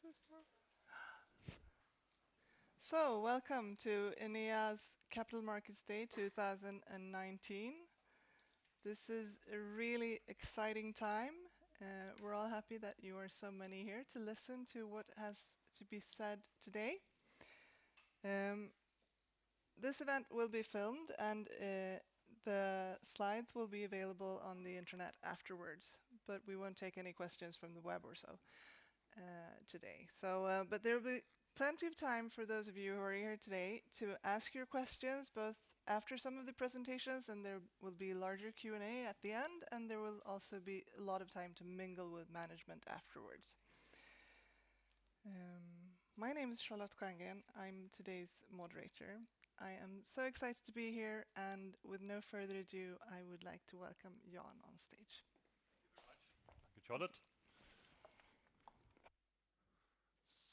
this for? So, welcome to Enea's Capital Markets Day 2019. This is a really exciting time. We're all happy that you are so many here to listen to what has to be said today. This event will be filmed and the slides will be available on the internet afterwards, but we won't take any questions from the web or so today. But there will be plenty of time for those of you who are here today to ask your questions, both after some of the presentations, and there will be larger Q&A at the end, and there will also be a lot of time to mingle with management afterwards. My name is Charlotte Stjärngren. I'm today's moderator. I am so excited to be here, and with no further ado, I would like to welcome Jan on stage. Thank you very much. Thank you, Charlotte.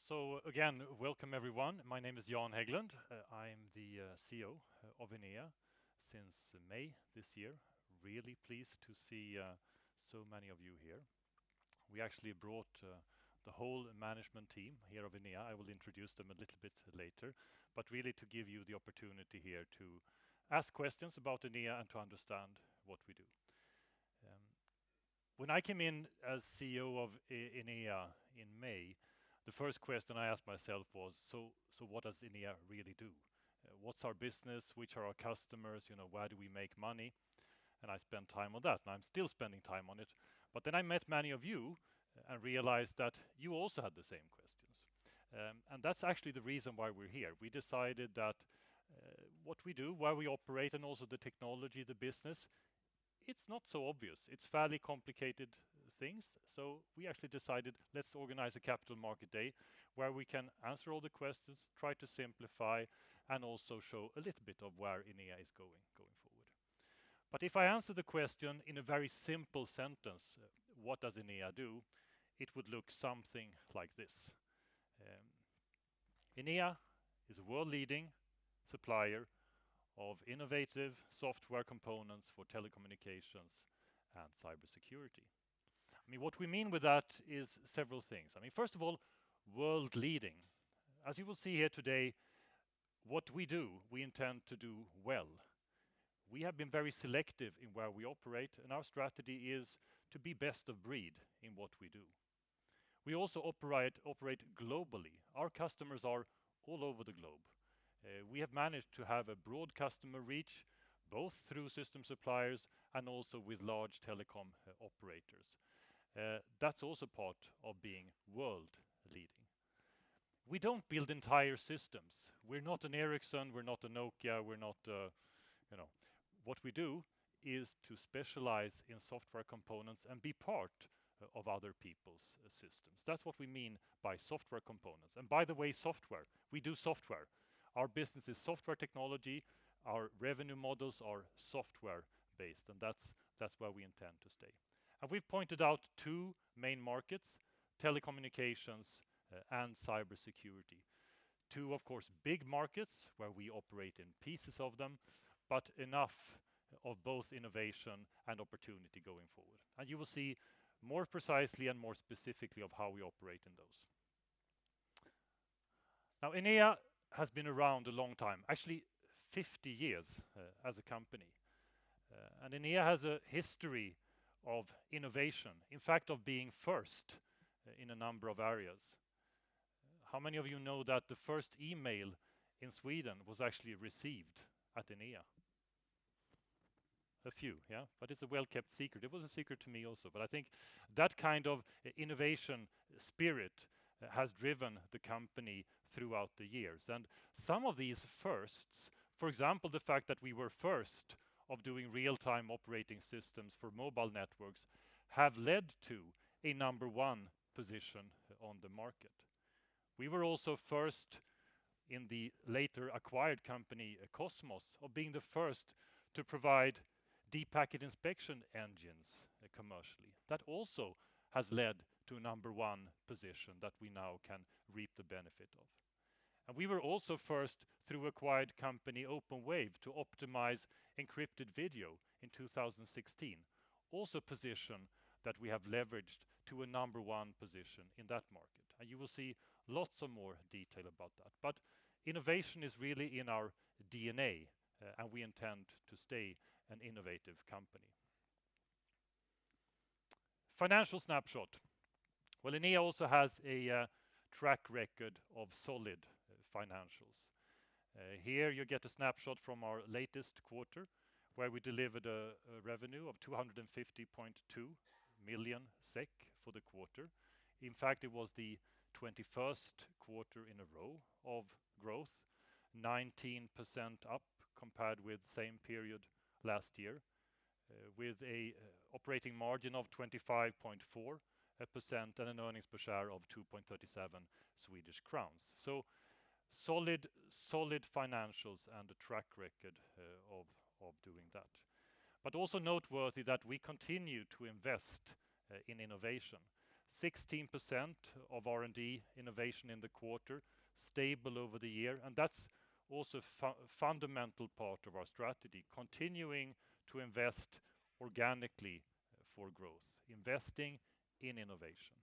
So again, welcome everyone. My name is Jan Hägglund. I'm the CEO of Enea since May this year. Really pleased to see so many of you here. We actually brought the whole management team here of Enea. I will introduce them a little bit later, but really to give you the opportunity here to ask questions about Enea and to understand what we do. When I came in as CEO of Enea in May, the first question I asked myself was, so what does Enea really do? What's our business? Which are our customers? Where do we make money? And I spent time on that, and I'm still spending time on it. But then I met many of you and realized that you also had the same questions. And that's actually the reason why we're here. We decided that what we do, where we operate, and also the technology, the business, it's not so obvious. It's fairly complicated things. So we actually decided, let's organize a Capital Market Day where we can answer all the questions, try to simplify, and also show a little bit of where Enea is going forward. But if I answer the question in a very simple sentence, what does Enea do? It would look something like this. Enea is a world-leading supplier of innovative software components for telecommunications and cybersecurity. What we mean with that is several things. First of all, world-leading. As you will see here today, what we do, we intend to do well. We have been very selective in where we operate, and our strategy is to be best of breed in what we do. We also operate globally. Our customers are all over the globe. We have managed to have a broad customer reach, both through system suppliers and also with large telecom operators. That's also part of being world leading. We don't build entire systems. We're not an Ericsson, we're not a Nokia, we're not, What we do is to specialize in software components and be part of other people's systems. That's what we mean by software components. And by the way, software, we do software. Our business is software technology. Our revenue models are software based, and that's where we intend to stay. And we've pointed out two main markets, telecommunications and cybersecurity. Two, of course, big markets where we operate in pieces of them, but enough of both innovation and opportunity going forward. And you will see more precisely and more specifically of how we operate in those. Now, Enea has been around a long time, actually 50 years as a company. And Enea has a history of innovation, in fact, of being first in a number of areas. How many of you know that the first email in Sweden was actually received at Enea? A few, yeah, but it's a well-kept secret. It was a secret to me also, but I think that kind of innovation spirit has driven the company throughout the years. And some of these firsts, for example, the fact that we were first of doing real-time operating systems for mobile networks, have led to a number one position on the market. We were also first in the later acquired company Cosmos of being the first to provide deep packet inspection engines commercially. That also has led to a number one position that we now can reap the benefit of. And we were also first through acquired company OpenWave to optimize encrypted video in 2016. Also a position that we have leveraged to a number one position in that market. And you will see lots of more detail about that. But innovation is really in our DNA, and we intend to stay an innovative company. Financial snapshot. Well, Enea also has a track record of solid financials. Here you get a snapshot from our latest quarter, where we delivered a revenue of 250.2 million SEK for the quarter. In fact, it was the 21st quarter in a row of growth, 19% up compared with same period last year, with a operating margin of 25.4% and an earnings per share of 2.37 Swedish crowns. So solid financials and a track record of doing that. But also noteworthy that we continue to invest in innovation. 16% of R&D innovation in the quarter, stable over the year, and that's also fundamental part of our strategy, continuing to invest organically for growth, investing in innovation.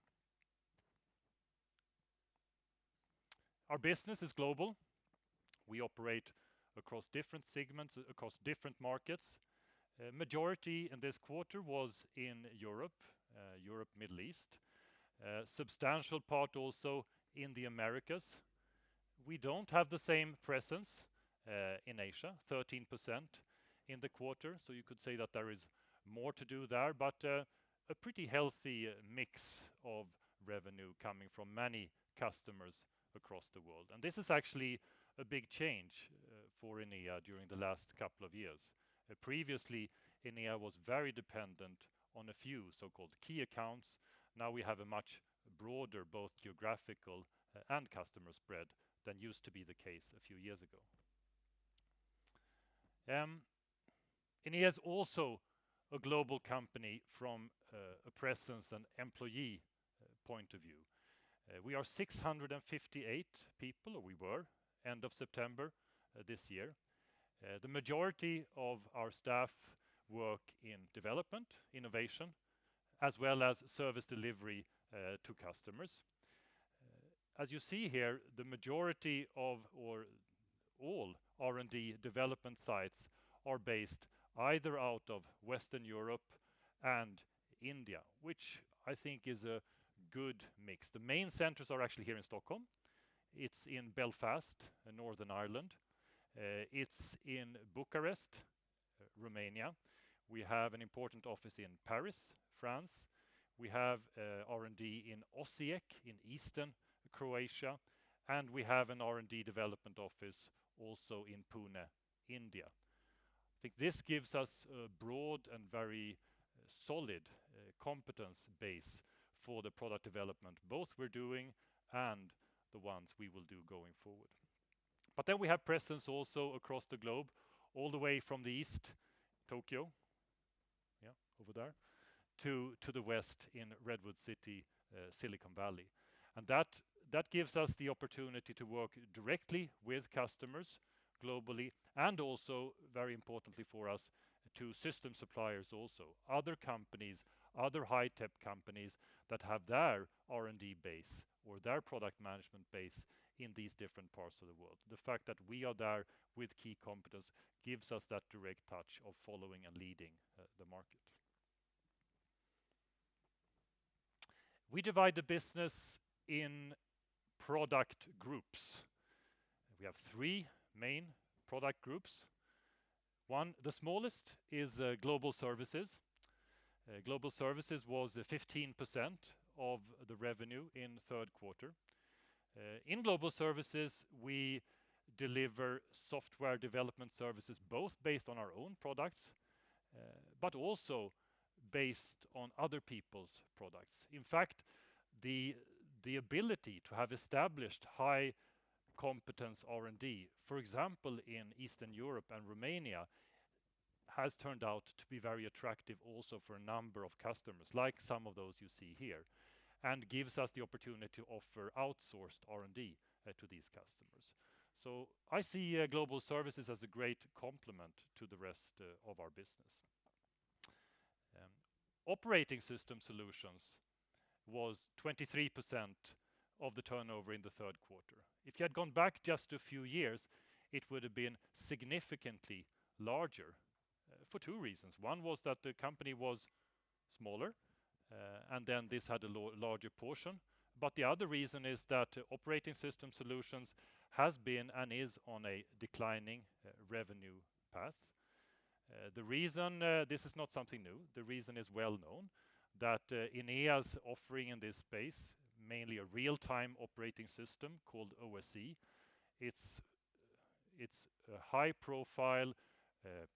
Our business is global. We operate across different segments, across different markets. Majority in this quarter was in Europe, Middle East. Substantial part also in the Americas. We don't have the same presence in Asia, 13% in the quarter, so you could say that there is more to do there, but a pretty healthy mix of revenue coming from many customers across the world. And this is actually a big change for Enea during the last couple of years. Previously, Enea was very dependent on a few so-called key accounts. Now we have a much broader, both geographical and customer spread than used to be the case a few years ago. Enea is also a global company from a presence and employee point of view. We are 658 people, or we were, end of September this year. The majority of our staff work in development, innovation, as well as service delivery to customers. As you see here, the majority of, or all R&D development sites are based either out of Western Europe and India, which I think is a good mix. The main centers are actually here in Stockholm. It's in Belfast, Northern Ireland. It's in Bucharest, Romania. We have an important office in Paris, France. We have R&D in Osijek in eastern Croatia, and we have an R&D development office also in Pune, India. I think this gives us a broad and very solid competence base for the product development, both we're doing and the ones we will do going forward. But then we have presence also across the globe, all the way from the east, Tokyo, yeah, over there, to the west in Redwood City, Silicon Valley. And that gives us the opportunity to work directly with customers globally, and also, very importantly for us, to system suppliers also. Other companies, other high-tech companies that have their R&D base or their product management base in these different parts of the world. The fact that we are there with key competence gives us that direct touch of following and leading the market. We divide the business in product groups. We have three main product groups. One, the smallest, is Global Services. Global Services was 15% of the revenue in third quarter. In Global Services, we deliver software development services, both based on our own products, but also based on other people's products. In fact, the ability to have established high competence R&D, for example, in Eastern Europe and Romania, has turned out to be very attractive also for a number of customers, like some of those you see here, and gives us the opportunity to offer outsourced R&D to these customers. So I see Global Services as a great complement to the rest of our business. Operating system solutions was 23% of the turnover in the third quarter. If you had gone back just a few years, it would have been significantly larger for two reasons. One was that the company was smaller, and then this had a larger portion. But the other reason is that operating system solutions has been and is on a declining revenue path. The reason, this is not something new, the reason is well known, that Enea's offering in this space, mainly a real-time operating system called OSE, it's a high-profile,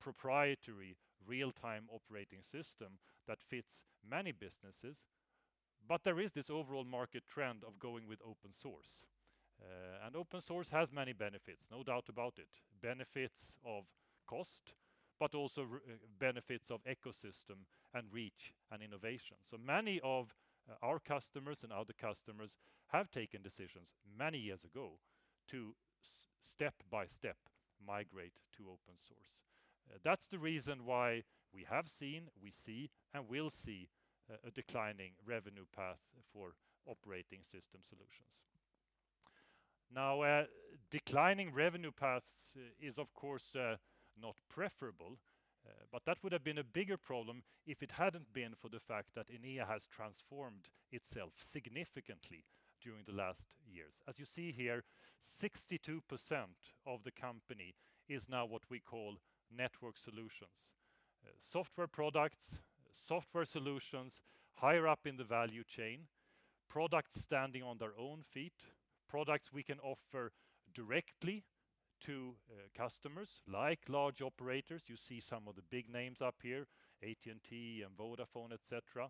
proprietary real-time operating system that fits many businesses, but there is this overall market trend of going with open source. And open source has many benefits, no doubt about it. Benefits of cost, but also benefits of ecosystem and reach and innovation. So many of our customers and other customers have taken decisions many years ago to step by step migrate to open source. That's the reason why we have seen, we see, and will see a declining revenue path for operating system solutions. Now, declining revenue paths is of course not preferable, but that would have been a bigger problem if it hadn't been for the fact that Enea has transformed itself significantly during the last years. As you see here, 62% of the company is now what we call network solutions. Software products, software solutions higher up in the value chain, products standing on their own feet, products we can offer directly to customers like large operators. You see some of the big names up here, AT&T and Vodafone, etc.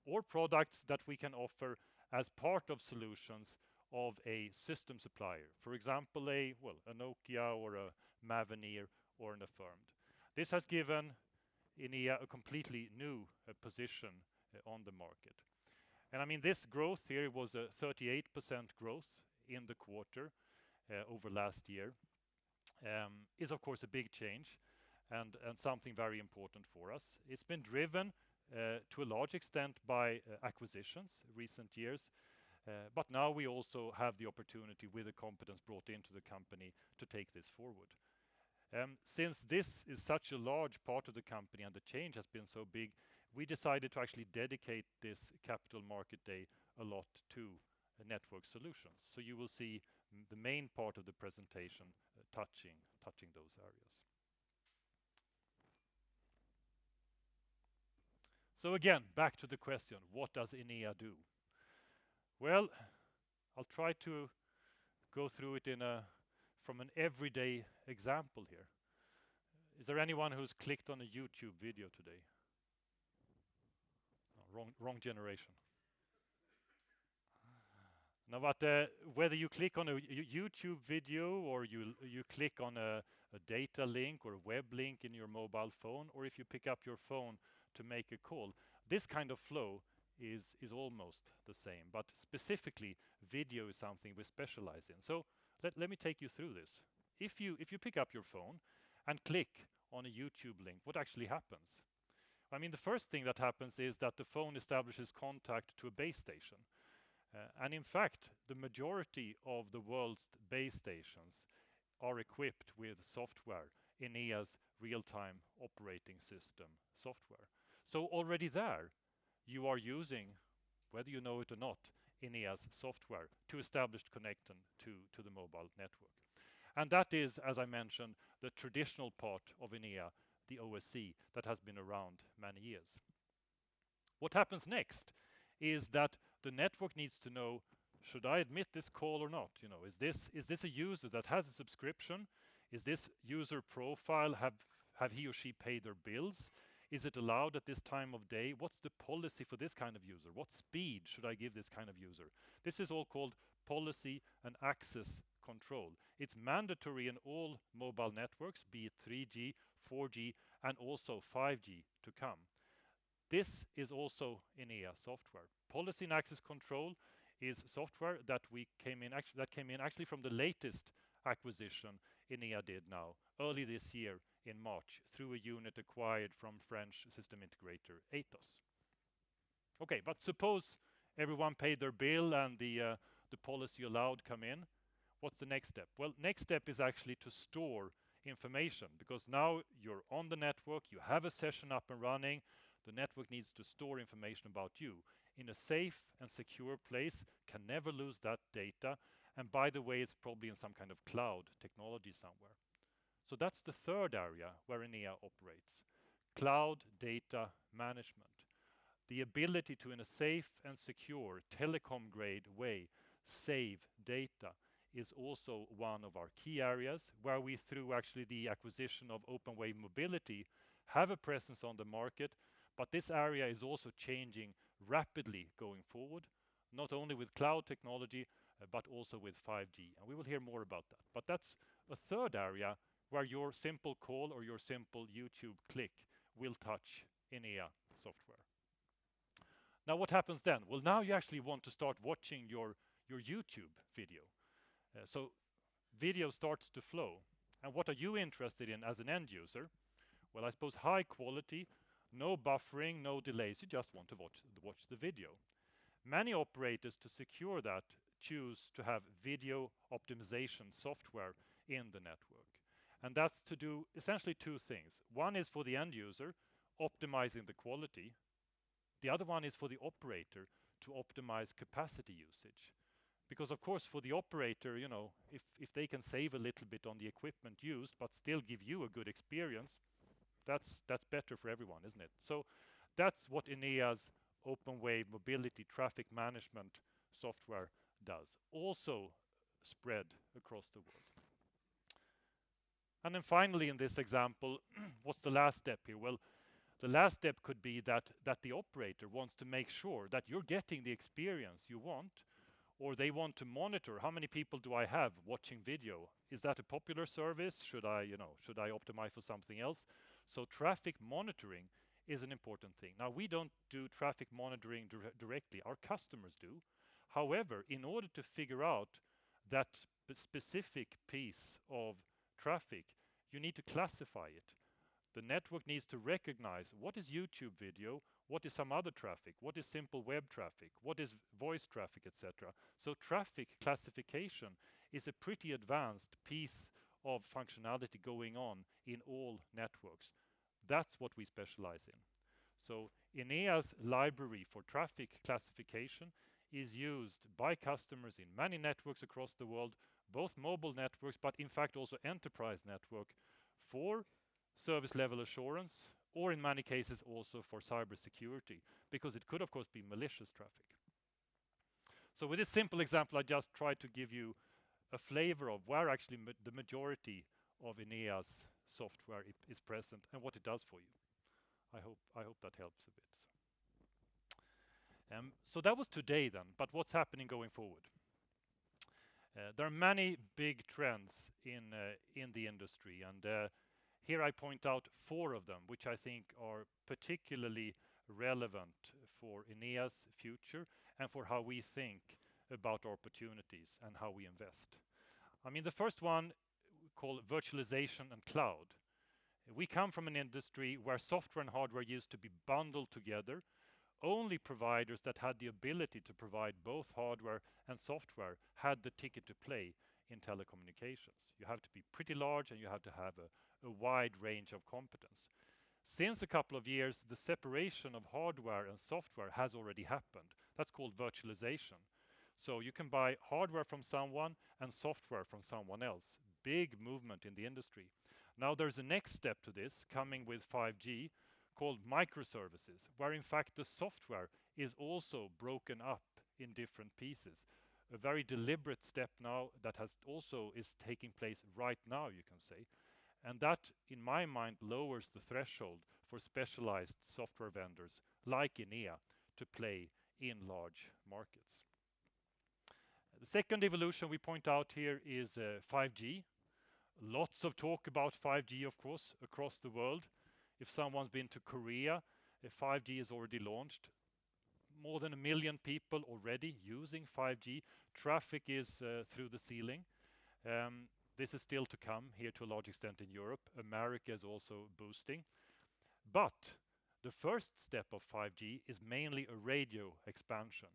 Or products that we can offer as part of solutions of a system supplier. For example, a Nokia or a Mavenir or an Affirmed. This has given Enea a completely new position on the market. And I mean, this growth here was a 38% growth in the quarter over last year. Is of course a big change and something very important for us. It's been driven to a large extent by acquisitions recent years, but now we also have the opportunity with the competence brought into the company to take this forward. Since this is such a large part of the company and the change has been so big, we decided to actually dedicate this Capital Market Day a lot to network solutions. So you will see the main part of the presentation touching those areas. So again, back to the question, what does Enea do? Well, I'll try to go through it from an everyday example here. Is there anyone who's clicked on a YouTube video today? Oh, wrong generation. Now, but whether you click on a YouTube video or you click on a data link or a web link in your mobile phone, or if you pick up your phone to make a call, this kind of flow is almost the same. But specifically, video is something we specialize in. So let me take you through this. If you pick up your phone and click on a YouTube link, what actually happens? I mean, the first thing that happens is that the phone establishes contact to a base station. And in fact, the majority of the world's base stations are equipped with software, Enea's real-time operating system software. So already there, you are using, whether you know it or not, Enea's software to establish connection to the mobile network. And that is, as I mentioned, the traditional part of Enea, the OSE, that has been around many years. What happens next is that the network needs to know, should I admit this call or not? You know, is this a user that has a subscription? Is this user profile, have he or she paid their bills? Is it allowed at this time of day? What's the policy for this kind of user? What speed should I give this kind of user? This is all called policy and access control. It's mandatory in all mobile networks, be it 3G, 4G, and also 5G to come. This is also Enea software. Policy and access control is software that came in actually from the latest acquisition Enea did now early this year in March through a unit acquired from French system integrator Atos. Okay, but suppose everyone paid their bill and the policy allowed come in. What's the next step? Well, next step is actually to store information, because now you're on the network, you have a session up and running, the network needs to store information about you in a safe and secure place, can never lose that data, and by the way, it's probably in some kind of cloud technology somewhere. So that's the third area where Enea operates, cloud data management. The ability to, in a safe and secure telecom grade way, save data is also one of our key areas where we, through actually the acquisition of OpenWave Mobility, have a presence on the market. But this area is also changing rapidly going forward, not only with cloud technology, but also with 5G. And we will hear more about that. But that's a third area where your simple call or your simple YouTube click will touch Enea software. Now what happens then? Well, now you actually want to start watching your YouTube video. So video starts to flow. And what are you interested in as an end user? Well, I suppose high quality, no buffering, no delays. You just want to watch the video. Many operators, to secure that, choose to have video optimization software in the network. And that's to do essentially two things. One is for the end user, optimizing the quality. The other one is for the operator to optimize capacity usage. Because of course for the operator, you know, if they can save a little bit on the equipment used but still give you a good experience, that's better for everyone, isn't it? So that's what Enea's OpenWave Mobility Traffic Management software does, also spread across the world. And then finally in this example, what's the last step here? Well, the last step could be that the operator wants to make sure that you're getting the experience you want, or they want to monitor how many people do I have watching video. Is that a popular service? Should I optimize for something else? So traffic monitoring is an important thing. Now we don't do traffic monitoring directly, our customers do. However, in order to figure out that specific piece of traffic, you need to classify it. The network needs to recognize what is YouTube video, what is some other traffic, what is simple web traffic, what is voice traffic, etc. So traffic classification is a pretty advanced piece of functionality going on in all networks. That's what we specialize in. So Enea's library for traffic classification is used by customers in many networks across the world, both mobile networks, but in fact also enterprise network, for service level assurance, or in many cases also for cybersecurity, because it could of course be malicious traffic. So with this simple example, I just tried to give you a flavor of where actually the majority of Enea's software is present and what it does for you. I hope that helps a bit. So that was today then, but what's happening going forward? There are many big trends in the industry, and here I point out 4 of them, which I think are particularly relevant for Enea's future and for how we think about opportunities and how we invest. I mean, the first one, called virtualization and cloud. We come from an industry where software and hardware used to be bundled together. Only providers that had the ability to provide both hardware and software had the ticket to play in telecommunications. You have to be pretty large and you have to have a wide range of competence. Since a couple of years, the separation of hardware and software has already happened. That's called virtualization. So you can buy hardware from someone and software from someone else. Big movement in the industry. Now there's a next step to this coming with 5G called microservices, where in fact the software is also broken up in different pieces. A very deliberate step now that is taking place right now, you can say. And that, in my mind, lowers the threshold for specialized software vendors like Enea to play in large markets. The second evolution we point out here is 5G. Lots of talk about 5G, of course, across the world. If someone's been to Korea, 5G is already launched. More than 1 million people already using 5G. Traffic is through the ceiling. This is still to come here to a large extent in Europe. America is also boosting. But the first step of 5G is mainly a radio expansion.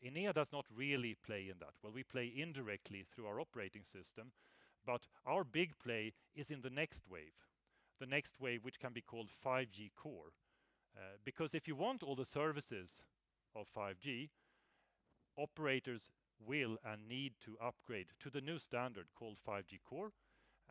Enea does not really play in that. Well, we play indirectly through our operating system, but our big play is in the next wave. The next wave, which can be called 5G core. Because if you want all the services of 5G, operators will and need to upgrade to the new standard called 5G core.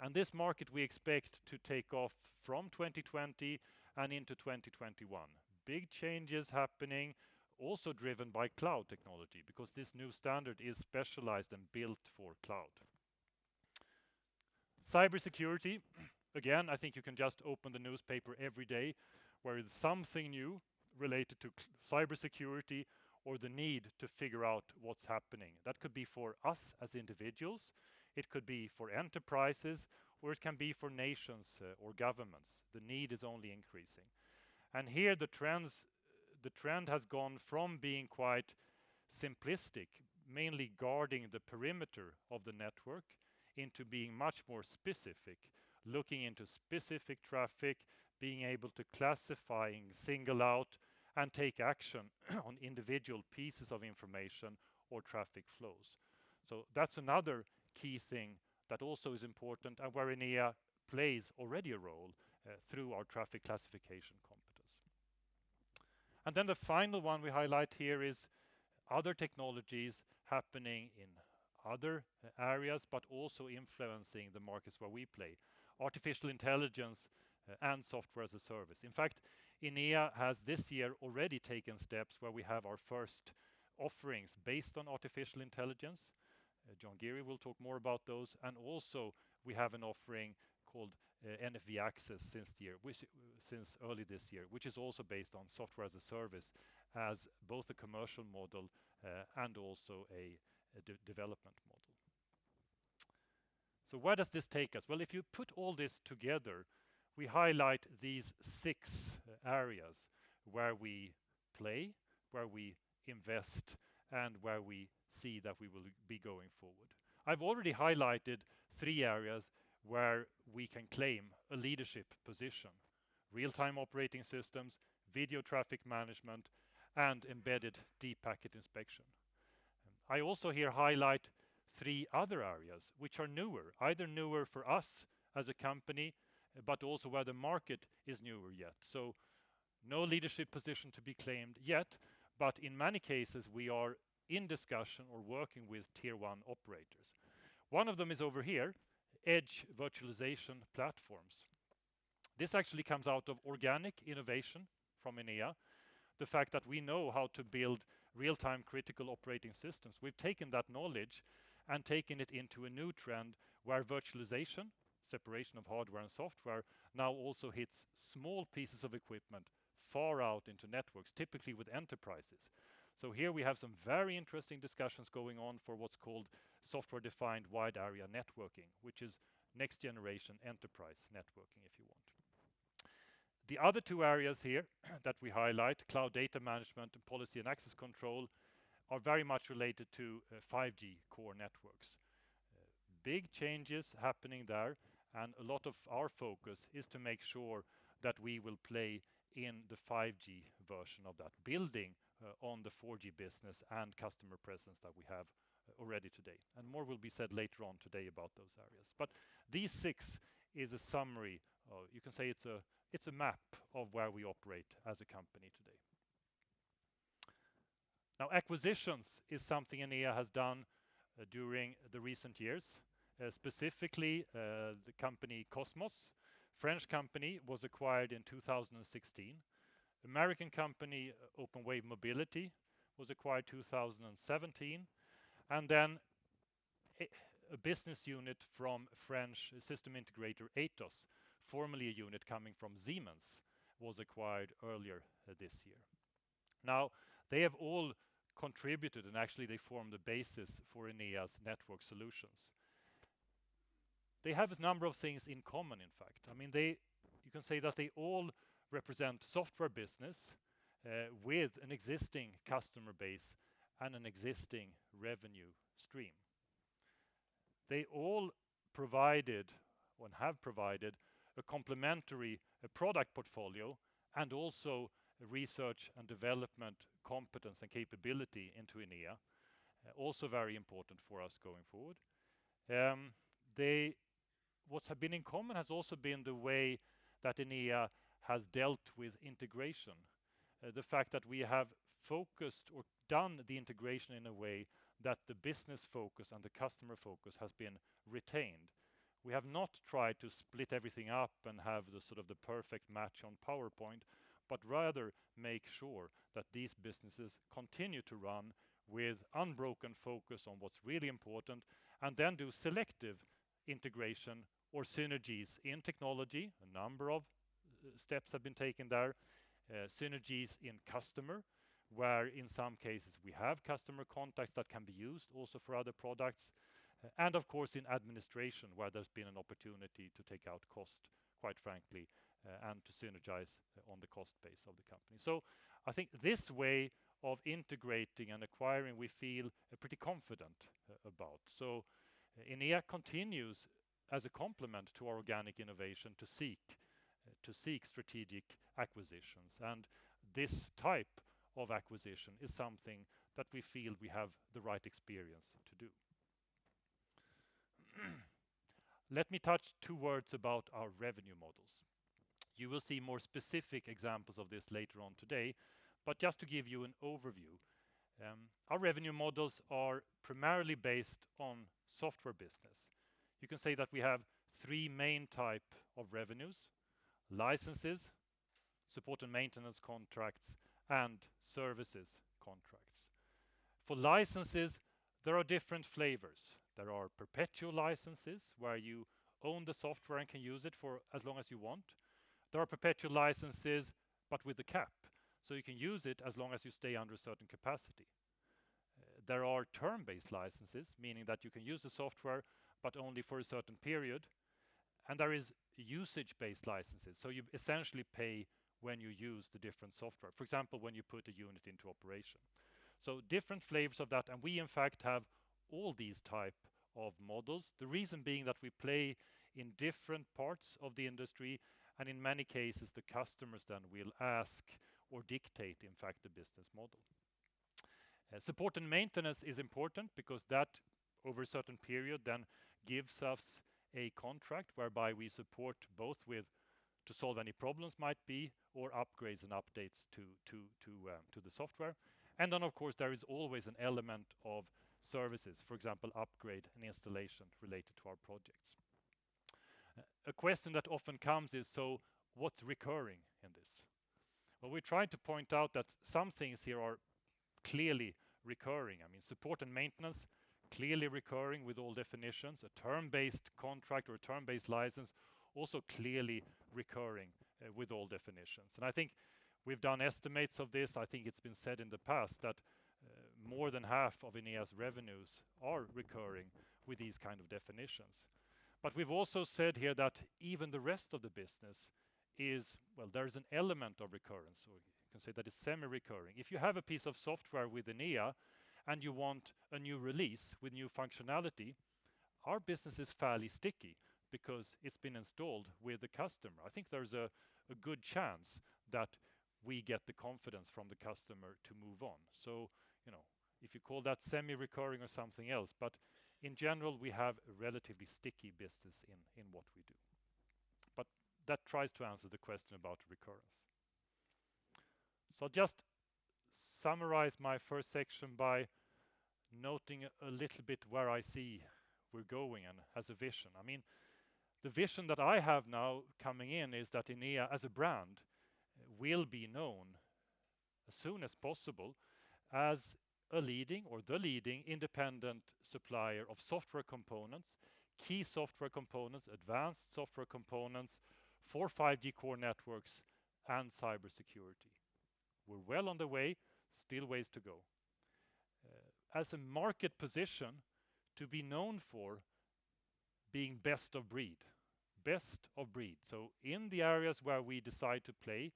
And this market we expect to take off from 2020 and into 2021. Big changes happening, also driven by cloud technology, because this new standard is specialized and built for cloud. Cybersecurity, again, I think you can just open the newspaper every day where it's something new related to cybersecurity or the need to figure out what's happening. That could be for us as individuals, it could be for enterprises, or it can be for nations or governments. The need is only increasing. And here the trend has gone from being quite simplistic, mainly guarding the perimeter of the network, into being much more specific, looking into specific traffic, being able to classifying, single out, and take action on individual pieces of information or traffic flows. So that's another key thing that also is important and where Enea plays already a role through our traffic classification competence. And then the final one we highlight here is other technologies happening in other areas, but also influencing the markets where we play. Artificial intelligence and software as a service. In fact, Enea has this year already taken steps where we have our first offerings based on artificial intelligence. John Geary will talk more about those, and also we have an offering called NFV Access since early this year, which is also based on software as a service as both a commercial model and also a development model. So where does this take us? Well, if you put all this together, we highlight these 6 areas where we play, where we invest, and where we see that we will be going forward. I've already highlighted 3 areas where we can claim a leadership position: real-time operating systems, video traffic management, and embedded deep packet inspection. I also here highlight 3 other areas which are newer, either newer for us as a company, but also where the market is newer yet. So no leadership position to be claimed yet, but in many cases we are in discussion or working with tier 1 operators. One of them is over here, edge virtualization platforms. This actually comes out of organic innovation from Enea, the fact that we know how to build real-time critical operating systems. We've taken that knowledge and taken it into a new trend where virtualization, separation of hardware and software, now also hits small pieces of equipment far out into networks, typically with enterprises. So here we have some very interesting discussions going on for what's called software-defined wide area networking, which is next generation enterprise networking, if you want. The other 2 areas here that we highlight, cloud data management and policy and access control, are very much related to 5G core networks. Big changes happening there, and a lot of our focus is to make sure that we will play in the 5G version of that, building on the 4G business and customer presence that we have already today. And more will be said later on today about those areas. But these 6 is a summary, you can say it's a map of where we operate as a company today. Now, acquisitions is something Enea has done during the recent years. Specifically, the company Cosmos, French company, was acquired in 2016. American company OpenWave Mobility was acquired 2017. And then a business unit from French system integrator Atos, formerly a unit coming from Siemens, was acquired earlier this year. Now, they have all contributed, and actually they form the basis for Enea's network solutions. They have a number of things in common, in fact. I mean, you can say that they all represent software business with an existing customer base and an existing revenue stream. They all provided and have provided a complementary product portfolio and also research and development competence and capability into Enea, also very important for us going forward. What's been in common has also been the way that Enea has dealt with integration. The fact that we have focused or done the integration in a way that the business focus and the customer focus has been retained. We have not tried to split everything up and have the sort of the perfect match on PowerPoint, but rather make sure that these businesses continue to run with unbroken focus on what's really important, and then do selective integration or synergies in technology. A number of steps have been taken there. Synergies in customer, where in some cases we have customer contacts that can be used also for other products. And of course in administration, where there's been an opportunity to take out cost, quite frankly, and to synergize on the cost base of the company. So I think this way of integrating and acquiring, we feel pretty confident about. So Enea continues as a complement to our organic innovation to seek strategic acquisitions. And this type of acquisition is something that we feel we have the right experience to do. Let me touch 2 words about our revenue models. You will see more specific examples of this later on today, but just to give you an overview, our revenue models are primarily based on software business. You can say that we have 3 main type of revenues: licenses, support and maintenance contracts, and services contracts. For licenses, there are different flavors. There are perpetual licenses, where you own the software and can use it for as long as you want. There are perpetual licenses, but with a cap, so you can use it as long as you stay under a certain capacity. There are term-based licenses, meaning that you can use the software, but only for a certain period. And there is usage-based licenses, so you essentially pay when you use the different software. For example, when you put a unit into operation. So different flavors of that, and we in fact have all these type of models. The reason being that we play in different parts of the industry, and in many cases the customers then will ask or dictate in fact the business model. Support and maintenance is important because that over a certain period then gives us a contract whereby we support both with to solve any problems might be, or upgrades and updates to the software. And then of course there is always an element of services, for example upgrade and installation related to our projects. A question that often comes is, so what's recurring in this? Well, we tried to point out that some things here are clearly recurring. I mean, support and maintenance, clearly recurring with all definitions. A term-based contract or a term-based license, also clearly recurring with all definitions. And I think we've done estimates of this. I think it's been said in the past that more than half of Enea's revenues are recurring with these kind of definitions. But we've also said here that even the rest of the business is, well, there's an element of recurrence, or you can say that it's semi-recurring. If you have a piece of software with Enea and you want a new release with new functionality, our business is fairly sticky because it's been installed with the customer. I think there's a good chance that we get the confidence from the customer to move on. So, you know, if you call that semi-recurring or something else, but in general, we have a relatively sticky business in what we do. But that tries to answer the question about recurrence. So I'll just summarize my first section by noting a little bit where I see we're going and as a vision. I mean, the vision that I have now coming in is that Enea as a brand will be known as soon as possible as a leading or the leading independent supplier of software components, key software components, advanced software components for 5G core networks and cybersecurity. We're well on the way, still ways to go. As a market position, to be known for being best of breed. Best of breed. So in the areas where we decide to play,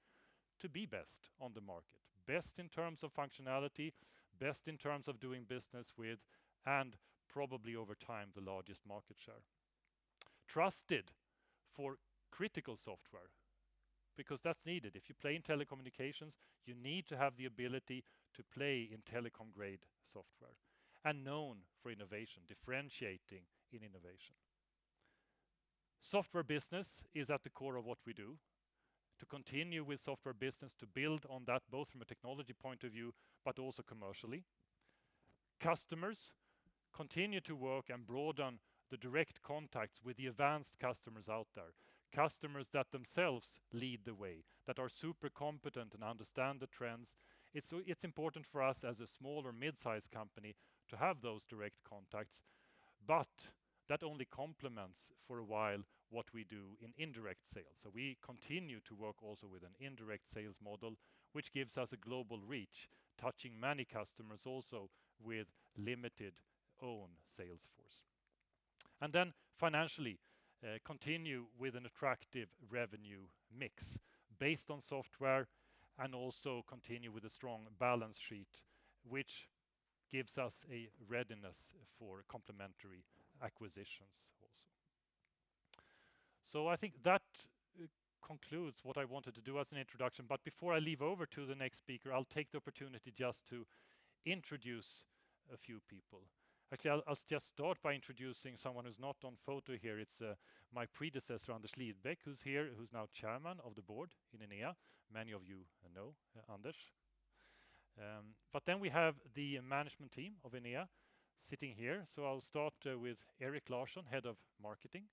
to be best on the market. Best in terms of functionality, best in terms of doing business with, and probably over time the largest market share. Trusted for critical software, because that's needed. If you play in telecommunications, you need to have the ability to play in telecom grade software and known for innovation, differentiating in innovation. Software business is at the core of what we do. To continue with software business, to build on that both from a technology point of view, but also commercially. Customers continue to work and broaden the direct contacts with the advanced customers out there. Customers that themselves lead the way, that are super competent and understand the trends. It's important for us as a small or mid-sized company to have those direct contacts, but that only complements for a while what we do in indirect sales. So we continue to work also with an indirect sales model, which gives us a global reach, touching many customers also with limited own sales force. And then financially, continue with an attractive revenue mix based on software, and also continue with a strong balance sheet, which gives us a readiness for complementary acquisitions also. So I think that concludes what I wanted to do as an introduction. But before I leave over to the next speaker, I'll take the opportunity just to introduce a few people. Actually, I'll just start by introducing someone who's not on photo here. It's my predecessor, Anders Lidbeck, who's here, who's now chairman of the board in Enea. Many of you know Anders. But then we have the management team of Enea sitting here. So I'll start with Eric Larsson, head of marketing.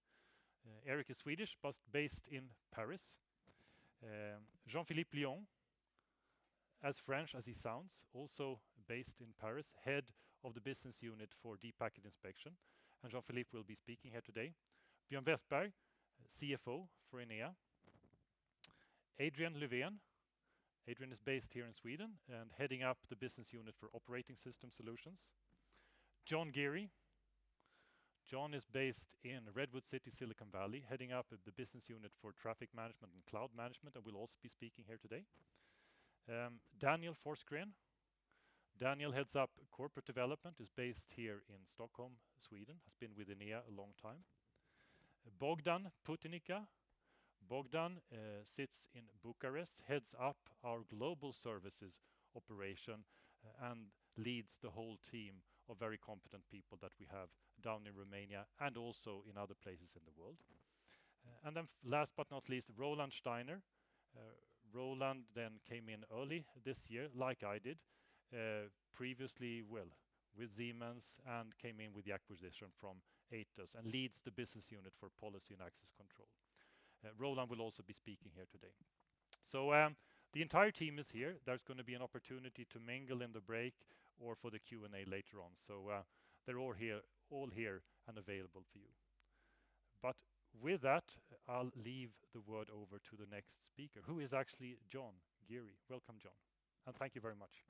Eric is Swedish, but based in Paris. Jean-Philippe Lyon, as French as he sounds, also based in Paris, head of the business unit for deep packet inspection. And Jean-Philippe will be speaking here today. Björn Westberg, CFO for Enea. Adrian Löfven. Adrian is based here in Sweden and heading up the business unit for operating system solutions. John Geary. John is based in Redwood City, Silicon Valley, heading up the business unit for traffic management and cloud management, and will also be speaking here today. Daniel Forsgren. Daniel heads up corporate development, is based here in Stockholm, Sweden, has been with Enea a long time. Bogdan Putinica. Bogdan sits in Bucharest, heads up our global services operation, and leads the whole team of very competent people that we have down in Romania and also in other places in the world. And then last but not least, Roland Steiner. Roland then came in early this year, like I did, previously, well, with Siemens, and came in with the acquisition from Atos and leads the business unit for policy and access control. Roland will also be speaking here today. So the entire team is here. There's going to be an opportunity to mingle in the break or for the Q&A later on. So they're all here and available for you. But with that, I'll leave the word over to the next speaker, who is actually John Geary. Welcome, John, and thank you very much.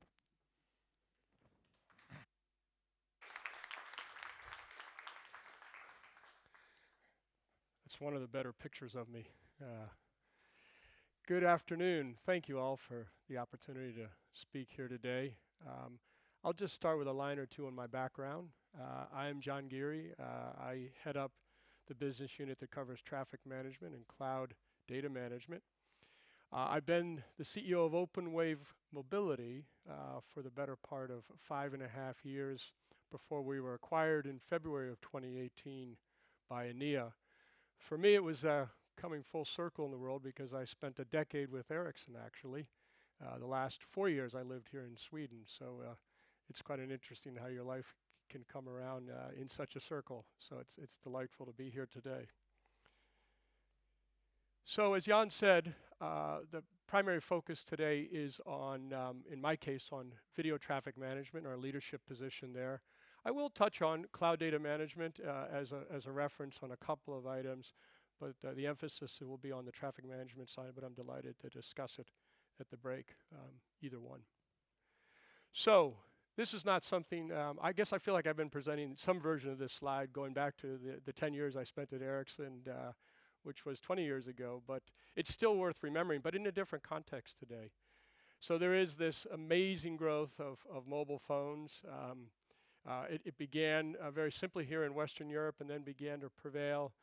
It's one of the better pictures of me. Good afternoon. Thank you all for the opportunity to speak here today. I'll just start with a line or two on my background. I am John Geary. I head up the business unit that covers traffic management and cloud data management. I've been the CEO of OpenWave Mobility for the better part of 5.5 years before we were acquired in February of 2018 by Enea. For me, it was coming full circle in the world because I spent a decade with Ericsson, actually. The last 4 years I lived here in Sweden, so it's quite an interesting how your life can come around in such a circle. So it's delightful to be here today. So as Jan said, the primary focus today is on, in my case, on video traffic management, our leadership position there. I will touch on cloud data management as a reference on a couple of items, but the emphasis will be on the traffic management side, but I'm delighted to discuss it at the break, either one. So this is not something, I guess I feel like I've been presenting some version of this slide going back to the 10 years I spent at Ericsson, which was 20 years ago, but it's still worth remembering, but in a different context today. So there is this amazing growth of mobile phones. It began very simply here in Western Europe and then began to prevail.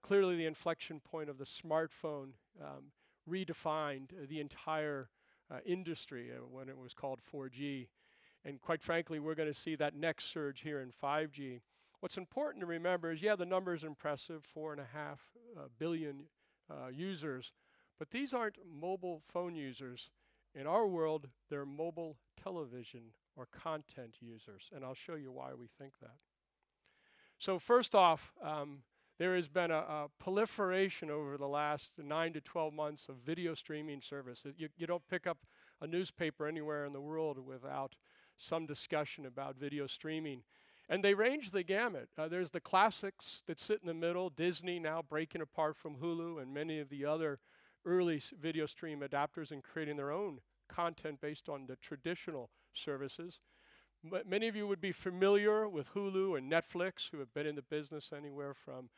Clearly the inflection point of the smartphone redefined the entire industry when it was called 4G. And quite frankly, we're going to see that next surge here in 5G. What's important to remember is, yeah, the number's impressive, 4.5 billion users, but these aren't mobile phone users. In our world, they're mobile television or content users, and I'll show you why we think that. So first off, there has been a proliferation over the last 9 to 12 months of video streaming services. You don't pick up a newspaper anywhere in the world without some discussion about video streaming. And they range the gamut. There's the classics that sit in the middle, Disney now breaking apart from Hulu and many of the other early video stream adapters and creating their own content based on the traditional services. Many of you would be familiar with Hulu and Netflix, who have been in the business anywhere from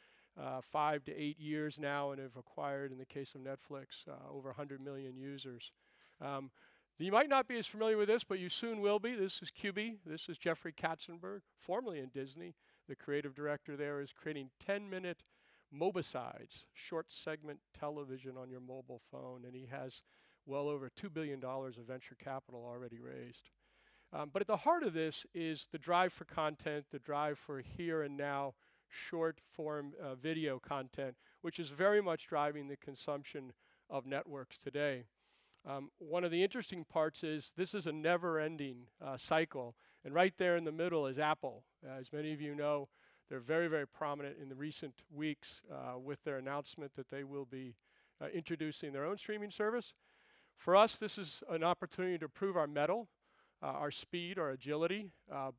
5 to 8 years now and have acquired, in the case of Netflix, over 100 million users. You might not be as familiar with this, but you soon will be. This is Quibi. This is Jeffrey Katzenberg, formerly in Disney. The creative director there is creating 10-minute mobicides, short segment television on your mobile phone, and he has well over $2 billion of venture capital already raised. But at the heart of this is the drive for content, the drive for here and now short form video content, which is very much driving the consumption of networks today. One of the interesting parts is this is a never-ending cycle, and right there in the middle is Apple. As many of you know, they're very, very prominent in the recent weeks with their announcement that they will be introducing their own streaming service. For us, this is an opportunity to prove our mettle, our speed, our agility.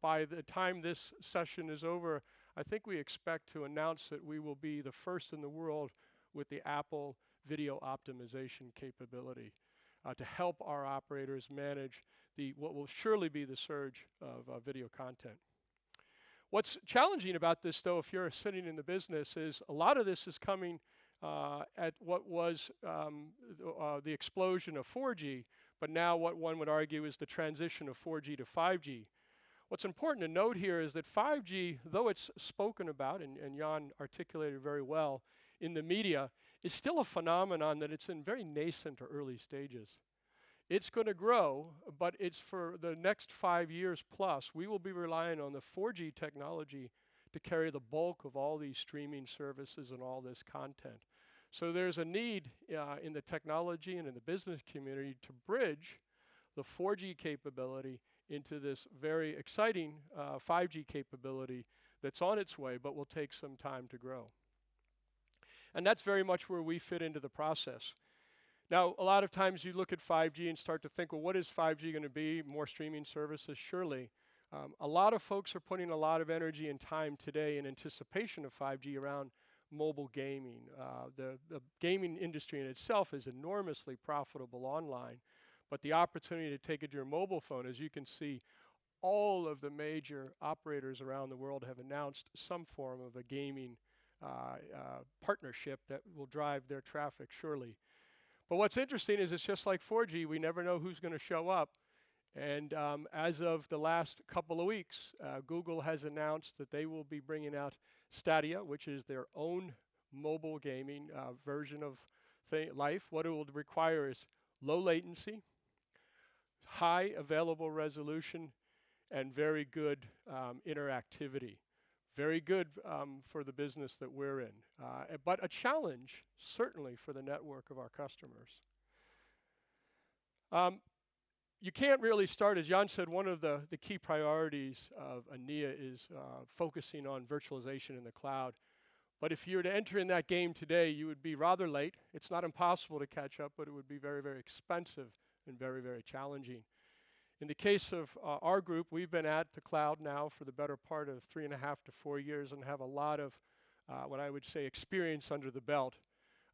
By the time this session is over, I think we expect to announce that we will be the first in the world with the Apple video optimization capability to help our operators manage what will surely be the surge of video content. What's challenging about this, though, if you're sitting in the business, is a lot of this is coming at what was the explosion of 4G, but now what one would argue is the transition of 4G to 5G. What's important to note here is that 5G, though it's spoken about, and Jan articulated very well in the media, is still a phenomenon that it's in very nascent or early stages. It's going to grow, but it's for the next 5 years plus. We will be relying on the 4G technology to carry the bulk of all these streaming services and all this content. So there's a need in the technology and in the business community to bridge the 4G capability into this very exciting 5G capability that's on its way, but will take some time to grow. And that's very much where we fit into the process. Now, a lot of times you look at 5G and start to think, well, what is 5G going to be? More streaming services? Surely. A lot of folks are putting a lot of energy and time today in anticipation of 5G around mobile gaming. The gaming industry in itself is enormously profitable online, but the opportunity to take it to your mobile phone, as you can see, all of the major operators around the world have announced some form of a gaming partnership that will drive their traffic surely. But what's interesting is it's just like 4G. We never know who's going to show up. And as of the last couple of weeks, Google has announced that they will be bringing out Stadia, which is their own mobile gaming version of life. What it will require is low latency, high available resolution, and very good interactivity. Very good for the business that we're in, but a challenge, certainly, for the network of our customers. You can't really start, as Jan said, one of the key priorities of ANIA is focusing on virtualization in the cloud. But if you were to enter in that game today, you would be rather late. It's not impossible to catch up, but it would be very, very expensive and very, very challenging. In the case of our group, we've been at the cloud now for the better part of 3.5 to 4 years and have a lot of what I would say experience under the belt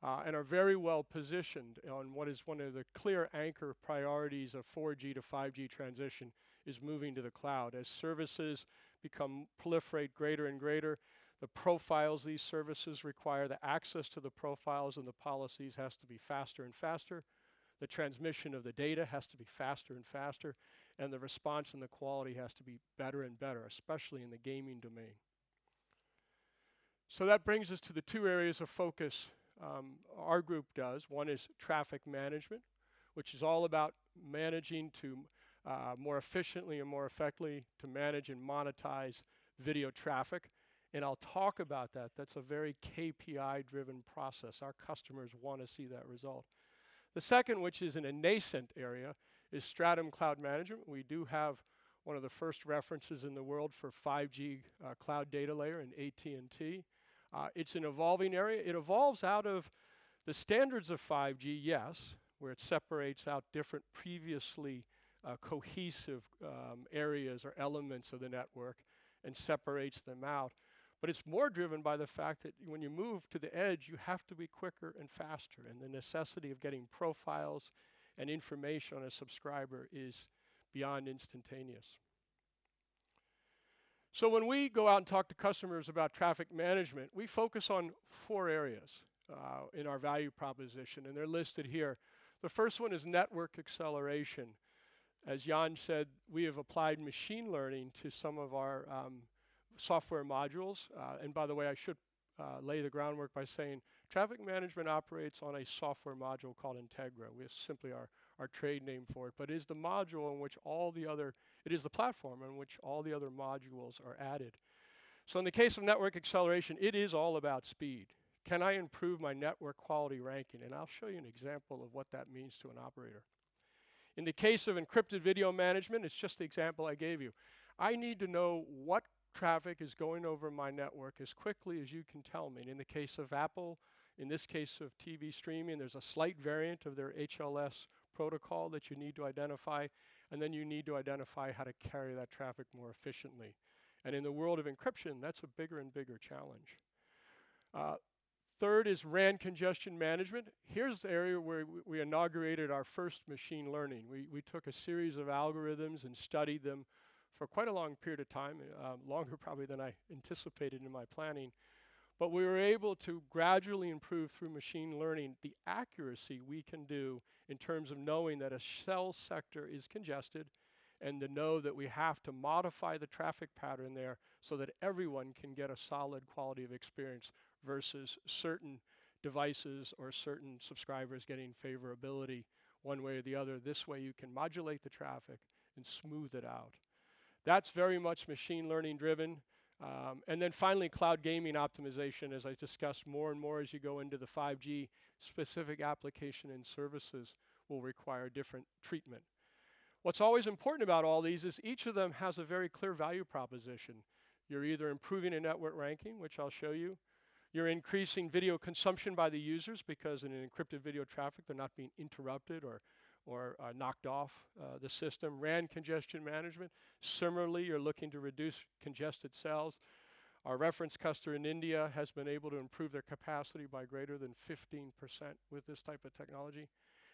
and are very well positioned on what is one of the clear anchor priorities of 4G to 5G transition is moving to the cloud. As services proliferate greater and greater, the profiles these services require, the access to the profiles and the policies has to be faster and faster. The transmission of the data has to be faster and faster, and the response and the quality has to be better and better, especially in the gaming domain. So that brings us to the two areas of focus our group does. One is traffic management, which is all about managing to more efficiently and more effectively to manage and monetize video traffic. And I'll talk about that. That's a very KPI-driven process. Our customers want to see that result. The second, which is in a nascent area, is Stratum Cloud Management. We do have one of the first references in the world for 5G cloud data layer in AT&T. It's an evolving area. It evolves out of the standards of 5G, yes, where it separates out different previously cohesive areas or elements of the network and separates them out. But it's more driven by the fact that when you move to the edge, you have to be quicker and faster, and the necessity of getting profiles and information on a subscriber is beyond instantaneous. So when we go out and talk to customers about traffic management, we focus on 4 areas in our value proposition, and they're listed here. The first one is network acceleration. As Jan said, we have applied machine learning to some of our software modules. And by the way, I should lay the groundwork by saying traffic management operates on a software module called Integra. We have simply our trade name for it, but it is the module in which it is the platform in which all the other modules are added. So in the case of network acceleration, it is all about speed. Can I improve my network quality ranking? And I'll show you an example of what that means to an operator. In the case of encrypted video management, it's just the example I gave you. I need to know what traffic is going over my network as quickly as you can tell me. And in the case of Apple, in this case of TV streaming, there's a slight variant of their HLS protocol that you need to identify, and then you need to identify how to carry that traffic more efficiently. And in the world of encryption, that's a bigger and bigger challenge. Third is RAN congestion management. Here's the area where we inaugurated our first machine learning. We took a series of algorithms and studied them for quite a long period of time, longer probably than I anticipated in my planning. But we were able to gradually improve through machine learning the accuracy we can do in terms of knowing that a cell sector is congested and to know that we have to modify the traffic pattern there so that everyone can get a solid quality of experience versus certain devices or certain subscribers getting favorability one way or the other. This way you can modulate the traffic and smooth it out. That's very much machine learning driven. And then finally, cloud gaming optimization, as I discussed more and more as you go into the 5G, specific application and services will require different treatment. What's always important about all these is each of them has a very clear value proposition. You're either improving a network ranking, which I'll show you. You're increasing video consumption by the users because in an encrypted video traffic, they're not being interrupted or knocked off the system. RAN congestion management. Similarly, you're looking to reduce congested cells. Our reference customer in India has been able to improve their capacity by greater than 15% with this type of technology.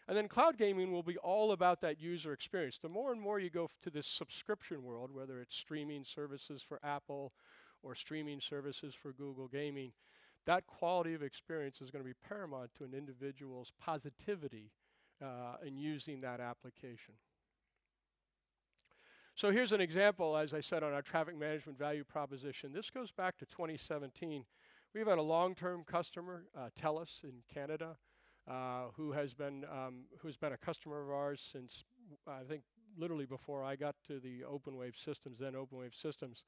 And then cloud gaming will be all about that user experience. The more and more you go to this subscription world, whether it's streaming services for Apple or streaming services for Google Gaming, that quality of experience is going to be paramount to an individual's positivity in using that application. So here's an example, as I said, on our traffic management value proposition. This goes back to 2017. We've had a long-term customer, TELUS in Canada, who's been a customer of ours since, I think, literally before I got to the OpenWave systems, then OpenWave systems.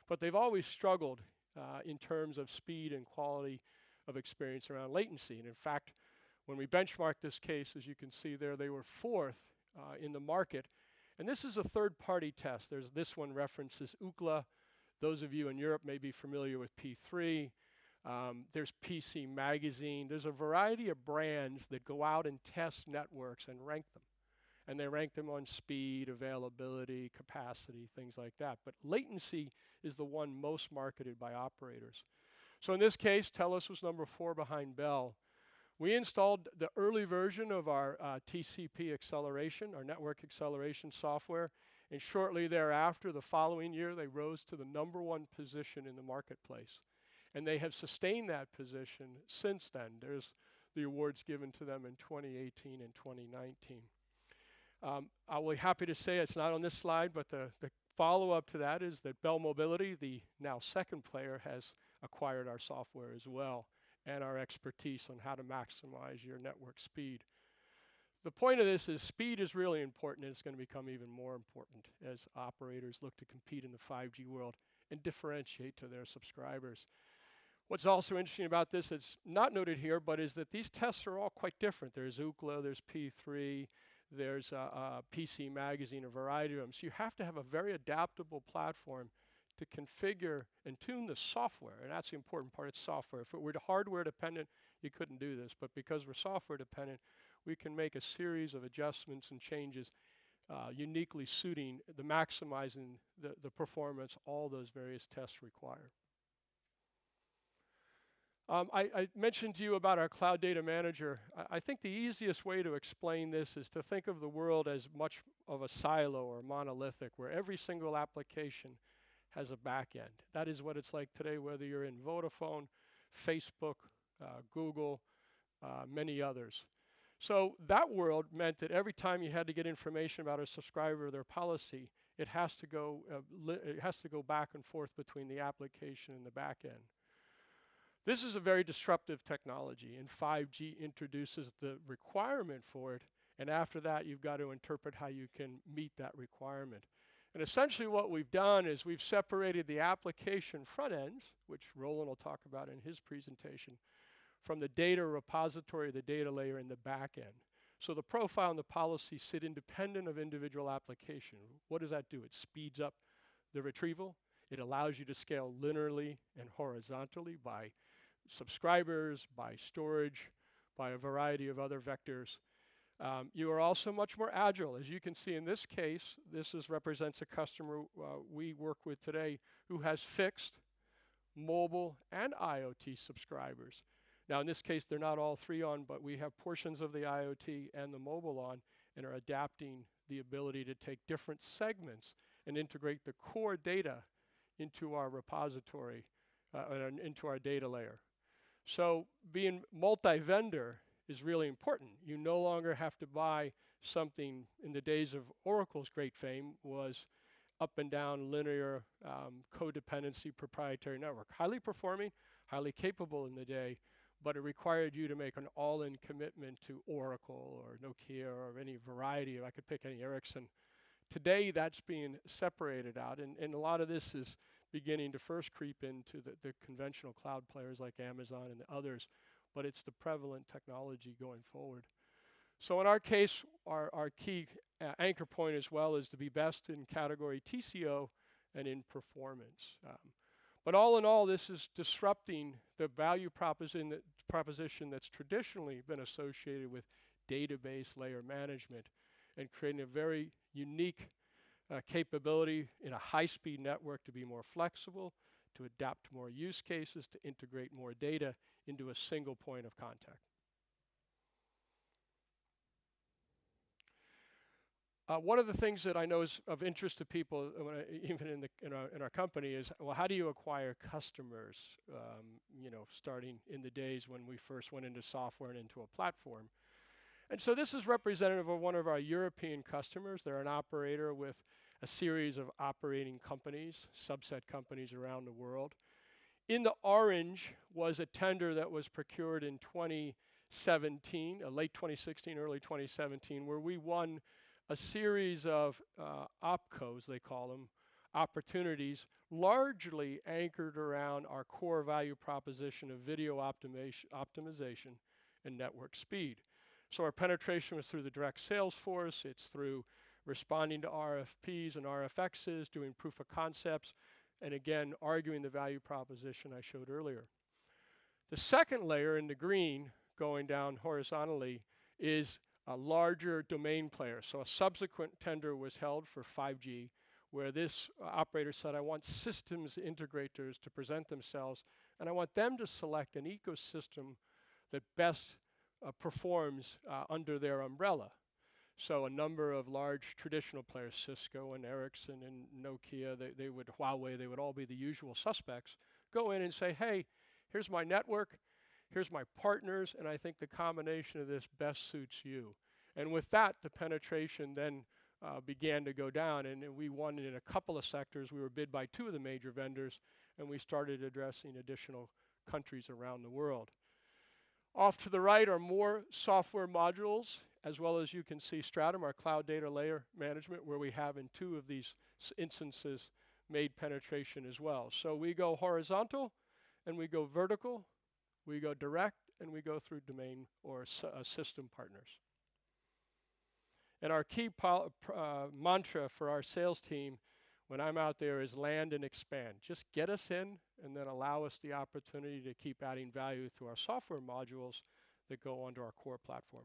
But they've always struggled in terms of speed and quality of experience around latency. And in fact, when we benchmarked this case, as you can see there, they were 4th in the market. And this is a third-party test. This one references Ookla. Those of you in Europe may be familiar with P3. There's PC Magazine. There's a variety of brands that go out and test networks and rank them. And they rank them on speed, availability, capacity, things like that. But latency is the one most marketed by operators. So in this case, TELUS was number 4 behind Bell. We installed the early version of our TCP acceleration, our network acceleration software, and shortly thereafter, the following year, they rose to the number 1 position in the marketplace. And they have sustained that position since then. There's the awards given to them in 2018 and 2019. I will be happy to say it's not on this slide, but the follow-up to that is that Bell Mobility, the now 2nd player, has acquired our software as well. and our expertise on how to maximize your network speed. The point of this is speed is really important, and it's going to become even more important as operators look to compete in the 5G world and differentiate to their subscribers. What's also interesting about this, it's not noted here, but is that these tests are all quite different. There's Ookla, there's P3, there's PC Magazine, a variety of them. So you have to have a very adaptable platform to configure and tune the software, and that's the important part, it's software. If it were hardware dependent, you couldn't do this, but because we're software dependent, we can make a series of adjustments and changes uniquely suiting the maximizing the performance all those various tests require. I mentioned to you about our Cloud Data Manager. I think the easiest way to explain this is to think of the world as much of a silo or monolithic, where every single application has a back end. That is what it's like today, whether you're in Vodafone, Facebook, Google, many others. So that world meant that every time you had to get information about a subscriber or their policy, it has to go back and forth between the application and the back end. This is a very disruptive technology, and 5G introduces the requirement for it, and after that you've got to interpret how you can meet that requirement. And essentially what we've done is we've separated the application front ends, which Roland will talk about in his presentation, from the data repository, the data layer, and the back end. So the profile and the policy sit independent of individual application. What does that do? It speeds up the retrieval. It allows you to scale linearly and horizontally by subscribers, by storage, by a variety of other vectors. You are also much more agile. As you can see in this case, this represents a customer we work with today who has fixed, mobile, and IoT subscribers. Now in this case, they're not all three on, but we have portions of the IoT and the mobile on and are adapting the ability to take different segments and integrate the core data into our repository, and into our data layer. So being multi-vendor is really important. You no longer have to buy something. In the days of Oracle's great fame was up and down linear codependency proprietary network. Highly performing, highly capable in the day, but it required you to make an all-in commitment to Oracle or Nokia or any variety of, I could pick any Ericsson. Today that's being separated out, and a lot of this is beginning to first creep into the conventional cloud players like Amazon and others, but it's the prevalent technology going forward. So in our case, our key anchor point as well is to be best in category TCO and in performance. But all in all, this is disrupting the value proposition that's traditionally been associated with database layer management and creating a very unique capability in a high-speed network to be more flexible, to adapt to more use cases, to integrate more data into a single point of contact. One of the things that I know is of interest to people, even in our company, is, well, how do you acquire customers? Starting in the days when we first went into software and into a platform. And so this is representative of one of our European customers. They're an operator with a series of operating companies, subset companies around the world. In the orange was a tender that was procured in 2017, late 2016, early 2017, where we won a series of opcos, they call them, opportunities, largely anchored around our core value proposition of video optimization and network speed. So our penetration was through the direct sales force, it's through responding to RFPs and RFXs, doing proof of concepts, and again, arguing the value proposition I showed earlier. The second layer in the green, going down horizontally, is a larger domain player. So a subsequent tender was held for 5G, where this operator said, I want systems integrators to present themselves, and I want them to select an ecosystem that best performs under their umbrella. So a number of large traditional players, Cisco and Ericsson and Nokia, Huawei, they would all be the usual suspects, go in and say, hey, here's my network, here's my partners, and I think the combination of this best suits you. And with that, the penetration then began to go down, and we won in a couple of sectors. We were bid by 2 of the major vendors, and we started addressing additional countries around the world. Off to the right are more software modules, as well as you can see Stratum, our cloud data layer management, where we have in 2 of these instances made penetration as well. So we go horizontal and we go vertical, we go direct, and we go through domain or system partners. And our key mantra for our sales team when I'm out there is land and expand. Just get us in and then allow us the opportunity to keep adding value through our software modules that go onto our core platform.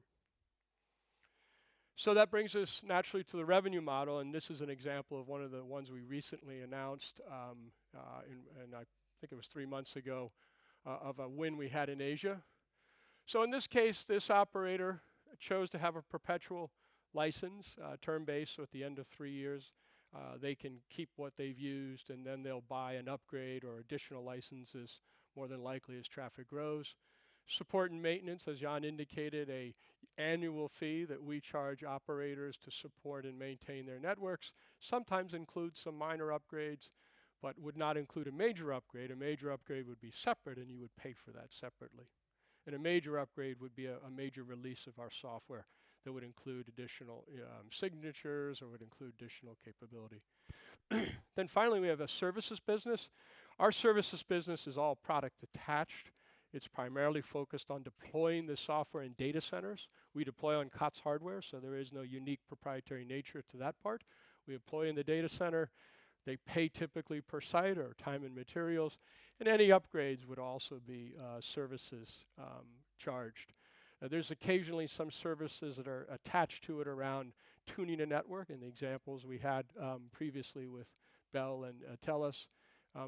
So that brings us naturally to the revenue model, and this is an example of one of the ones we recently announced, and I think it was 3 months ago, of a win we had in Asia. So in this case, this operator chose to have a perpetual license, term-based, so at the end of 3 years, they can keep what they've used, and then they'll buy an upgrade or additional licenses, more than likely as traffic grows. Support and maintenance, as Jan indicated, a annual fee that we charge operators to support and maintain their networks, sometimes includes some minor upgrades, but would not include a major upgrade. A major upgrade would be separate, and you would pay for that separately. And a major upgrade would be a major release of our software that would include additional signatures or would include additional capability. Then finally, we have a services business. Our services business is all product attached. It's primarily focused on deploying the software in data centers. We deploy on COTS hardware, so there is no unique proprietary nature to that part. We deploy in the data center. They pay typically per site or time and materials, and any upgrades would also be services charged. There's occasionally some services that are attached to it around tuning a network, and the examples we had previously with Bell and TELUS,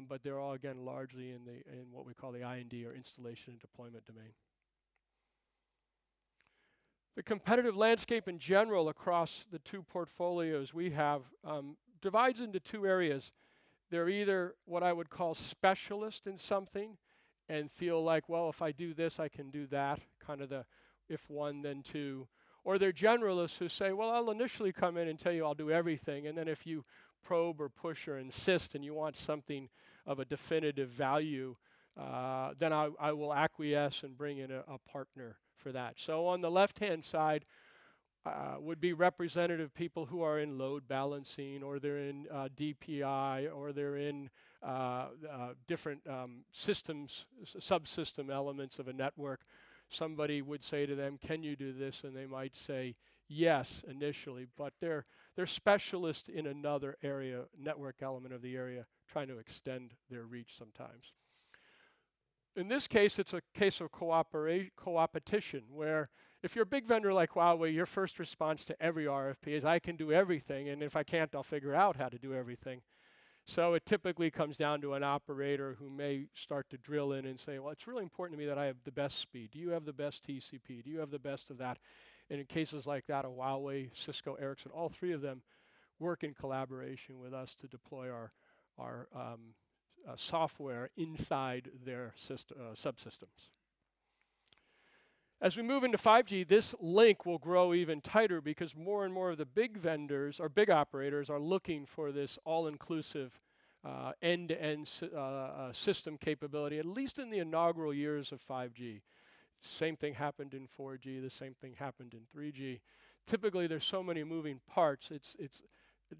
but they're all, again, largely in what we call the I&D or installation and deployment domain. The competitive landscape in general across the 2 portfolios we have divides into 2 areas. They're either what I would call specialist in something and feel like, well, if I do this, I can do that, kind of the if one, then two. Or they're generalists who say, well, I'll initially come in and tell you I'll do everything, and then if you probe or push or insist and you want something of a definitive value, then I will acquiesce and bring in a partner for that. So on the left-hand side would be representative people who are in load balancing, or they're in DPI, or they're in different systems, subsystem elements of a network. Somebody would say to them, can you do this? And they might say yes initially, but they're specialists in another area, network element of the area, trying to extend their reach sometimes. In this case, it's a case of co-opetition, where if you're a big vendor like Huawei, your first response to every RFP is, I can do everything, and if I can't, I'll figure out how to do everything. So it typically comes down to an operator who may start to drill in and say, well, it's really important to me that I have the best speed. Do you have the best TCP? Do you have the best of that? And in cases like that, a Huawei, Cisco, Ericsson, all 3 of them work in collaboration with us to deploy our software inside their subsystems. As we move into 5G, this link will grow even tighter because more and more of the big vendors or big operators are looking for this all-inclusive end-to-end system capability, at least in the inaugural years of 5G. Same thing happened in 4G, the same thing happened in 3G. Typically, there's so many moving parts, it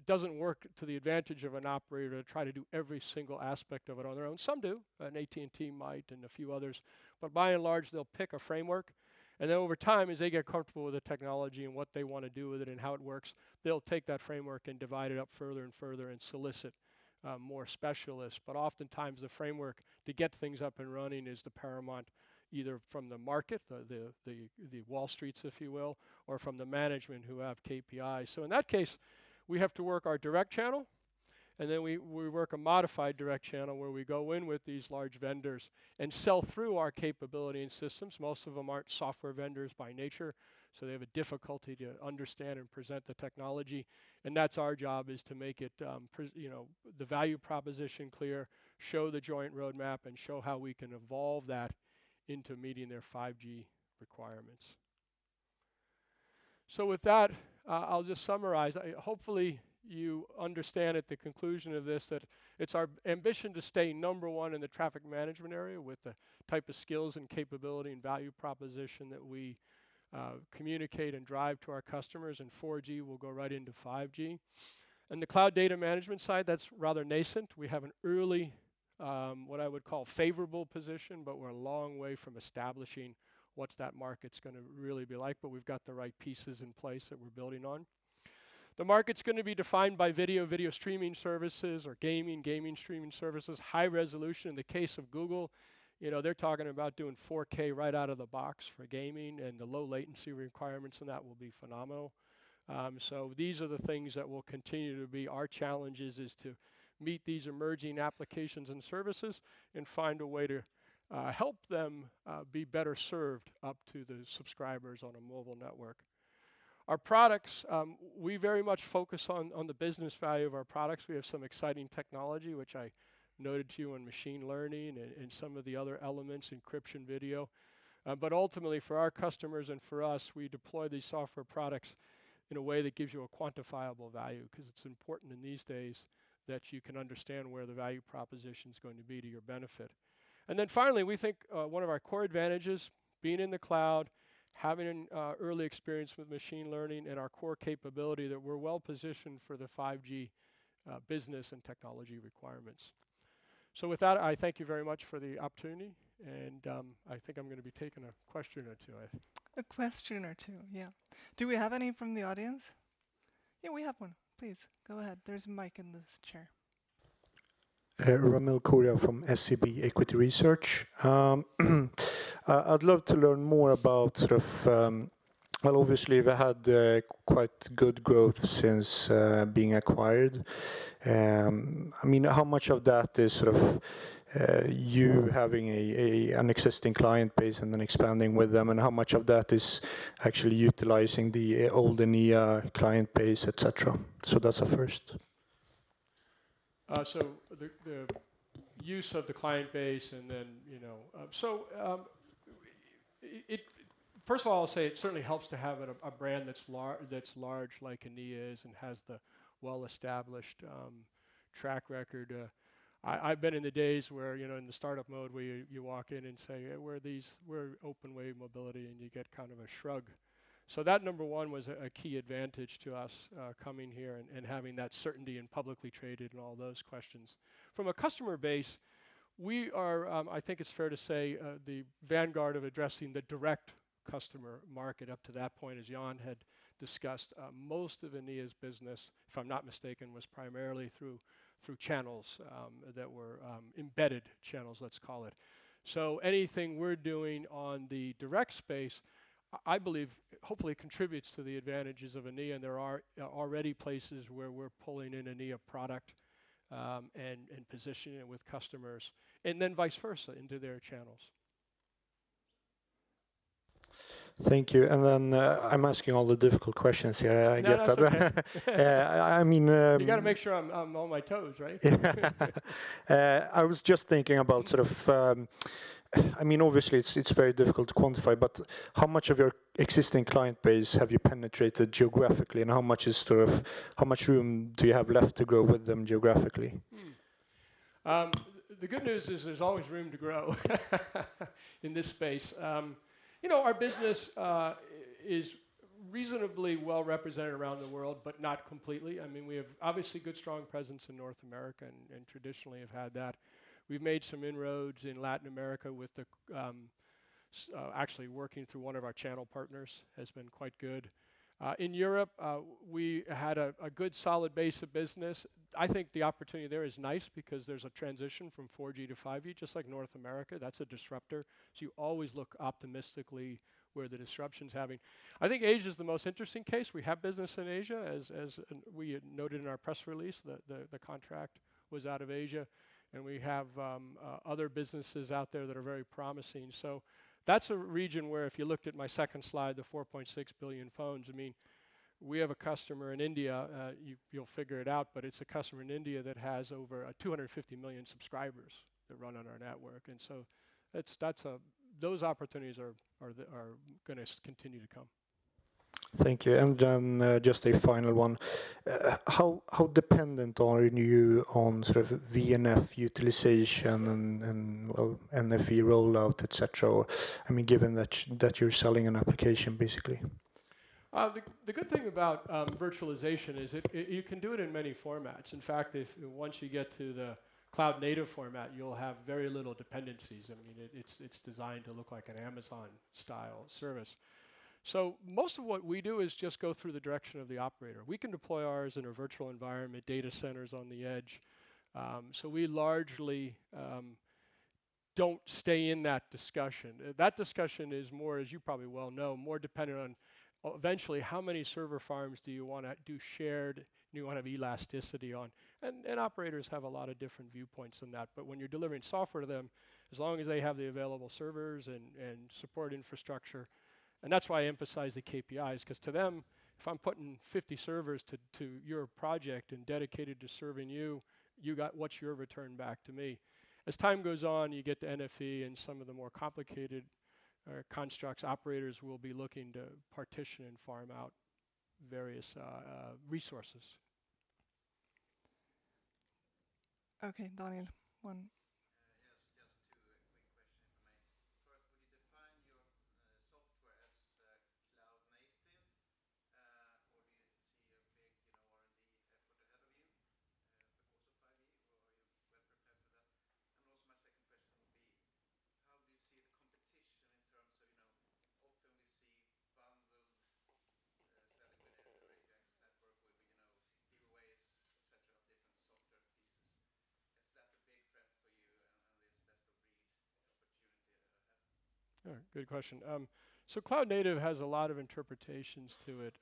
doesn't work to the advantage of an operator to try to do every single aspect of it on their own. Some do, an AT&T might and a few others, but by and large, they'll pick a framework. And then over time, as they get comfortable with the technology and what they want to do with it and how it works, they'll take that framework and divide it up further and further and solicit more specialists. But oftentimes, the framework to get things up and running is the paramount, either from the market, the Wall Streets, if you will, or from the management who have KPIs. So in that case, we have to work our direct channel, and then we work a modified direct channel where we go in with these large vendors and sell through our capability and systems. Most of them aren't software vendors by nature, so they have a difficulty to understand and present the technology. And that's our job, is to make it, the value proposition clear, show the joint roadmap, and show how we can evolve that into meeting their 5G requirements. So with that, I'll just summarize. Hopefully you understand at the conclusion of this that it's our ambition to stay number one in the traffic management area with the type of skills and capability and value proposition that we communicate and drive to our customers, and 4G will go right into 5G. And the cloud data management side, that's rather nascent. We have an early, what I would call favorable position, but we're a long way from establishing what's that market's going to really be like, but we've got the right pieces in place that we're building on. The market's going to be defined by video streaming services, or gaming streaming services, high resolution. In the case of Google, you know, they're talking about doing 4K right out of the box for gaming, and the low latency requirements in that will be phenomenal. So these are the things that will continue to be our challenges, is to meet these emerging applications and services and find a way to help them be better served up to the subscribers on a mobile network. Our products, we very much focus on the business value of our products. We have some exciting technology, which I noted to you on machine learning and some of the other elements, encryption, video. But ultimately, for our customers and for us, we deploy these software products in a way that gives you a quantifiable value, because it's important in these days that you can understand where the value proposition is going to be to your benefit. And then finally, we think one of our core advantages, being in the cloud, having an early experience with machine learning, and our core capability, that we're well positioned for the 5G business and technology requirements. So with that, I thank you very much for the opportunity, and I think I'm going to be taking a question or two. A question or two, yeah. Do we have any from the audience? Yeah, we have one. Please, go ahead. There's a mic in this chair. Ramil Koria from SEB Equity Research. I'd love to learn more about sort of, well, obviously we had quite good growth since being acquired. I mean, how much of that is sort of you having an existing client base and then expanding with them, and how much of that is actually utilizing the old Enea client base, etc.? So that's the first. So the use of the client base, and then, you know, it first of all, I'll say it certainly helps to have a brand that's large like Enea is, and has the well-established track record. I've been in the days where, you know, in the startup mode, where you walk in and say, hey, we're open wave mobility, and you get kind of a shrug. So that, number one, was a key advantage to us coming here and having that certainty in publicly traded and all those questions. From a customer base, we are, I think it's fair to say, the vanguard of addressing the direct customer market. Up to that point, as Jan had discussed, most of Enea's business, if I'm not mistaken, was primarily through channels that were embedded channels, let's call it. So anything we're doing on the direct space, I believe, hopefully contributes to the advantages of Enea, and there are already places where we're pulling in Enea product and positioning it with customers, and then vice versa into their channels. Thank you. And then I'm asking all the difficult questions here. I get that. Okay. I mean, you got to make sure I'm on my toes, right? I was just thinking about sort of. I mean, obviously, it's very difficult to quantify, but how much of your existing client base have you penetrated geographically, and how much room do you have left to grow with them geographically? The good news is there's always room to grow in this space. You know, our business is reasonably well represented around the world, but not completely. I mean, we have obviously good, strong presence in North America, and traditionally have had that. We've made some inroads in Latin America with the actually working through one of our channel partners has been quite good. In Europe, we had a good, solid base of business. I think the opportunity there is nice because there's a transition from 4G to 5G, just like North America. That's a disruptor. So you always look optimistically where the disruption's having. I think Asia is the most interesting case. We have business in Asia, as we had noted in our press release. The contract was out of Asia. And we have other businesses out there that are very promising. So that's a region where, if you looked at my second slide, the 4.6 billion phones, I mean, we have a customer in India, you'll figure it out, but it's a customer in India that has over 250 million subscribers that run on our network. And so those opportunities are going to continue to come. Thank you. And then just a final one. How dependent are you on sort of VNF utilization and well NFV rollout, etc.? Or I mean, given that you're selling an application basically. The good thing about virtualization is you can do it in many formats. In fact, once you get to the cloud native format, you'll have very little dependencies. I mean, it's designed to look like an Amazon style service. So most of what we do is just go through the direction of the operator. We can deploy ours in a virtual environment, data centers on the edge. So we largely don't stay in that discussion. That discussion is more, as you probably well know, more dependent on eventually how many server farms do you want to do shared, do you want to have elasticity on. And operators have a lot of different viewpoints on that. But when you're delivering software to them, as long as they have the available servers and support infrastructure, and that's why I emphasize the KPIs, because to them, if I'm putting 50 servers to your project and dedicated to serving you, what's your return back to me? As time goes on, you get to NFV and some of the more complicated constructs, operators will be looking to partition and farm out various resources. Okay, Daniel, one. Good question. So cloud native has a lot of interpretations to it.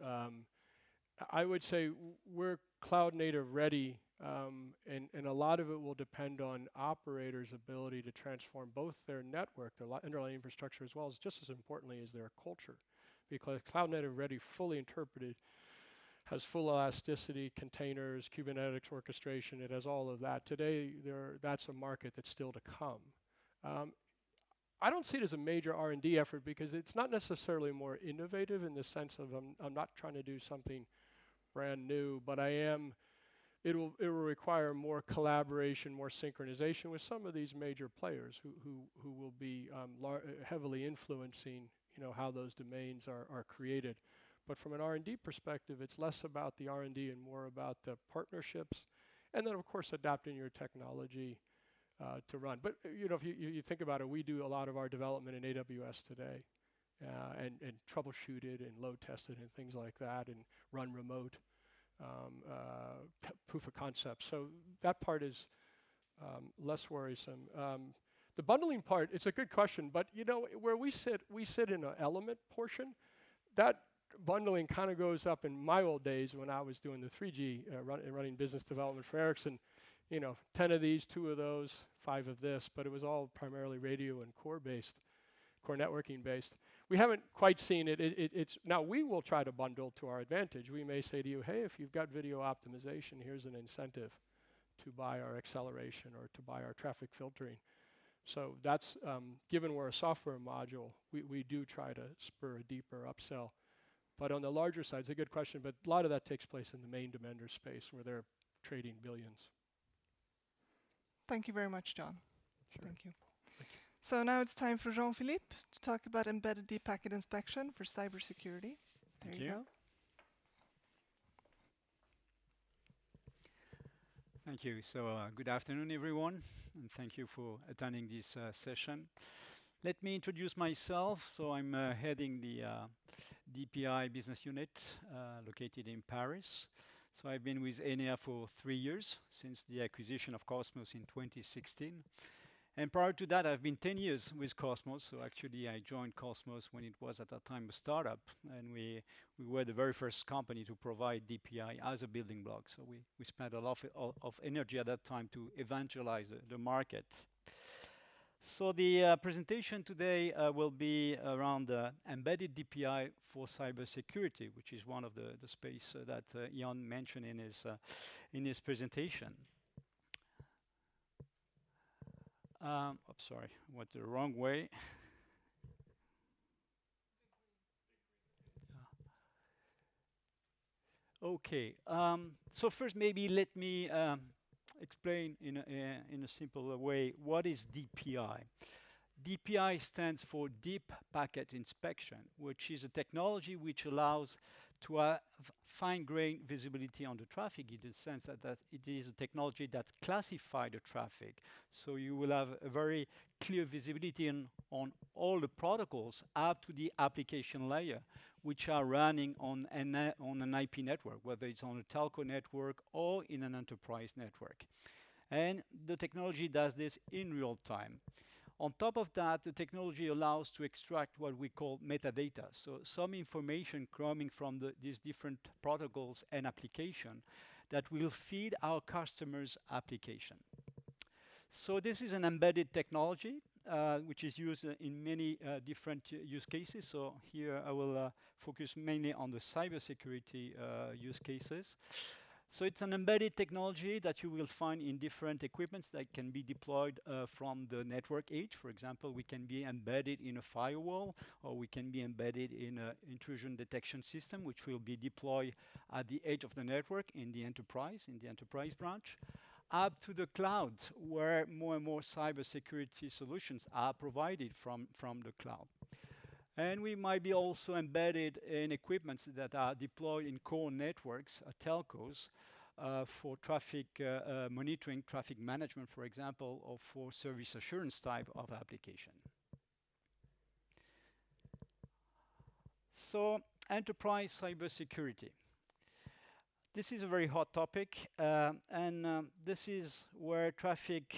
I would say we're cloud native ready, and a lot of it will depend on operators' ability to transform both their network, their underlying infrastructure, as well as just as importantly as their culture. Because cloud native ready, fully interpreted, has full elasticity, containers, Kubernetes orchestration. It has all of that. Today, that's a market that's still to come. I don't see it as a major R&D effort because it's not necessarily more innovative in the sense of I'm not trying to do something brand new, but it will require more collaboration, more synchronization with some of these major players who will be heavily influencing how those domains are created. But from an R&D perspective, it's less about the R&D and more about the partnerships, and then of course adapting your technology to run. But if you think about it, we do a lot of our development in AWS today, and troubleshoot it and load test it and things like that, and run remote proof of concept. So that part is less worrisome. The bundling part, it's a good question, but where we sit in an element portion. That bundling kind of goes up in my old days when I was doing the 3G running business development for Ericsson. 10 of these, 2 of those, 5 of this, but it was all primarily radio and core networking based. We haven't quite seen it. It's now we will try to bundle to our advantage. We may say to you, hey, if you've got video optimization, here's an incentive to buy our acceleration or to buy our traffic filtering. So that's, given we're a software module, we do try to spur a deeper upsell. But on the larger side, it's a good question, but a lot of that takes place in the main demander space where they're trading billions. Thank you very much, John. Sure. Thank you. So now it's time for Jean-Philippe to talk about embedded deep packet inspection for cybersecurity. There you go. Thank you. So good afternoon, everyone, and thank you for attending this session. Let me introduce myself. So I'm heading the DPI business unit located in Paris. So I've been with Enea for 3 years, since the acquisition of Cosmos in 2016. And prior to that, I've been 10 years with Cosmos. So actually, I joined Cosmos when it was at that time a startup. And we were the very first company to provide DPI as a building block. So we spent a lot of energy at that time to evangelize the market. So the presentation today will be around embedded DPI for cybersecurity, which is one of the space that Jan mentioned in his presentation. Sorry, I went the wrong way. Okay. So first, maybe let me explain in a simple way what is DPI. DPI stands for Deep Packet Inspection, which is a technology which allows to have fine-grained visibility on the traffic, in the sense that it is a technology that classifies the traffic. So you will have a very clear visibility on all the protocols up to the application layer, which are running on an IP network, whether it's on a telco network or in an enterprise network. And the technology does this in real time. On top of that, the technology allows to extract what we call metadata. So some information coming from these different protocols and application that will feed our customers' application. So this is an embedded technology which is used in many different use cases. So here I will focus mainly on the cybersecurity use cases. So it's an embedded technology that you will find in different equipments that can be deployed from the network edge. For example, we can be embedded in a firewall, or we can be embedded in an intrusion detection system, which will be deployed at the edge of the network in the enterprise branch, up to the cloud, where more and more cybersecurity solutions are provided from the cloud. And we might be also embedded in equipments that are deployed in core networks, telcos, for traffic monitoring, traffic management, for example, or for service assurance type of application. So, enterprise cybersecurity. This is a very hot topic, and this is where traffic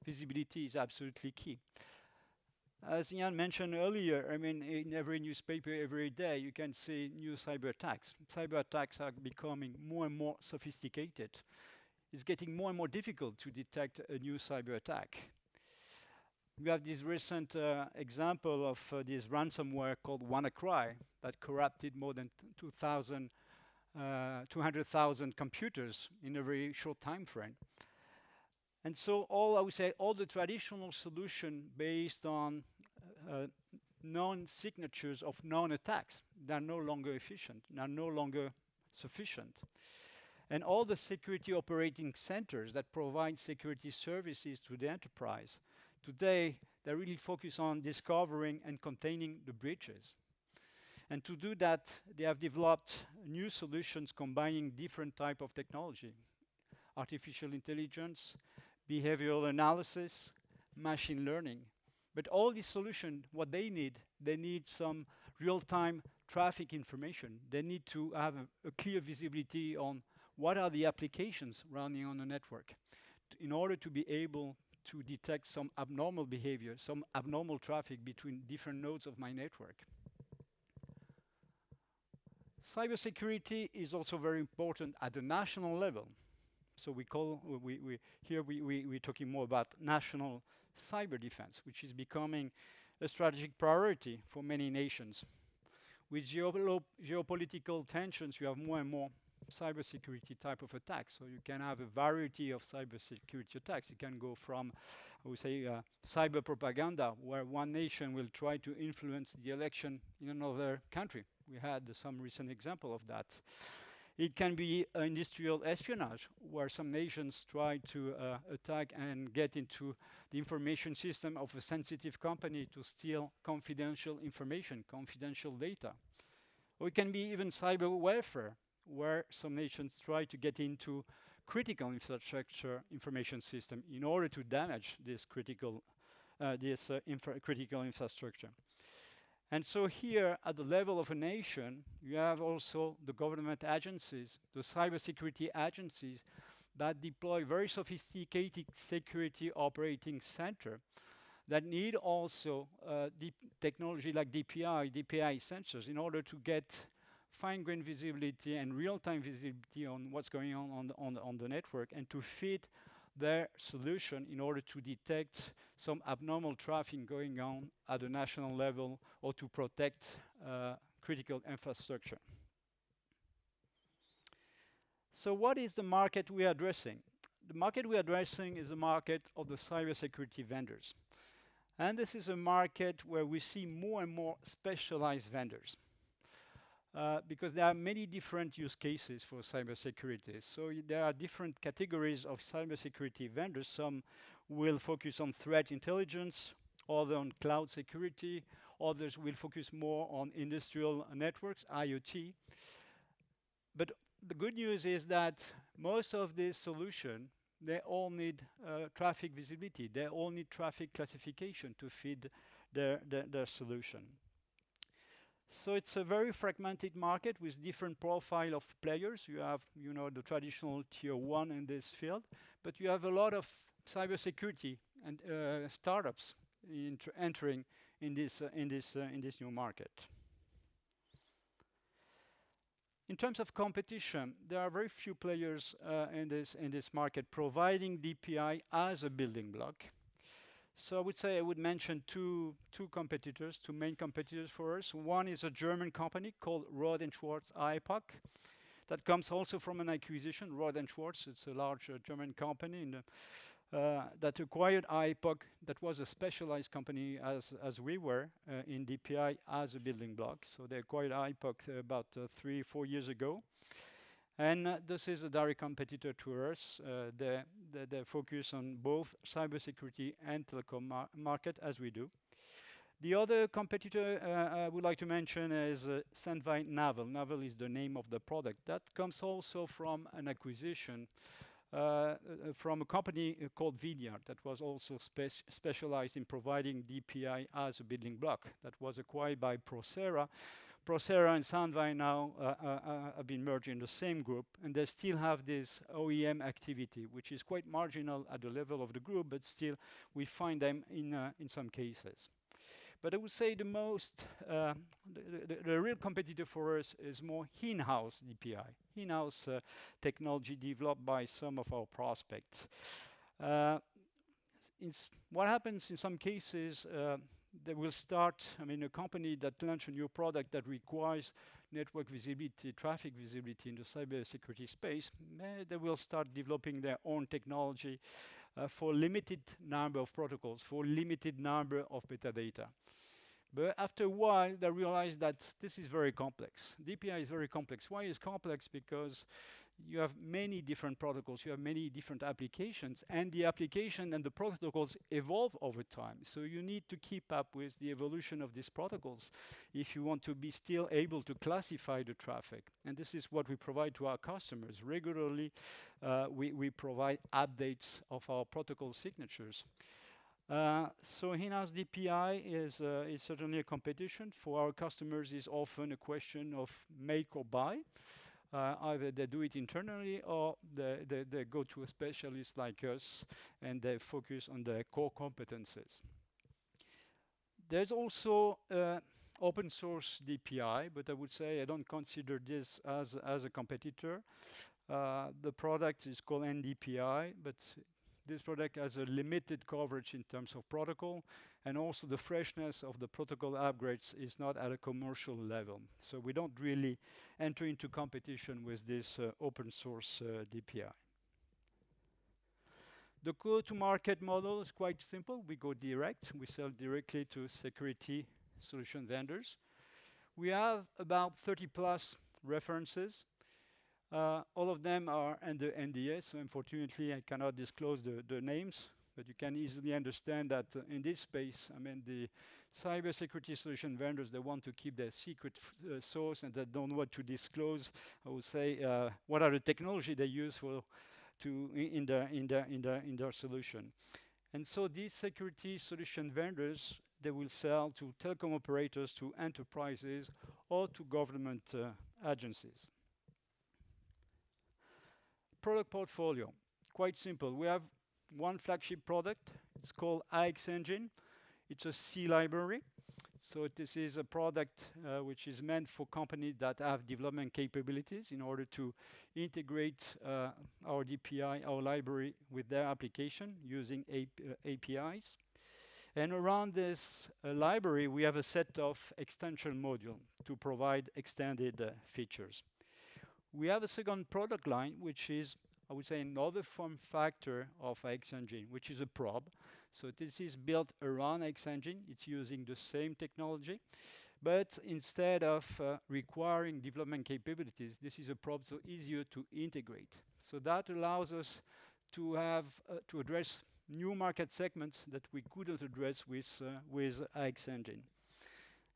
visibility is absolutely key. As Jan mentioned earlier, I mean, in every newspaper every day, you can see new cyber attacks. Cyber attacks are becoming more and more sophisticated. It's getting more and more difficult to detect a new cyber attack. We have this recent example of this ransomware called WannaCry that corrupted more than 200,000 computers in a very short time frame. And so I would say all the traditional solution based on known signatures of known attacks, they're no longer efficient, they're no longer sufficient. And all the security operating centers that provide security services to the enterprise, today they really focus on discovering and containing the breaches. And to do that, they have developed new solutions combining different types of technology: artificial intelligence, behavioral analysis, machine learning. But all these solutions, what they need some real-time traffic information. They need to have a clear visibility on what are the applications running on the network in order to be able to detect some abnormal behavior, some abnormal traffic between different nodes of my network. Cybersecurity is also very important at the national level. So we're talking more about national cyber defense, which is becoming a strategic priority for many nations. With geopolitical tensions, you have more and more cybersecurity type of attacks. So you can have a variety of cybersecurity attacks. It can go from, I would say, cyber propaganda, where one nation will try to influence the election in another country. We had some recent example of that. It can be industrial espionage, where some nations try to attack and get into the information system of a sensitive company to steal confidential information, confidential data. Or it can be even cyber warfare, where some nations try to get into critical infrastructure information system in order to damage this critical infrastructure. And so here, at the level of a nation, you have also the government agencies, the cybersecurity agencies that deploy very sophisticated security operating center that need also technology like DPI sensors in order to get fine-grained visibility and real-time visibility on what's going on the network, and to feed their solution in order to detect some abnormal traffic going on at the national level, or to protect critical infrastructure. So what is the market we are addressing? The market we are addressing is the market of the cybersecurity vendors. And this is a market where we see more and more specialized vendors. because there are many different use cases for cybersecurity. So there are different categories of cybersecurity vendors. Some will focus on threat intelligence, others on cloud security, others will focus more on industrial networks, IoT. But the good news is that most of these solutions, they all need traffic visibility. They all need traffic classification to feed their solution. So it's a very fragmented market with different profile of players. You have, the traditional tier one in this field, but you have a lot of cybersecurity and startups entering in this new market. In terms of competition, there are very few players in this market providing DPI as a building block. So I would mention two competitors, two main competitors for us. One is a German company called Rohde & Schwarz IPOC. That comes also from an acquisition, Rohde & Schwarz. It's a large German company that acquired IPOC. That was a specialized company as we were in DPI as a building block. So they acquired IPOC about 3-4 years ago. And this is a direct competitor to us. They focus on both cybersecurity and telecom market, as we do. The other competitor I would like to mention is Sandvine Naval. Naval is the name of the product. That comes also from an acquisition from a company called Vidyard that was also specialized in providing DPI as a building block. That was acquired by Procera. Procera and Sandvine now have been merged in the same group, and they still have this OEM activity, which is quite marginal at the level of the group, but still we find them in some cases. But I would say the real competitor for us is more in-house DPI, in-house technology developed by some of our prospects. What happens in some cases, they will start, a company that launches a new product that requires network visibility, traffic visibility in the cybersecurity space, they will start developing their own technology for limited number of protocols, for limited number of metadata. But after a while, they realize that this is very complex. DPI is very complex. Why is complex? Because you have many different protocols, you have many different applications, and the application and the protocols evolve over time. So you need to keep up with the evolution of these protocols if you want to be still able to classify the traffic. And this is what we provide to our customers. Regularly, we provide updates of our protocol signatures. So in-house DPI is certainly a competition. For our customers, is often a question of make or buy. Either they do it internally or they go to a specialist like us and they focus on their core competences. There's also open source DPI, but I would say I don't consider this as a competitor. The product is called NDPI, but this product has a limited coverage in terms of protocol, and also the freshness of the protocol upgrades is not at a commercial level. So we don't really enter into competition with this open source DPI. The go-to-market model is quite simple. We go direct. We sell directly to security solution vendors. We have about 30 plus references. All of them are under NDA, so unfortunately I cannot disclose the names, but you can easily understand that in this space, the cybersecurity solution vendors, they want to keep their secret source and they don't want to disclose, I would say, what are the technology they use in their solution. And so these security solution vendors, they will sell to telecom operators, to enterprises, or to government agencies. Product portfolio, quite simple. We have one flagship product. It's called AX Engine. It's a C library. So this is a product which is meant for companies that have development capabilities in order to integrate our DPI, our library, with their application using APIs. And around this library, we have a set of extension modules to provide extended features. We have a second product line, which is, I would say, another form factor of AX Engine, which is a probe. So this is built around AX Engine. It's using the same technology, But instead of requiring development capabilities, this is a probe so easier to integrate. So that allows us to have to address new market segments that we couldn't address with AX Engine.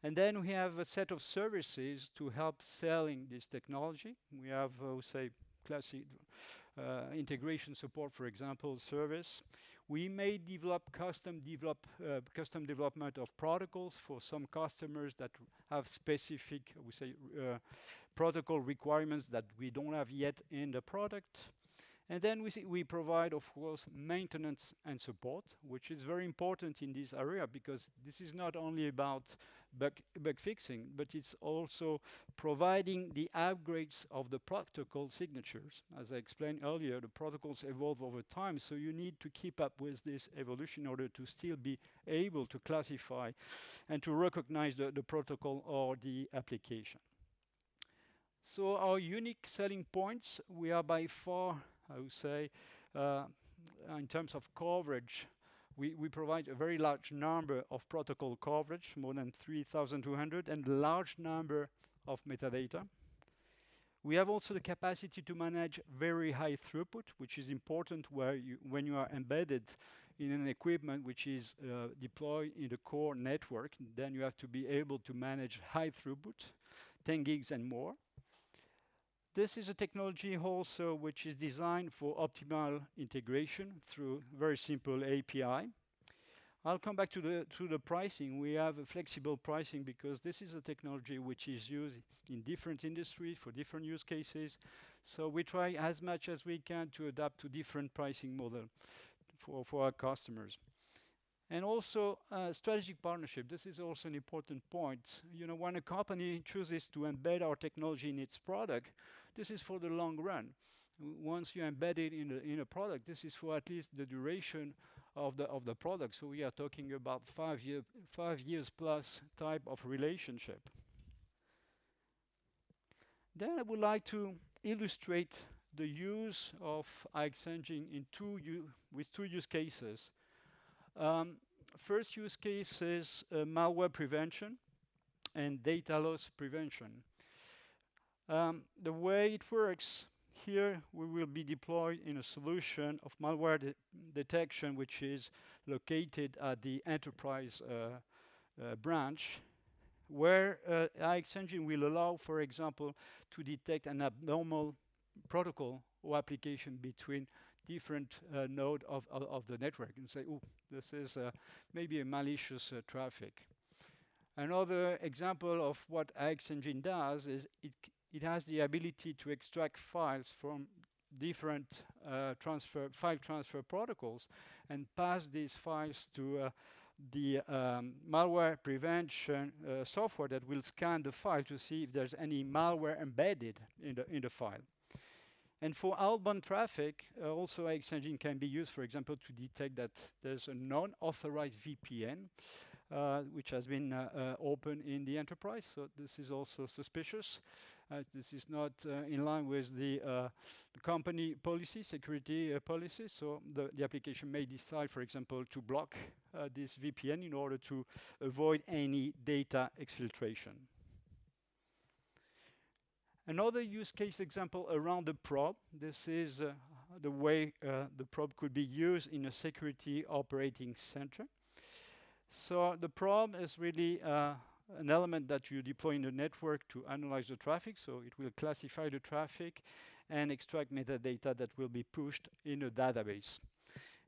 And then we have a set of services to help selling this technology. We have, say, classic integration support, for example, service. We may develop custom development of protocols for some customers that have specific, we say, protocol requirements that we don't have yet in the product. And then we provide, of course, maintenance and support, which is very important in this area because this is not only about bug fixing, but it's also providing the upgrades of the protocol signatures. As I explained earlier, the protocols evolve over time, so you need to keep up with this evolution in order to still be able to classify and to recognize the protocol or the application. So our unique selling points, we are by far, I would say, in terms of coverage, we provide a very large number of protocol coverage, more than 3,200, and a large number of metadata. We have also the capacity to manage very high throughput, which is important when you are embedded in an equipment which is deployed in the core network. Then you have to be able to manage high throughput, 10 gigs and more. This is a technology also which is designed for optimal integration through very simple API. I'll come back to the pricing. We have a flexible pricing because this is a technology which is used in different industries for different use cases. So we try as much as we can to adapt to different pricing model for our customers. And also strategic partnership. This is also an important point. You know, when a company chooses to embed our technology in its product, this is for the long run. Once you embed it in a product, this is for at least the duration of the product. So we are talking about 5 years plus type of relationship. Then I would like to illustrate the use of AX Engine with two use cases. First use case is malware prevention and data loss prevention. The way it works, here we will be deployed in a solution of malware detection which is located at the enterprise branch, where AX Engine will allow, for example, to detect an abnormal protocol or application between different node of the network and say, oh, this is maybe a malicious traffic. Another example of what AX Engine does is it has the ability to extract files from different file transfer protocols and pass these files to the malware prevention software that will scan the file to see if there's any malware embedded in the file. And for outbound traffic, also AX Engine can be used, for example, to detect that there's a non-authorized VPN, which has been open in the enterprise. So this is also suspicious. This is not in line with the company policy, security policy. So the application may decide, for example, to block this VPN in order to avoid any data exfiltration. Another use case example around the probe. This is the way the probe could be used in a security operating center. So the probe is really an element that you deploy in the network to analyze the traffic. So it will classify the traffic and extract metadata that will be pushed in a database.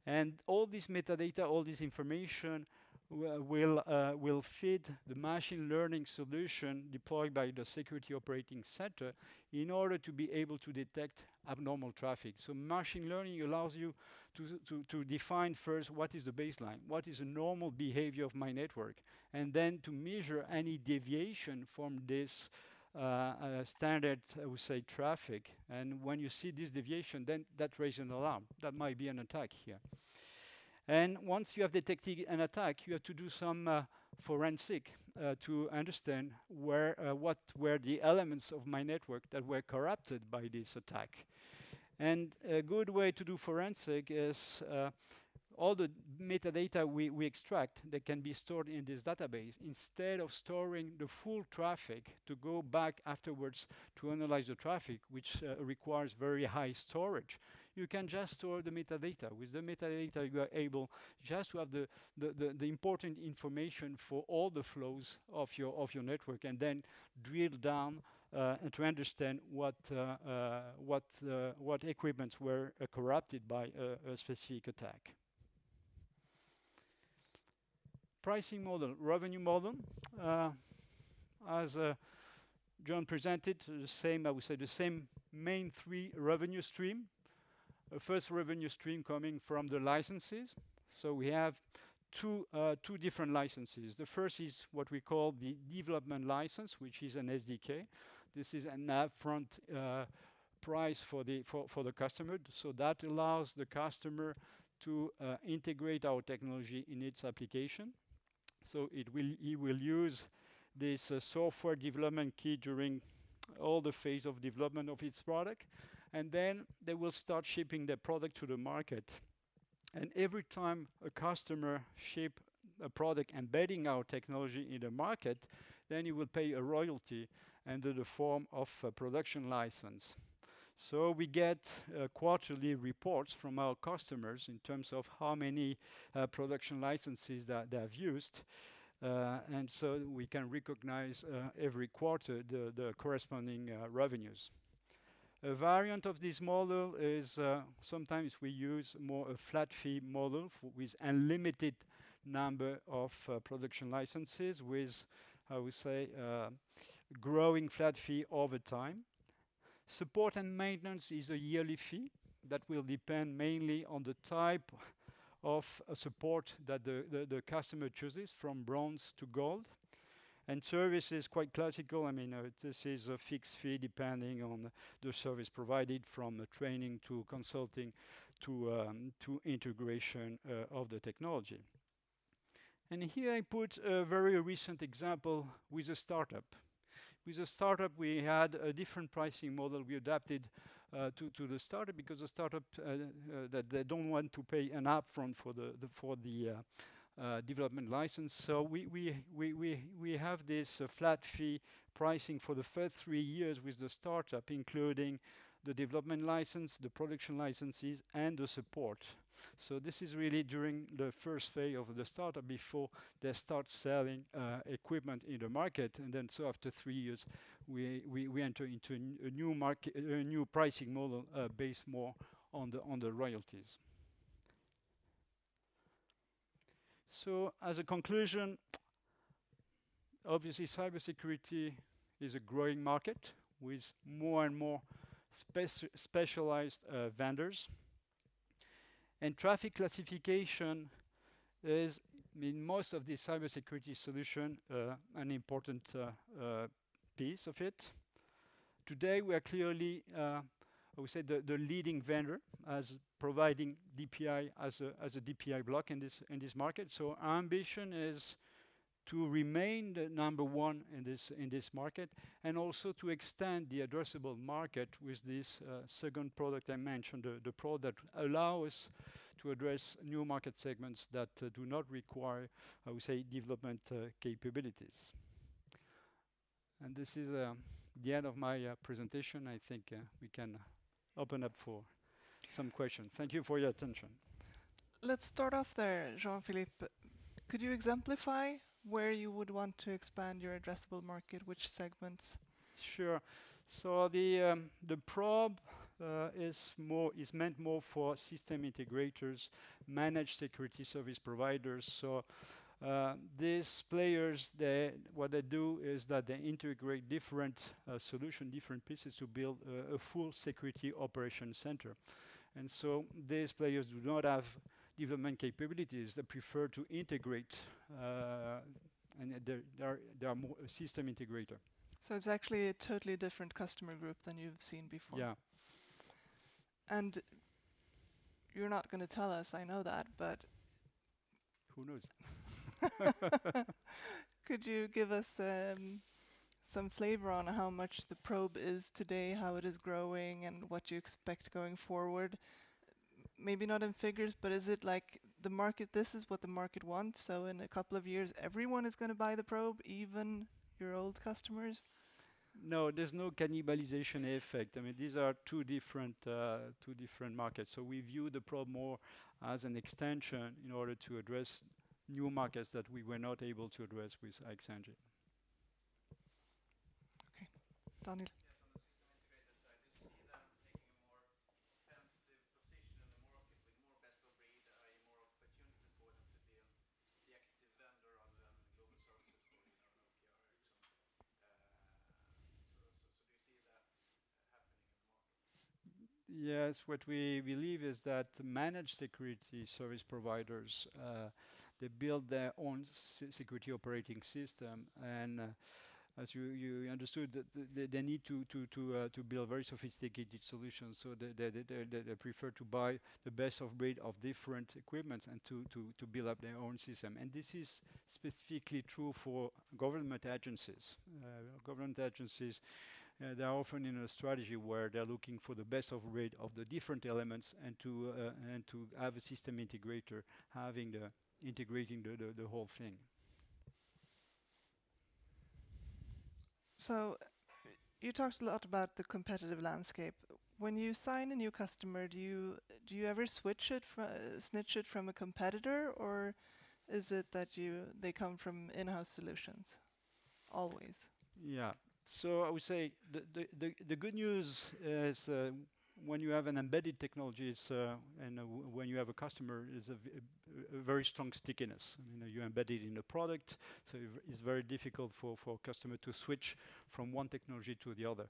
And all this metadata, all this information will feed the machine learning solution deployed by the security operating center in order to be able to detect abnormal traffic. So machine learning allows you to define first what is the baseline, what is the normal behavior of my network, and then to measure any deviation from this standard, I would say, traffic. And when you see this deviation, then that raises an alarm. That might be an attack here. And once you have detected an attack, you have to do some forensic to understand what were the elements of my network that were corrupted by this attack. And a good way to do forensic is all the metadata we extract, they can be stored in this database instead of storing the full traffic to go back afterwards to analyze the traffic, which requires very high storage. You can just store the metadata. With the metadata, you are able just to have the important information for all the flows of your network, and then drill down and to understand what equipments were corrupted by a specific attack. Pricing model, revenue model, as John presented, the same, I would say, the same main three revenue stream. First revenue stream coming from the licenses. So we have two different licenses. The first is what we call the development license, which is an SDK. This is an upfront price for the customer. So that allows the customer to integrate our technology in its application. So he will use this software development kit during all the phase of development of its product, and then they will start shipping the product to the market. And every time a customer ship a product embedding our technology in the market, then he will pay a royalty under the form of a production license. So we get quarterly reports from our customers in terms of how many production licenses that they have used. And so we can recognize every quarter the corresponding revenues. A variant of this model is sometimes we use more a flat fee model with unlimited number of production licenses with, I would say, growing flat fee over time. Support and maintenance is a yearly fee that will depend mainly on the type of support that the customer chooses, from bronze to gold. And service is quite classical. I mean, this is a fixed fee depending on the service provided, from training to consulting to integration of the technology. And here I put a very recent example with a startup. With a startup, we had a different pricing model we adapted to the startup, because the startup that they don't want to pay an upfront for the development license. So we have this flat fee pricing for the first 3 years with the startup, including the development license, the production licenses, and the support. So this is really during the first phase of the startup before they start selling equipment in the market. And then so after 3 years, we enter into a new market, a new pricing model based more on the royalties. So as a conclusion, obviously cybersecurity is a growing market with more and more specialized vendors. And traffic classification is, in most of the cybersecurity solution, an important piece of it. Today we are clearly, I would say, the leading vendor as providing DPI as a DPI block in this market. So our ambition is to remain the number one in this market, and also to extend the addressable market with this second product I mentioned, the product that allow us to address new market segments that do not require, I would say, development capabilities. And this is the end of my presentation. I think we can open up for some questions. Thank you for your attention. Let's start off there, Jean-Philippe. Could you exemplify where you would want to expand your addressable market, which segments? Sure. So the probe is meant more for system integrators, managed security service providers. So these players, what they do is that they integrate different solutions, different pieces to build a full security operation center. And so these players do not have development capabilities. They prefer to integrate, and they are more a system integrator. So it's actually a totally different customer group than you've seen before. Yeah. And you're not going to tell us, I know that, but Who knows? could you give us some flavor on how much the probe is today, how it is growing, and what you expect going forward? Maybe not in figures, but is it like the market, this is what the market wants, so in a couple of years everyone is going to buy the probe, even your old customers? No, there's no cannibalization effect. I mean, these are two different markets. So we view the probe more as an extension in order to address new markets that we were not able to address with AX Engine. Daniel? Yes, what we believe is that managed security service providers, they build their own security operating system, and as you understood, that they need to build very sophisticated solutions. So they prefer to buy the best of breed of different equipments and to build up their own system. And this is specifically true for government agencies. Government agencies, they are often in a strategy where they're looking for the best of breed of the different elements, and to have a system integrator integrating the whole thing. So you talked a lot about the competitive landscape. When you sign a new customer, do you ever snitch it from a competitor, or is it that they come from in-house solutions? Always. Yeah. So I would say the good news is when you have an embedded technology, when you have a customer, is a very strong stickiness. You embed it in the product, so it's very difficult for a customer to switch from one technology to the other.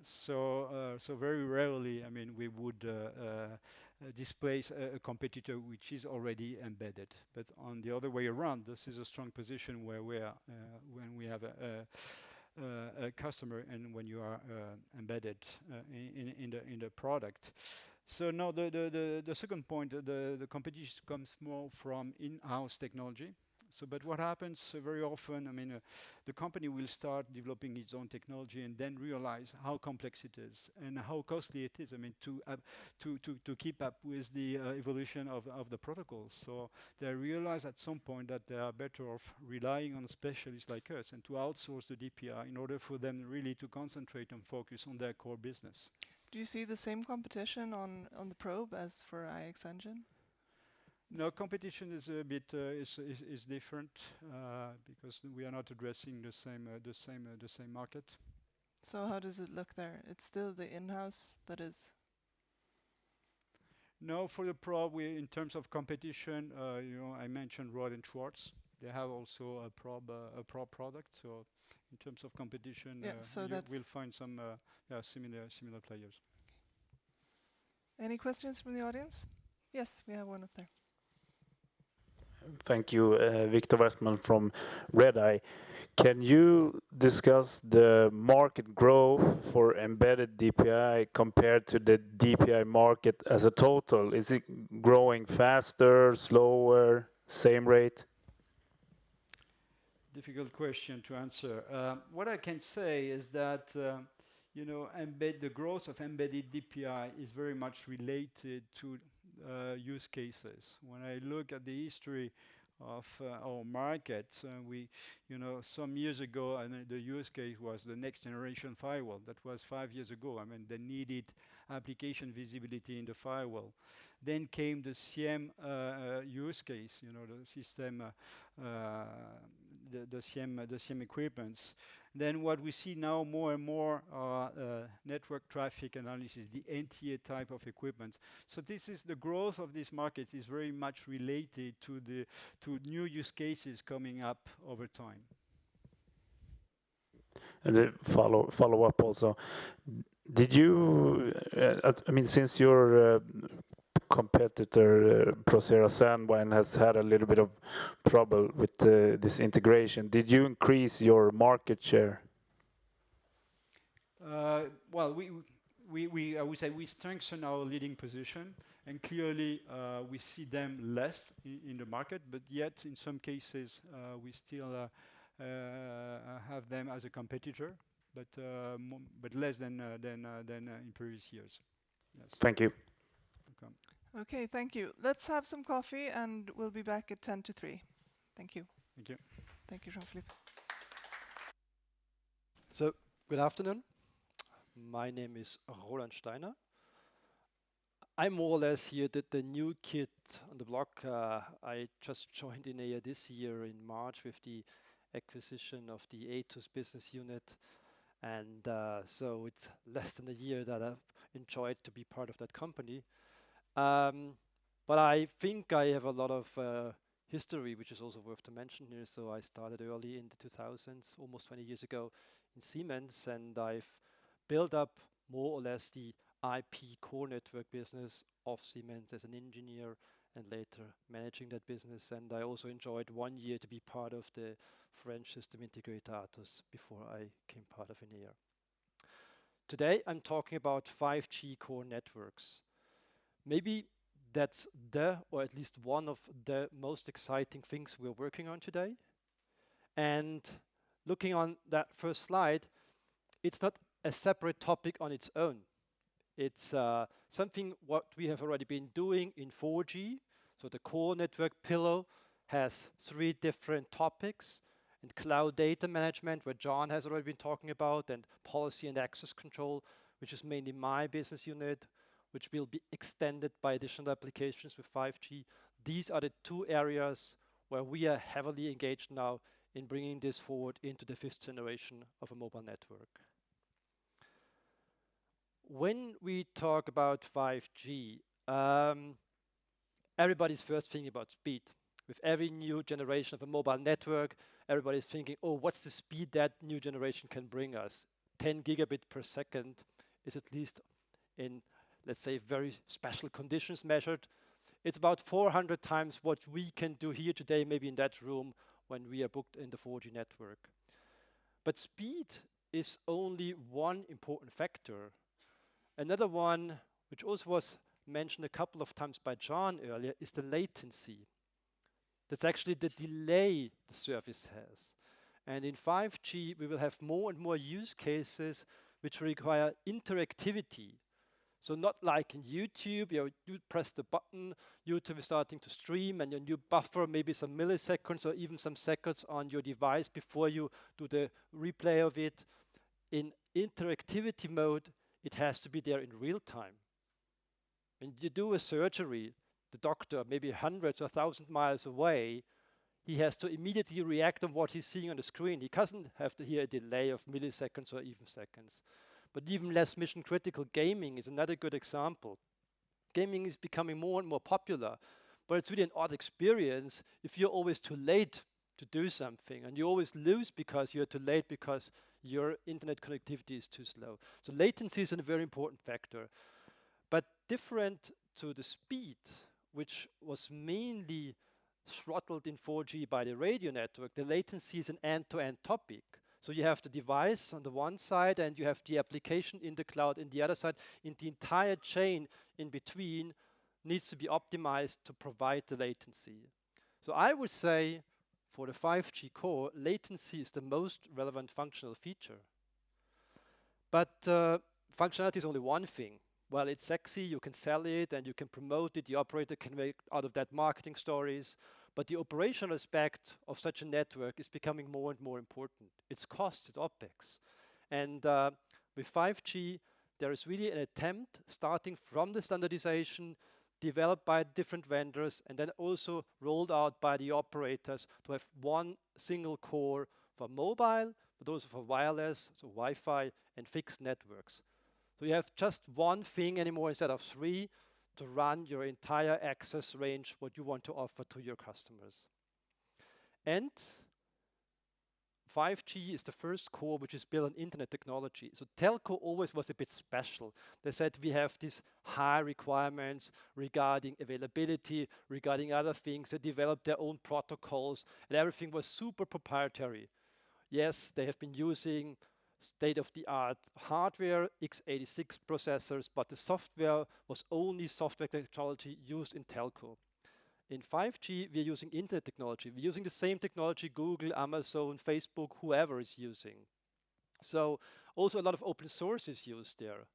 So very rarely, we would displace a competitor which is already embedded. But on the other way around, this is a strong position where we are when we have a customer and when you are embedded in the product. So now the second point, the competition comes more from in-house technology. So, but what happens very often, the company will start developing its own technology and then realize how complex it is and how costly it is. To keep up with the evolution of the protocols. So they realize at some point that they are better off relying on specialists like us and to outsource the DPI in order for them really to concentrate and focus on their core business. Do you see the same competition on the probe as for AX Engine? No, competition is a bit is different because we are not addressing the same market. So how does it look there? It's still the in-house that is. No, for the probe, in terms of competition, I mentioned Rohde & Schwarz. They have also a probe product. So in terms of competition, we'll find some similar players. Any questions from the audience? Yes, we have one up there. Thank you, Victor Westman from Redeye. Can you discuss the market growth for embedded DPI compared to the DPI market as a total? Is it growing faster, slower, same rate? Difficult question to answer. What I can say is that the growth of embedded DPI is very much related to use cases. When I look at the history of our market, some years ago, the use case was the next generation firewall. That was 5 years ago. They needed application visibility in the firewall. Then came the SIEM use case, the system, the SIEM equipments. Then what we see now more and more are network traffic analysis, the NTA type of equipment. So this is the growth of this market is very much related to new use cases coming up over time. And a follow up also. Did you, since your competitor Procera Sandvine has had a little bit of trouble with this integration, did you increase your market share? Well, I would say we strengthen our leading position, and clearly we see them less in the market, but yet in some cases we still have them as a competitor, but less than in previous years. Yes. Thank you. Welcome. Okay, thank you. Let's have some coffee and we'll be back at 10 to 3. Thank you. Thank you. Thank you, Jean-Philippe. So, good afternoon. My name is Roland Steiner. I'm more or less here the new kid on the block. I just joined Enea this year in March with the acquisition of the Atos business unit. And so it's less than a year that I've enjoyed to be part of that company. But I think I have a lot of history, which is also worth to mention here. So I started early in the 2000s, almost 20 years ago, in Siemens, and I've built up more or less the IP core network business of Siemens as an engineer and later managing that business. And I also enjoyed 1 year to be part of the French system integrator Atos before I came part of Enea. Today I'm talking about 5G core networks. Maybe that's or at least one of the most exciting things we're working on today. And looking on that first slide, it's not a separate topic on its own. It's something what we have already been doing in 4G. So the core network pillar has 3 different topics. And cloud data management, where John has already been talking about, and policy and access control, which is mainly my business unit, which will be extended by additional applications with 5G. These are the 2 areas where we are heavily engaged now in bringing this forward into the 5th generation of a mobile network. When we talk about 5G, everybody's first thinking about speed. With every new generation of a mobile network, everybody's thinking, oh, what's the speed that new generation can bring us? 10 gigabit per second is at least in, let's say, very special conditions measured. It's about 400 times what we can do here today, maybe in that room, when we are booked in the 4G network. But speed is only one important factor. Another one, which also was mentioned a couple of times by John earlier, is the latency. That's actually the delay the service has. And in 5G, we will have more and more use cases which require interactivity. So not like in YouTube, you press the button, YouTube is starting to stream, and then you buffer maybe some milliseconds or even some seconds on your device before you do the replay of it. In interactivity mode, it has to be there in real time. When you do a surgery, the doctor, maybe hundreds or 1,000 miles away, he has to immediately react on what he's seeing on the screen. He doesn't have to hear a delay of milliseconds or even seconds. But even less mission critical gaming is another good example. Gaming is becoming more and more popular, but it's really an odd experience if you're always too late to do something, and you always lose because you're too late because your internet connectivity is too slow. So latency is a very important factor. But different to the speed, which was mainly throttled in 4G by the radio network, the latency is an end-to-end topic. So you have the device on the one side and you have the application in the cloud in the other side, and the entire chain in between needs to be optimized to provide the latency. So I would say for the 5G core, latency is the most relevant functional feature. But functionality is only one thing. Well, it's sexy, you can sell it and you can promote it, the operator can make out of that marketing stories, but the operational aspect of such a network is becoming more and more important. It's cost, it's OpEx. And with 5G, there is really an attempt starting from the standardization, developed by different vendors, and then also rolled out by the operators to have one single core for mobile, but also for wireless, so Wi-Fi and fixed networks. So you have just one thing anymore instead of 3 to run your entire access range, what you want to offer to your customers. And 5G is the first core which is built on internet technology. So telco always was a bit special. They said we have these high requirements regarding availability, regarding other things. They developed their own protocols, and everything was super proprietary. Yes, they have been using state-of-the-art hardware, x86 processors, but the software was only software technology used in telco. In 5G, we're using internet technology. We're using the same technology Google, Amazon, Facebook, whoever is using. So also a lot of open source is used there.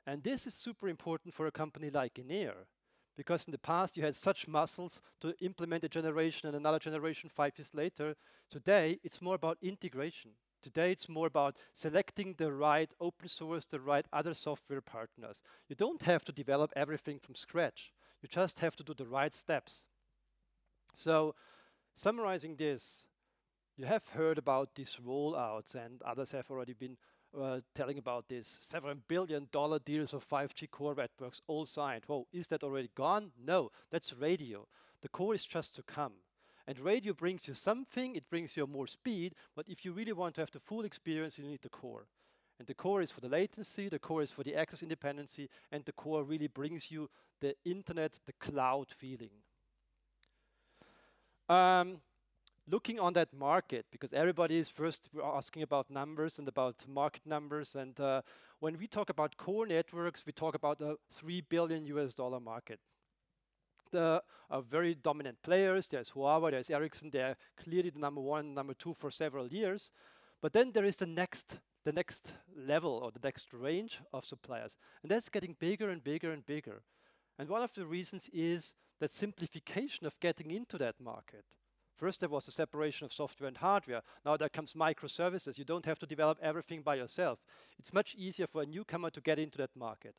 And this is super important for a company like Enea, Because in the past, you had such muscles to implement a generation and another generation 5 years later. Today, it's more about integration. Today, it's more about selecting the right open source, the right other software partners. You don't have to develop everything from scratch. You just have to do the right steps. So, summarizing this, you have heard about these rollouts, and others have already been telling about this. $7 billion deals of 5G core networks all signed. Whoa, is that already gone? No, that's radio. The core is just to come. And radio brings you something, it brings you more speed, but if you really want to have the full experience, you need the core. And the core is for the latency, the core is for the access independency, and the core really brings you the internet, the cloud feeling. Looking on that market, because everybody is first asking about numbers and about market numbers, and when we talk about core networks, we talk about a $3 billion market. There are very dominant players. There's Huawei, there's Ericsson. They're clearly the number one, number two for several years. But then there is the next level or the next range of suppliers, and that's getting bigger and bigger and bigger. And one of the reasons is that simplification of getting into that market. First, there was the separation of software and hardware. Now there comes microservices. You don't have to develop everything by yourself. It's much easier for a newcomer to get into that market.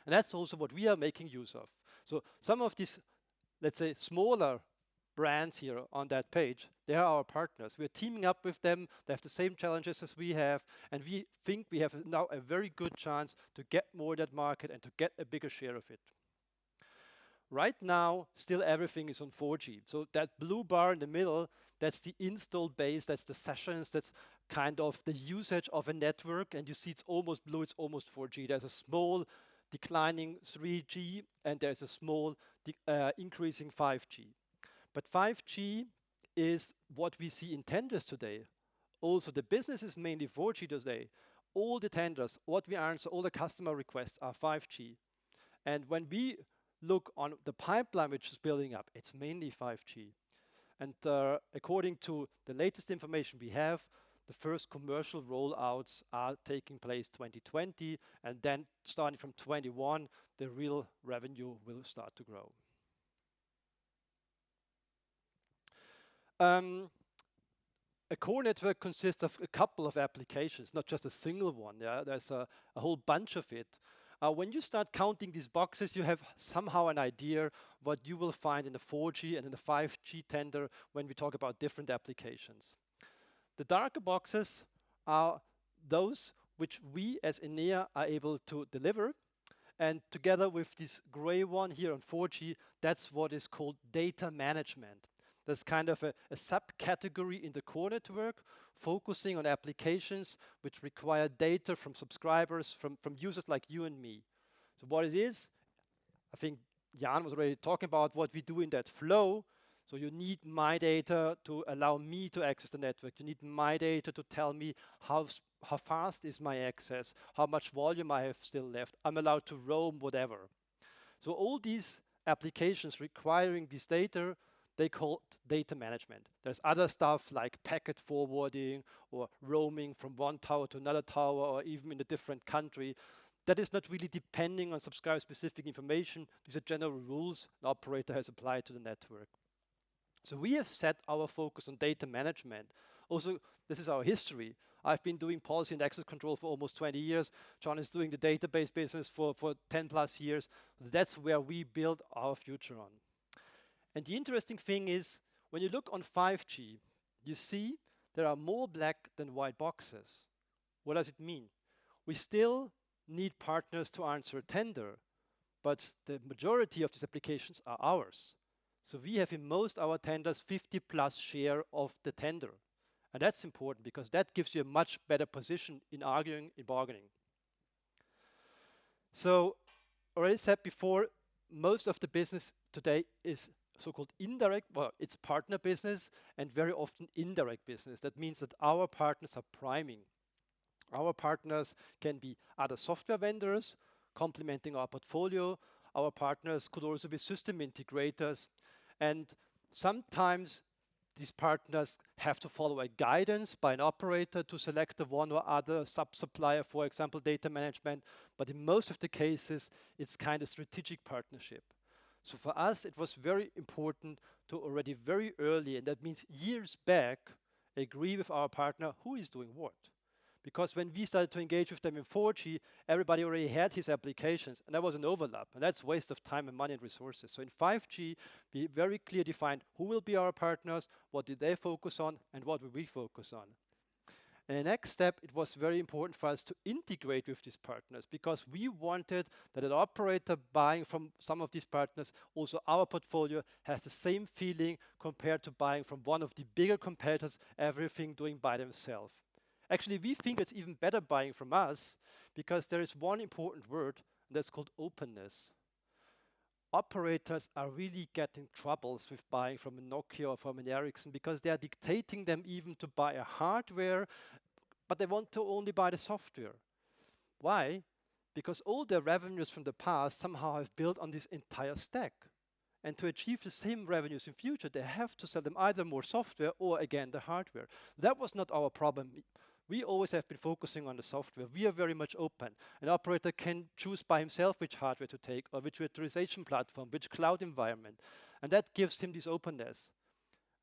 And that's also what we are making use of. So some of these, let's say, smaller brands here on that page, they are our partners. We're teaming up with them. They have the same challenges as we have. And we think we have now a very good chance to get more of that market and to get a bigger share of it. Right now, still everything is on 4G. So that blue bar in the middle, that's the installed base, that's the sessions, that's kind of the usage of a network. And you see it's almost blue, it's almost 4G. There's a small declining 3G, and there's a small increasing 5G. But 5G is what we see in tenders today. Also, the business is mainly 4G today. All the tenders, what we answer, all the customer requests are 5G. And when we look on the pipeline which is building up, it's mainly 5G. And according to the latest information we have, the first commercial rollouts are taking place 2020, and then starting from 21, the real revenue will start to grow. A core network consists of a couple of applications, not just a single one. Yeah? There's a whole bunch of it. When you start counting these boxes, you have somehow an idea what you will find in the 4G and in the 5G tender when we talk about different applications. The darker boxes are those which we as Enea are able to deliver. And together with this gray one here on 4G, that's what is called data management. That's kind of a subcategory in the core network, focusing on applications which require data from subscribers, from users like you and me. So what it is, I think Jan was already talking about what we do in that flow. So you need my data to allow me to access the network. You need my data to tell me how fast is my access, how much volume I have still left. I'm allowed to roam, whatever. So all these applications requiring this data, they call it data management. There's other stuff like packet forwarding or roaming from one tower to another tower or even in a different country. That is not really depending on subscriber-specific information. These are general rules an operator has applied to the network. So we have set our focus on data management. Also, this is our history. I've been doing policy and access control for almost 20 years. John is doing the database business for 10 plus years. That's where we build our future on. And the interesting thing is, when you look on 5G, you see there are more black than white boxes. What does it mean? We still need partners to answer a tender, but the majority of these applications are ours. So we have in most our tenders 50+ share of the tender. And that's important because that gives you a much better position in arguing, in bargaining. So already said before, most of the business today is so-called indirect, well, it's partner business and very often indirect business. That means that our partners are priming. Our partners can be other software vendors complementing our portfolio. Our partners could also be system integrators. And sometimes these partners have to follow a guidance by an operator to select the one or other sub-supplier, for example, data management. But in most of the cases, it's kind of strategic partnership. So for us, it was very important to already very early, and that means years back, agree with our partner who is doing what. Because when we started to engage with them in 4G, everybody already had his applications, and there was an overlap, and that's waste of time and money and resources. So in 5G, we very clearly defined who will be our partners, what did they focus on, and what will we focus on. And the next step, it was very important for us to integrate with these partners, because we wanted that an operator buying from some of these partners, also our portfolio, has the same feeling compared to buying from one of the bigger competitors, everything doing by themselves. Actually, we think it's even better buying from us, because there is one important word, and that's called openness. Operators are really getting troubles with buying from a Nokia or from an Ericsson, because they are dictating them even to buy a hardware, but they want to only buy the software. Why? Because all their revenues from the past somehow have built on this entire stack. And to achieve the same revenues in future, they have to sell them either more software or, again, the hardware. That was not our problem. We always have been focusing on the software. We are very much open. An operator can choose by himself which hardware to take, or which virtualization platform, which cloud environment. And that gives him this openness.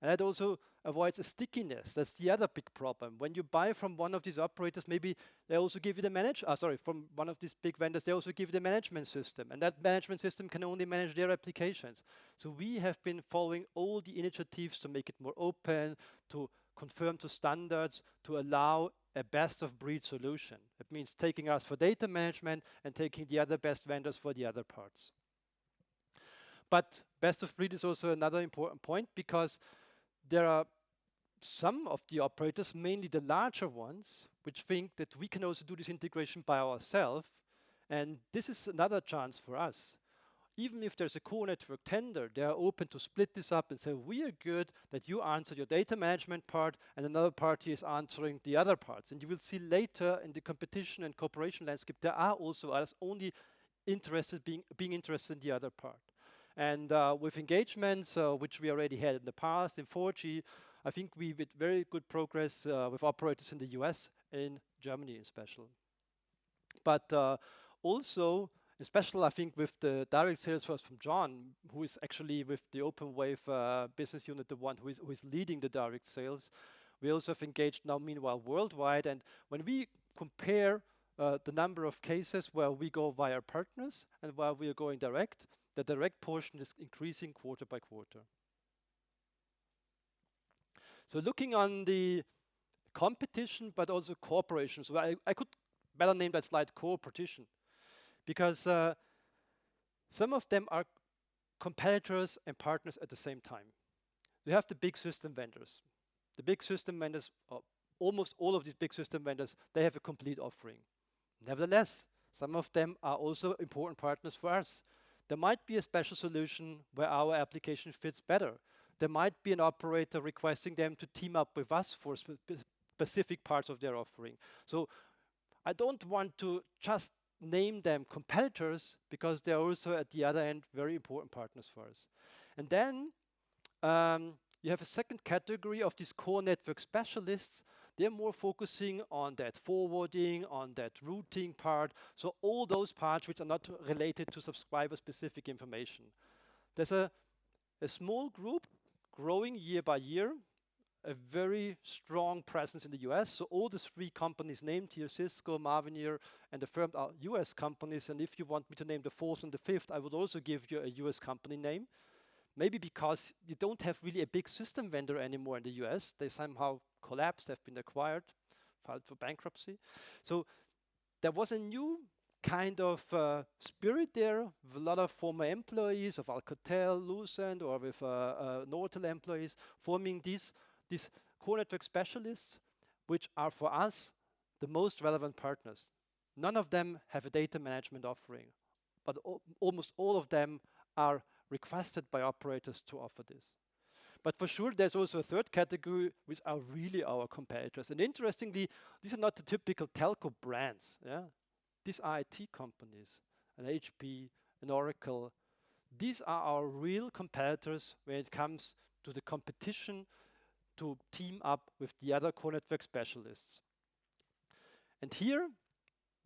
And that also avoids a stickiness. That's the other big problem. When you buy from one of these operators, maybe they also give you the from one of these big vendors, they also give you the management system. And that management system can only manage their applications. So we have been following all the initiatives to make it more open, to conform to standards, to allow a best-of-breed solution. It means taking us for data management and taking the other best vendors for the other parts. But best-of-breed is also another important point, because there are some of the operators, mainly the larger ones, which think that we can also do this integration by ourselves. And this is another chance for us. Even if there's a core network tender, they are open to split this up and say, we are good that you answer your data management part and another party is answering the other parts. And you will see later in the competition and cooperation landscape, there are also us only interested, being interested in the other part. And with engagements, which we already had in the past in 4G, I think we did very good progress with operators in the US, in Germany especially. But also, especially I think with the direct sales force from John, who is actually with the OpenWave business unit, the one who is leading the direct sales. We also have engaged now meanwhile worldwide. And when we compare the number of cases where we go via partners and where we are going direct, the direct portion is increasing quarter by quarter. So looking on the competition, but also cooperation. So I could better name that slide cooperation, because some of them are competitors and partners at the same time. We have the big system vendors. The big system vendors, almost all of these big system vendors, they have a complete offering. Nevertheless, some of them are also important partners for us. There might be a special solution where our application fits better. There might be an operator requesting them to team up with us for specific parts of their offering. So I don't want to just name them competitors, because they're also at the other end very important partners for us. And then you have a second category of these core network specialists. They're more focusing on that forwarding, on that routing part. So all those parts which are not related to subscriber-specific information. There's a small group growing year by year, a very strong presence in the US. So all the three companies named here, Cisco, Mavenir, and the firm are US companies. And if you want me to name the fourth and the fifth, I would also give you a US company name. Maybe because you don't have really a big system vendor anymore in the US. They somehow collapsed, have been acquired, filed for bankruptcy. So there was a new kind of spirit there, with a lot of former employees of Alcatel, Lucent, or with Nortel employees, forming these core network specialists, which are for us the most relevant partners. None of them have a data management offering, but almost all of them are requested by operators to offer this. But for sure, there's also a third category, which are really our competitors. And interestingly, these are not the typical telco brands. Yeah? These are IT companies, an HP, an Oracle. These are our real competitors when it comes to the competition to team up with the other core network specialists. And here,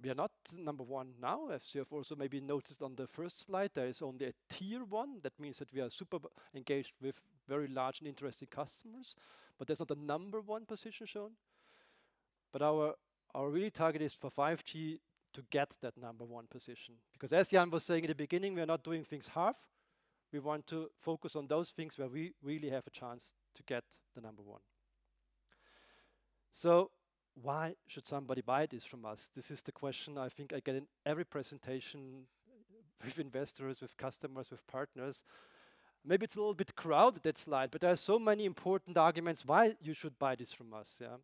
we are not number one now, as you have also maybe noticed on the first slide. There is only a tier one. That means that we are super engaged with very large and interesting customers, but there's not a number one position shown. But our really target is for 5G to get that number one position. Because as Jan was saying in the beginning, we are not doing things half. We want to focus on those things where we really have a chance to get the number one. So why should somebody buy this from us? This is the question I think I get in every presentation with investors, with customers, with partners. Maybe it's a little bit crowded, that slide, but there are so many important arguments why you should buy this from us. Yeah.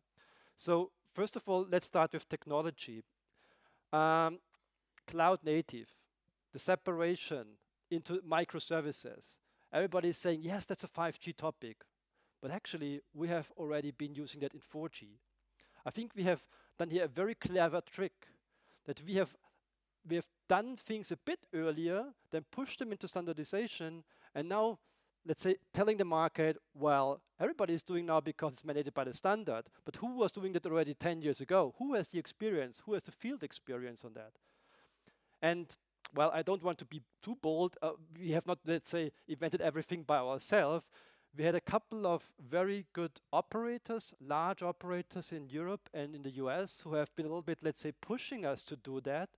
So first of all, let's start with technology. Cloud native, the separation into microservices. Everybody is saying, yes, that's a 5G topic. But actually, we have already been using that in 4G. I think we have done here a very clever trick, that we have done things a bit earlier, then pushed them into standardization, and now, let's say, telling the market, well, everybody is doing now because it's mandated by the standard, but who was doing that already 10 years ago? Who has the experience? Who has the field experience on that? And, well, I don't want to be too bold. We have not, let's say, invented everything by ourselves. We had a couple of very good operators, large operators in Europe and in the US who have been a little bit, let's say, pushing us to do that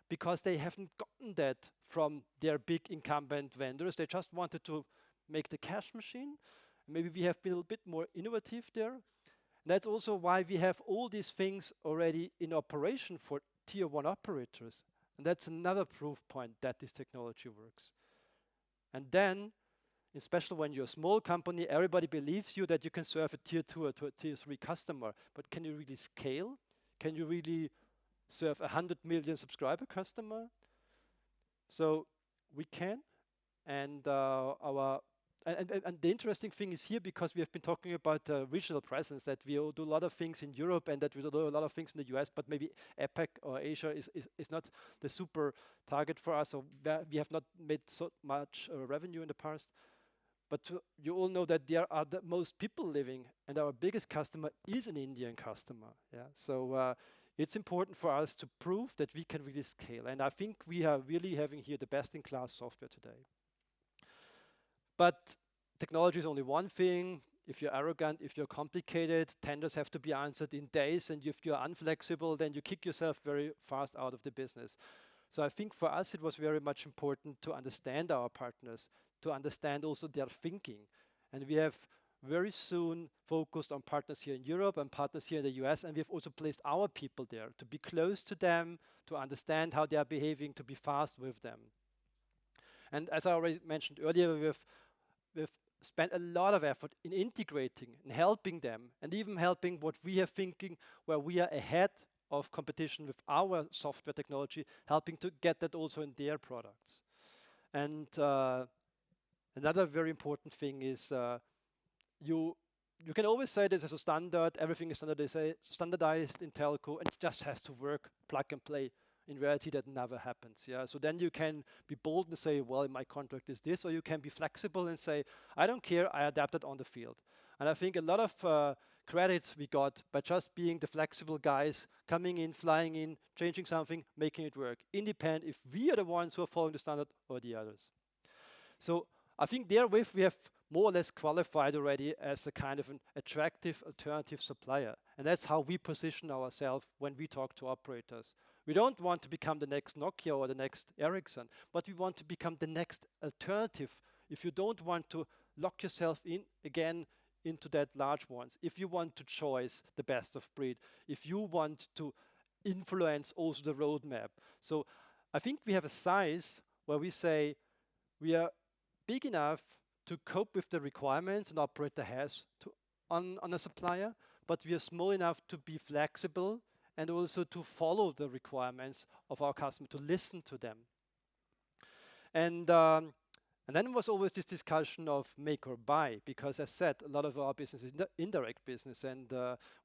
because they haven't gotten that from their big incumbent vendors. They just wanted to make the cash machine. Maybe we have been a little bit more innovative there. That's also why we have all these things already in operation for tier one operators. And that's another proof point that this technology works. And then, especially when you're a small company, everybody believes you that you can serve a tier 2 or a tier 3 customer. But can you really scale? Can you really serve a 100 million subscriber customer? So we can. And and the interesting thing is here, because we have been talking about regional presence, that we do a lot of things in Europe and that we do a lot of things in the US, but maybe APAC or Asia is not the super target for us. So we have not made so much revenue in the past. But you all know that there are the most people living, and our biggest customer is an Indian customer. Yeah, so it's important for us to prove that we can really scale. And I think we are really having here the best-in-class software today. But technology is only one thing. If you're arrogant, if you're complicated, tenders have to be answered in days, and if you're unflexible, then you kick yourself very fast out of the business. So I think for us it was very much important to understand our partners, to understand also their thinking. And we have very soon focused on partners here in Europe and partners here in the US, and we have also placed our people there to be close to them, to understand how they are behaving, to be fast with them. And as I already mentioned earlier, we've spent a lot of effort in integrating and helping them, and even helping what we are thinking, where we are ahead of competition with our software technology, helping to get that also in their products. And another very important thing is you can always say this as a standard, everything is standardized in telco, and it just has to work, plug and play. In reality, that never happens. Yeah. So then you can be bold and say, well, my contract is this, or you can be flexible and say, I don't care, I adapt it on the field. And I think a lot of credits we got by just being the flexible guys, coming in, flying in, changing something, making it work, independent if we are the ones who are following the standard or the others. So I think therewith we have more or less qualified already as a kind of an attractive alternative supplier. And that's how we position ourselves when we talk to operators. We don't want to become the next Nokia or the next Ericsson, but we want to become the next alternative. If you don't want to lock yourself in again into that large ones, if you want to choose the best of breed, if you want to influence also the roadmap. So I think we have a size where we say we are big enough to cope with the requirements an operator has on a supplier, but we are small enough to be flexible and also to follow the requirements of our customer, to listen to them. And then was always this discussion of make or buy, because as said, a lot of our business is indirect business. And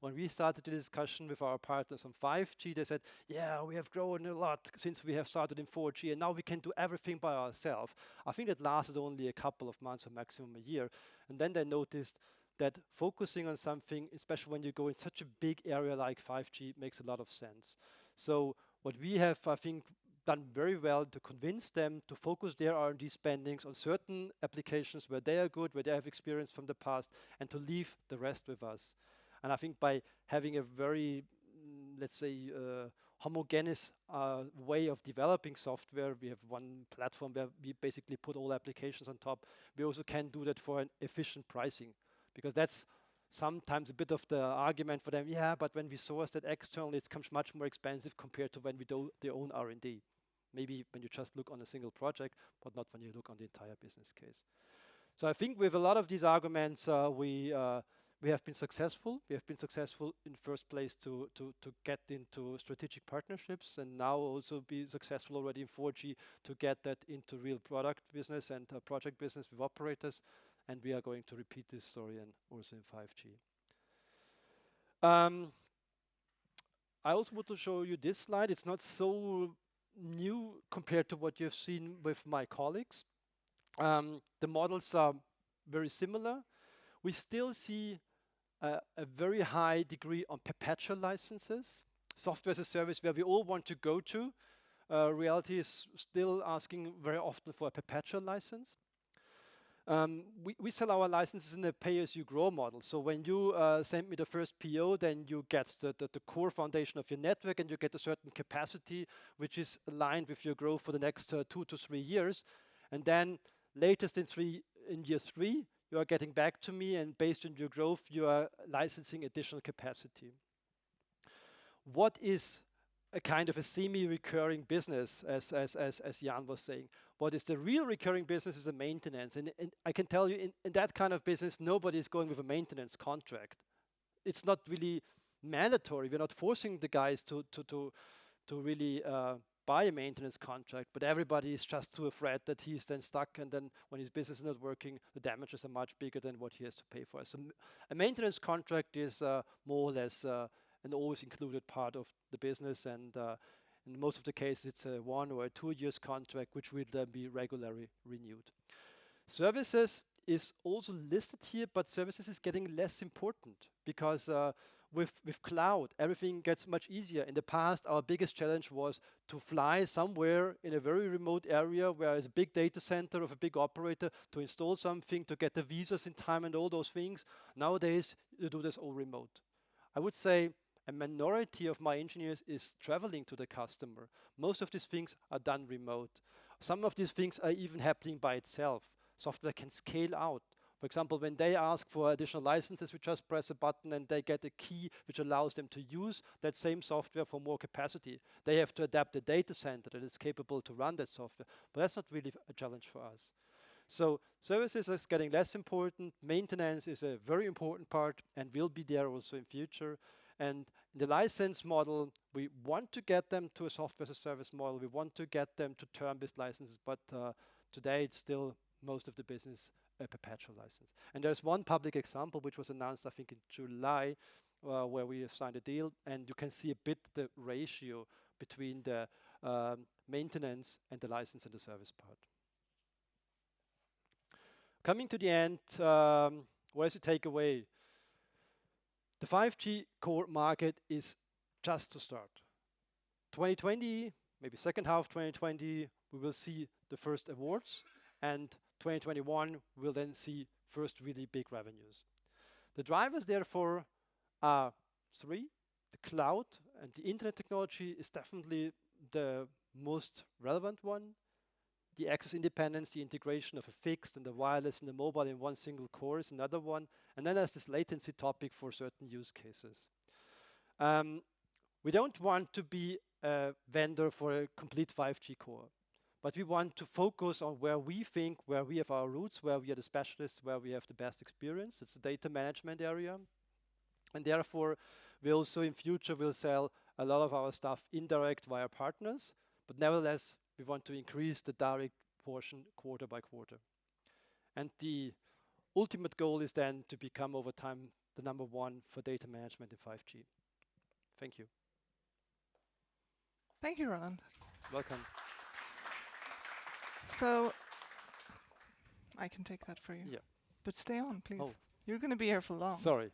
when we started the discussion with our partners on 5G, they said, yeah, we have grown a lot since we have started in 4G, and now we can do everything by ourselves. I think that lasted only a couple of months or maximum a year. And then they noticed that focusing on something, especially when you go in such a big area like 5G, makes a lot of sense. So what we have, I think, done very well to convince them to focus their R&D spendings on certain applications where they are good, where they have experience from the past, and to leave the rest with us. And I think by having a very, let's say, homogeneous way of developing software, we have one platform where we basically put all applications on top. We also can do that for an efficient pricing, because that's sometimes a bit of the argument for them. Yeah, but when we source that externally, it comes much more expensive compared to when we do their own R&D. Maybe when you just look on a single project, but not when you look on the entire business case. So I think with a lot of these arguments, we have been successful. We have been successful in first place to get into strategic partnerships, and now also be successful already in 4G to get that into real product business and project business with operators. And we are going to repeat this story and also in 5G. I also want to show you this slide. It's not so new compared to what you've seen with my colleagues. The models are very similar. We still see a very high degree on perpetual licenses. Software as a service where we all want to go to. Reality is still asking very often for a perpetual license. We sell our licenses in a pay-as-you-grow model. So when you send me the first PO, then you get the core foundation of your network, and you get a certain capacity which is aligned with your growth for the next 2 to 3 years. And then latest in year 3, you are getting back to me, and based on your growth, you are licensing additional capacity. What is a kind of a semi-recurring business, as Jan was saying? What is the real recurring business is the maintenance. And I can tell you, in that kind of business, nobody is going with a maintenance contract. It's not really mandatory. We're not forcing the guys to really buy a maintenance contract, but everybody is just too afraid that he's then stuck, and then when his business is not working, the damages are much bigger than what he has to pay for. So a maintenance contract is more or less an always included part of the business, and in most of the cases it's a 1 or 2 years contract which will then be regularly renewed. Services is also listed here, but services is getting less important because with cloud, everything gets much easier. In the past, our biggest challenge was to fly somewhere in a very remote area where there's a big data center of a big operator to install something, to get the visas in time and all those things. Nowadays, you do this all remote. I would say a minority of my engineers is traveling to the customer. Most of these things are done remote. Some of these things are even happening by itself. Software can scale out. For example, when they ask for additional licenses, we just press a button and they get a key which allows them to use that same software for more capacity. They have to adapt a data center that is capable to run that software, but that's not really a challenge for us. So services is getting less important. Maintenance is a very important part and will be there also in future. And in the license model, we want to get them to a software as a service model. We want to get them to term-based licenses, but today it's still most of the business a perpetual license. And there's one public example which was announced, I think, in July, where we have signed a deal, and you can see a bit the ratio between the maintenance and the license and the service part. Coming to the end, where's the takeaway? The 5G core market is just to start. 2020, maybe second half 2020, we will see the first awards, and 2021 we'll then see first really big revenues. The drivers therefore are 3. The cloud and the internet technology is definitely the most relevant one. The access independence, the integration of a fixed and the wireless and the mobile in one single core is another one. And then there's this latency topic for certain use cases. We don't want to be a vendor for a complete 5G core, but we want to focus on where we think, where we have our roots, where we are the specialists, where we have the best experience. It's the data management area. And therefore, we also in future will sell a lot of our stuff indirect via partners, but nevertheless, we want to increase the direct portion quarter by quarter. And the ultimate goal is then to become over time the #1 for data management in 5G. Thank you. Thank you, Roland. Welcome. So I can take that for you. Yeah. But stay on, please. Oh. You're going to be here for long. Sorry,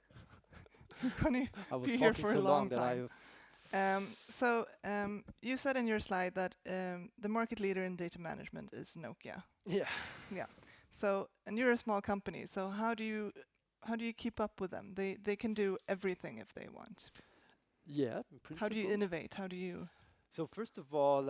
You're going I was Be here talking for a so long long that time. You said in your slide that the market leader in data management is Nokia. yeah. So, and you're a small company. So how do you keep up with them? They can do everything if they want. Yeah, in principle. How do you innovate? How do you? So first of all,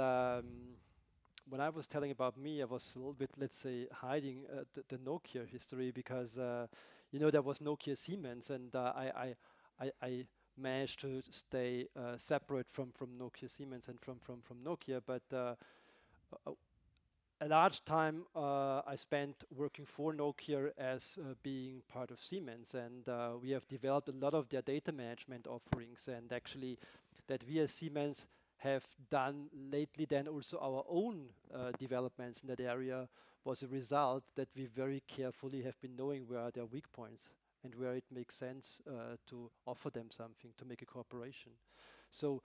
when I was telling about me, I was a little bit, let's say, hiding the Nokia history because there was Nokia Siemens, and I managed to stay separate from Nokia Siemens and from Nokia. But a large time I spent working for Nokia as being part of Siemens, and we have developed a lot of their data management offerings, and actually that we as Siemens have done lately then also our own developments in that area was a result that we very carefully have been knowing where are their weak points and where it makes sense to offer them something, to make a cooperation. So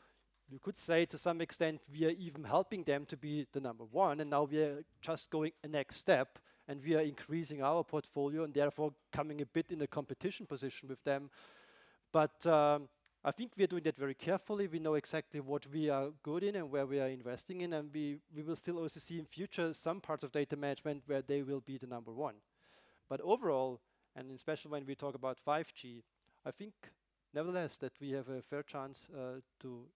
you could say to some extent we are even helping them to be the number one, and now we are just going a next step and we are increasing our portfolio and therefore coming a bit in a competition position with them. But I think we are doing that very carefully. We know exactly what we are good in and where we are investing in, and we will still also see in future some parts of data management where they will be the number one. But overall, and especially when we talk about 5G, I think nevertheless that we have a fair chance to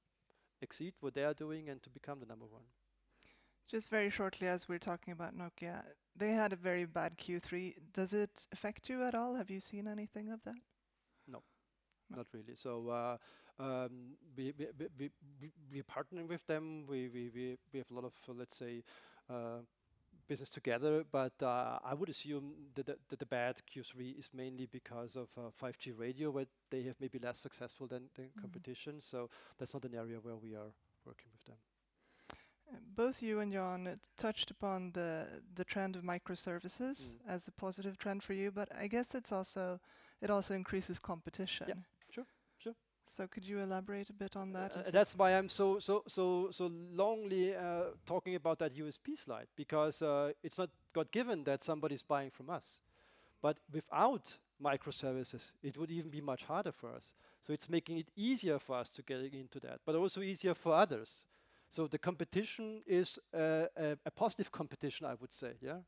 exceed what they are doing and to become the number one. Just very shortly, as we're talking about Nokia, they had a very bad Q3. Does it affect you at all? Have you seen anything of that? No. Not really. So we're partnering with them. We have a lot of let's say business together. But I would assume that the bad Q3 is mainly because of 5G radio, where they have maybe less successful than competition. So that's not an area where we are working with them. Both you and Jan touched upon the trend of microservices as a positive trend for you, but I guess it also increases competition. Yeah, sure. So could you elaborate a bit on that? That's why I'm so longly talking about that USP slide, because it's not God given that somebody's buying from us, but without microservices, it would even be much harder for us. So it's making it easier for us to get into that, but also easier for others. So the competition is a positive competition, I would say, yeah.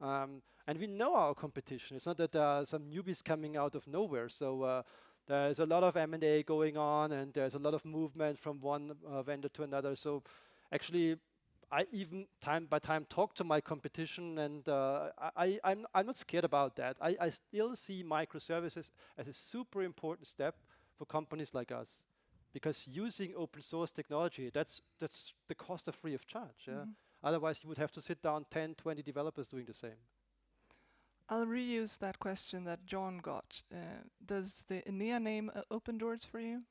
And we know our competition. It's not that there are some newbies coming out of nowhere. So there's a lot of M&A going on, and there's a lot of movement from one vendor to another. So actually, I even time by time talk to my competition, and I'm not scared about that. I still see microservices as a super important step for companies like us. Because using open source technology, that's the cost of free of charge. Yeah? Otherwise, you would have to sit down 10, 20 developers doing the same. I'll reuse that question that John got. Does the Enea name open doors for you?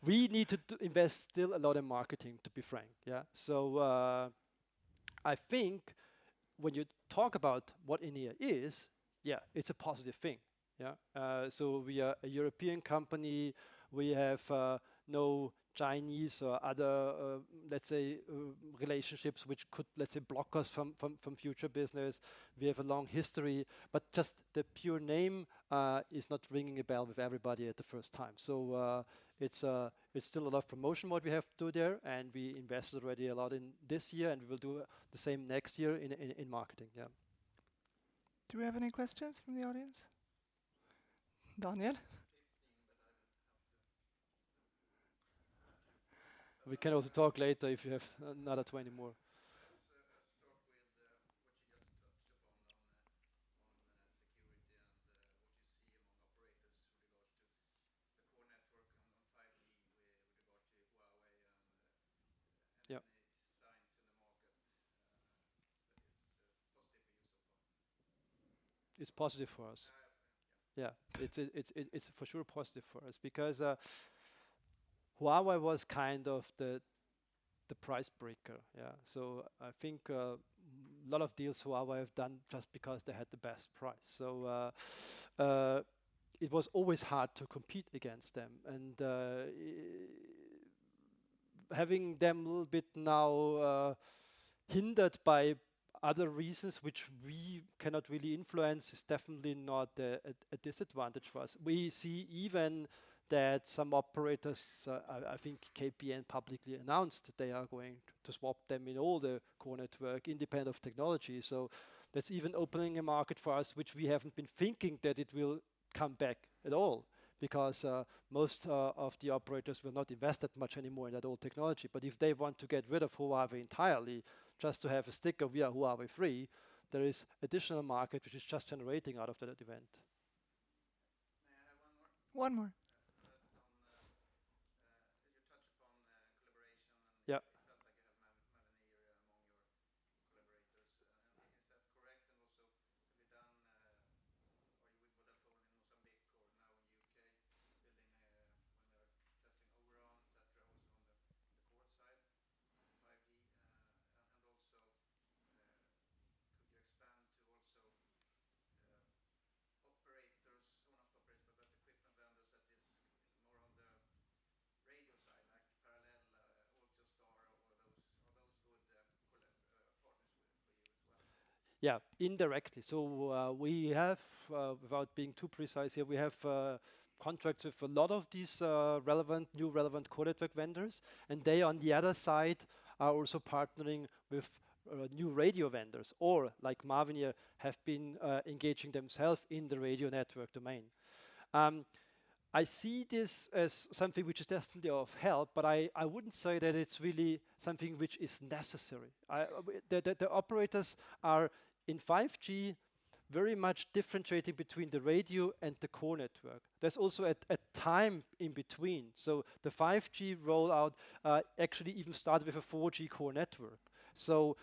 We need to invest still a lot in marketing, to be frank. Yeah. So I think when you talk about what Enea is, yeah, it's a positive thing. Yeah. So we are a European company. We have no Chinese or other, let's say, relationships which could, let's say, block us from future business. We have a long history, but just the pure name is not ringing a bell with everybody at the first time. So it's still a lot of promotion what we have to do there, and we invested already a lot in this year, and we will do the same next year in marketing. Yeah. Do we have any questions from the audience? Daniel? We can also talk later if you have another 20 more. Yeah. It's positive for us. Yeah, it's for sure positive for us, because Huawei was kind of the price breaker. Yeah, so I think a lot of deals Huawei have done just because they had the best price. So it was always hard to compete against them, and having them a little bit now hindered by other reasons which we cannot really influence is definitely not a disadvantage for us. We see even that some operators, I think KPN publicly announced they are going to swap them in all the core network independent of technology. So that's even opening a market for us, which we haven't been thinking that it will come back at all, because most of the operators will not invest that much anymore in that old technology. But if they want to get rid of Huawei entirely, just to have a sticker via Huawei free, there is additional market which is just generating out of that event. One more. Yeah. Yeah, indirectly. So we have, without being too precise here, we have contracts with a lot of these new relevant core network vendors, and they on the other side are also partnering with new radio vendors, or like Marvin here, have been engaging themselves in the radio network domain. I see this as something which is definitely of help, but I wouldn't say that it's really something which is necessary. The operators are in 5G very much differentiating between the radio and the core network. There's also a time in between. So the 5G rollout actually even started with a 4G core network. So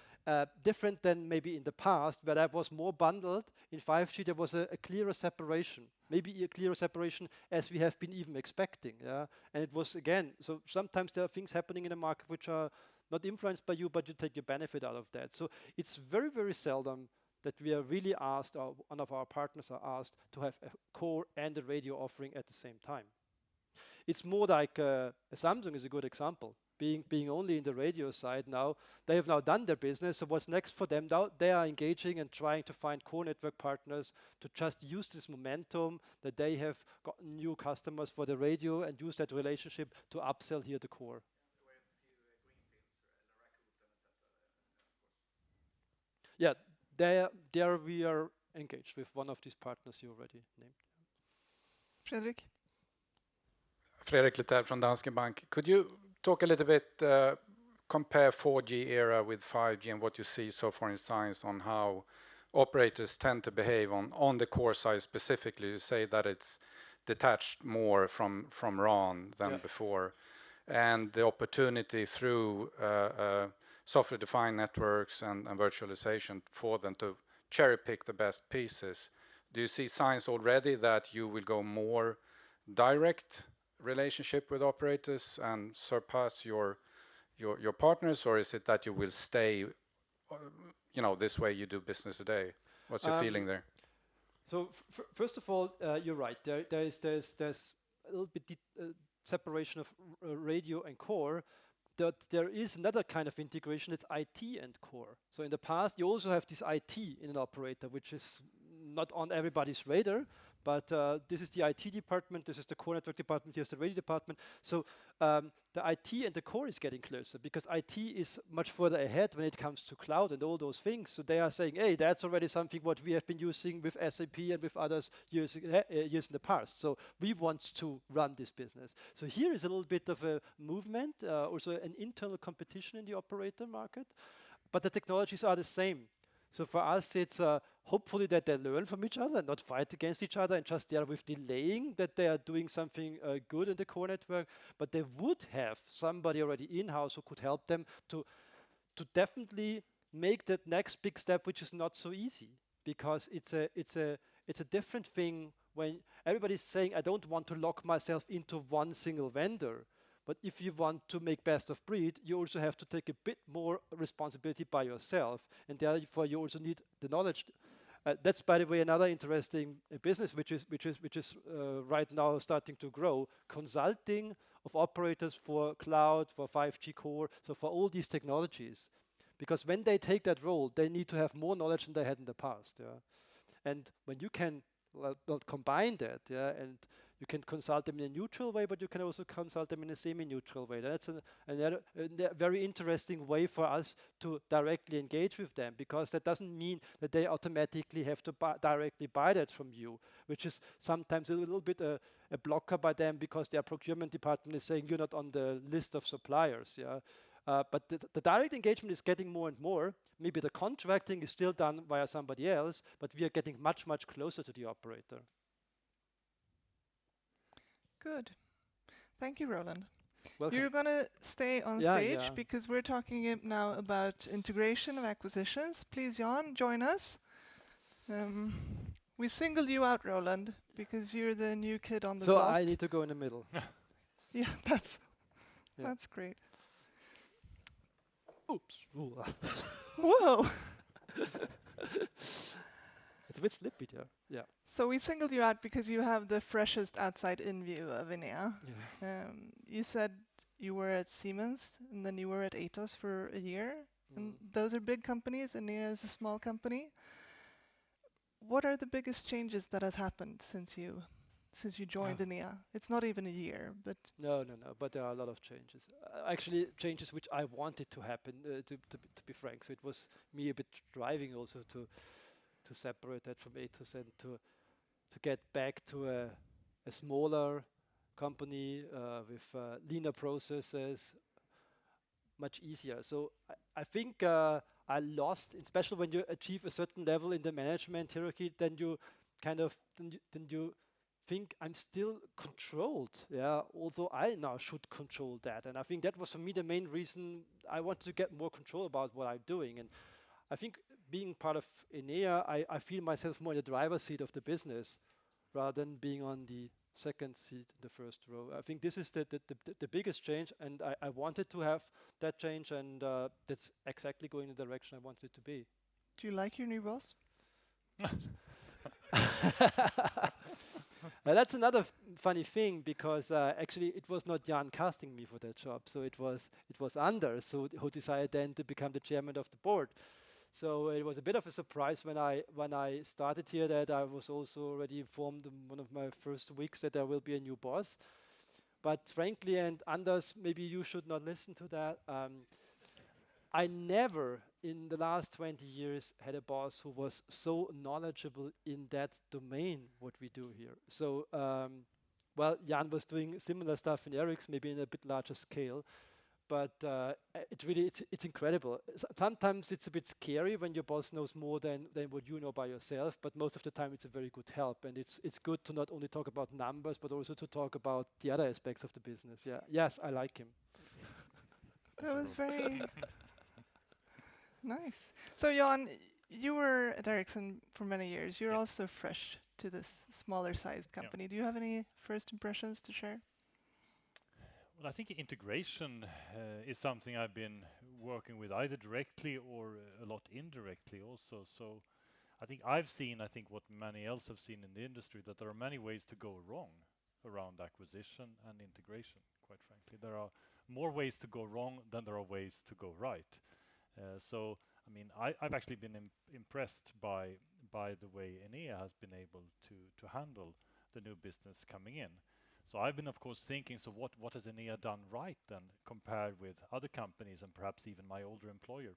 different than maybe in the past, where that was more bundled. In 5G, there was a clearer separation, maybe a clearer separation as we have been even expecting. Yeah? And it was, again, so sometimes there are things happening in the market which are not influenced by you, but you take your benefit out of that. So it's very, very seldom that we are really asked, or one of our partners are asked, to have a core and a radio offering at the same time. It's more like Samsung is a good example. Being only in the radio side now, they have now done their business. So what's next for them now? They are engaging and trying to find core network partners to just use this momentum that they have gotten new customers for the radio and use that relationship to upsell here the core. Yeah, there we are engaged with one of these partners you already named. Fredrik? Fredrik Lithell from Danske Bank. Could you talk a little bit, compare 4G era with 5G and what you see so far in science on how operators tend to behave on the core side specifically? You say that it's detached more from RAN than before, and the opportunity through software-defined networks and virtualization for them to cherry pick the best pieces. Do you see signs already that you will go more direct relationship with operators and surpass your partners, or is it that you will stay, this way you do business today? What's your feeling there? So first of all, you're right. There's a little bit separation of radio and core. That there is another kind of integration. It's IT and core. So in the past, you also have this IT in an operator, which is not on everybody's radar. But this is the IT department, this is the core network department, here's the radio department. So the IT and the core is getting closer, because IT is much further ahead when it comes to cloud and all those things. So they are saying, hey, that's already something what we have been using with SAP and with others years in the past. So we want to run this business. So here is a little bit of a movement, also an internal competition in the operator market. But the technologies are the same. So for us, it's hopefully that they learn from each other and not fight against each other, and just there with delaying that they are doing something good in the core network. But they would have somebody already in-house who could help them to definitely make that next big step, which is not so easy, because it's a different thing when everybody's saying, I don't want to lock myself into one single vendor. But if you want to make best of breed, you also have to take a bit more responsibility by yourself, and therefore you also need the knowledge. That's, by the way, another interesting business which is right now starting to grow: consulting of operators for cloud, for 5G core, so for all these technologies. because when they take that role, they need to have more knowledge than they had in the past. Yeah, and when you can combine that, yeah, and you can consult them in a neutral way, but you can also consult them in a semi-neutral way. That's another very interesting way for us to directly engage with them, because that doesn't mean that they automatically have to directly buy that from you, which is sometimes a little bit a blocker by them, because their procurement department is saying you're not on the list of suppliers. Yeah. But the direct engagement is getting more and more. Maybe the contracting is still done via somebody else, but we are getting much, much closer to the operator. Good. Thank you, Roland. Welcome. You're going to stay on stage because we're talking now about integration of acquisitions. Please, Jan, join us. We singled you out, Roland, because you're the new kid on the block. So I need to go in the middle. Yeah, that's great. Oops. Whoa. It's a bit slippy there. Yeah. So we singled you out because you have the freshest outside-in view of Enea. Yeah. You said you were at Siemens, and then you were at Atos for a year. And those are big companies. Enea is a small company. What are the biggest changes that have happened since you joined Enea? It's not even a year, but No. But there are a lot of changes. Actually, changes which I wanted to happen. To be frank, so it was me a bit driving also to separate that from Atos and to get back to a smaller company with leaner processes, much easier. So I think I lost, especially when you achieve a certain level in the management hierarchy, then you kind of then you think I'm still controlled, yeah, although I now should control that. And I think that was for me the main reason I wanted to get more control about what I'm doing. And I think being part of Enea, I feel myself more in the driver's seat of the business rather than being on the second seat, the first row. I think this is the biggest change, and I wanted to have that change, and that's exactly going in the direction I wanted it to be. do you like your new boss? That's another funny thing, because actually it was not Jan casting me for that job, so it was Anders who decided then to become the chairman of the board. So it was a bit of a surprise when I started here that I was also already informed in one of my first weeks that there will be a new boss. But frankly, and Anders, maybe you should not listen to that. I never in the last 20 years had a boss who was so knowledgeable in that domain, what we do here. So, well, Jan was doing similar stuff in Ericsson, maybe in a bit larger scale. But it's incredible. Sometimes it's a bit scary when your boss knows more than what you know by yourself, but most of the time it's a very good help. And it's good to not only talk about numbers, but also to talk about the other aspects of the business. Yeah. Yes, I like him. That was very nice. So Jan, you were at Ericsson for many years. You're also fresh to this smaller sized company. Do you have any first impressions to share? Well, I think integration is something I've been working with either directly or a lot indirectly also. So I think what many else have seen in the industry, that there are many ways to go wrong around acquisition and integration, quite frankly. There are more ways to go wrong than there are ways to go right. So, I mean, I've actually been impressed by the way Enea has been able to handle the new business coming in. So I've been, of course, thinking, so what has Enea done right then compared with other companies and perhaps even my older employer?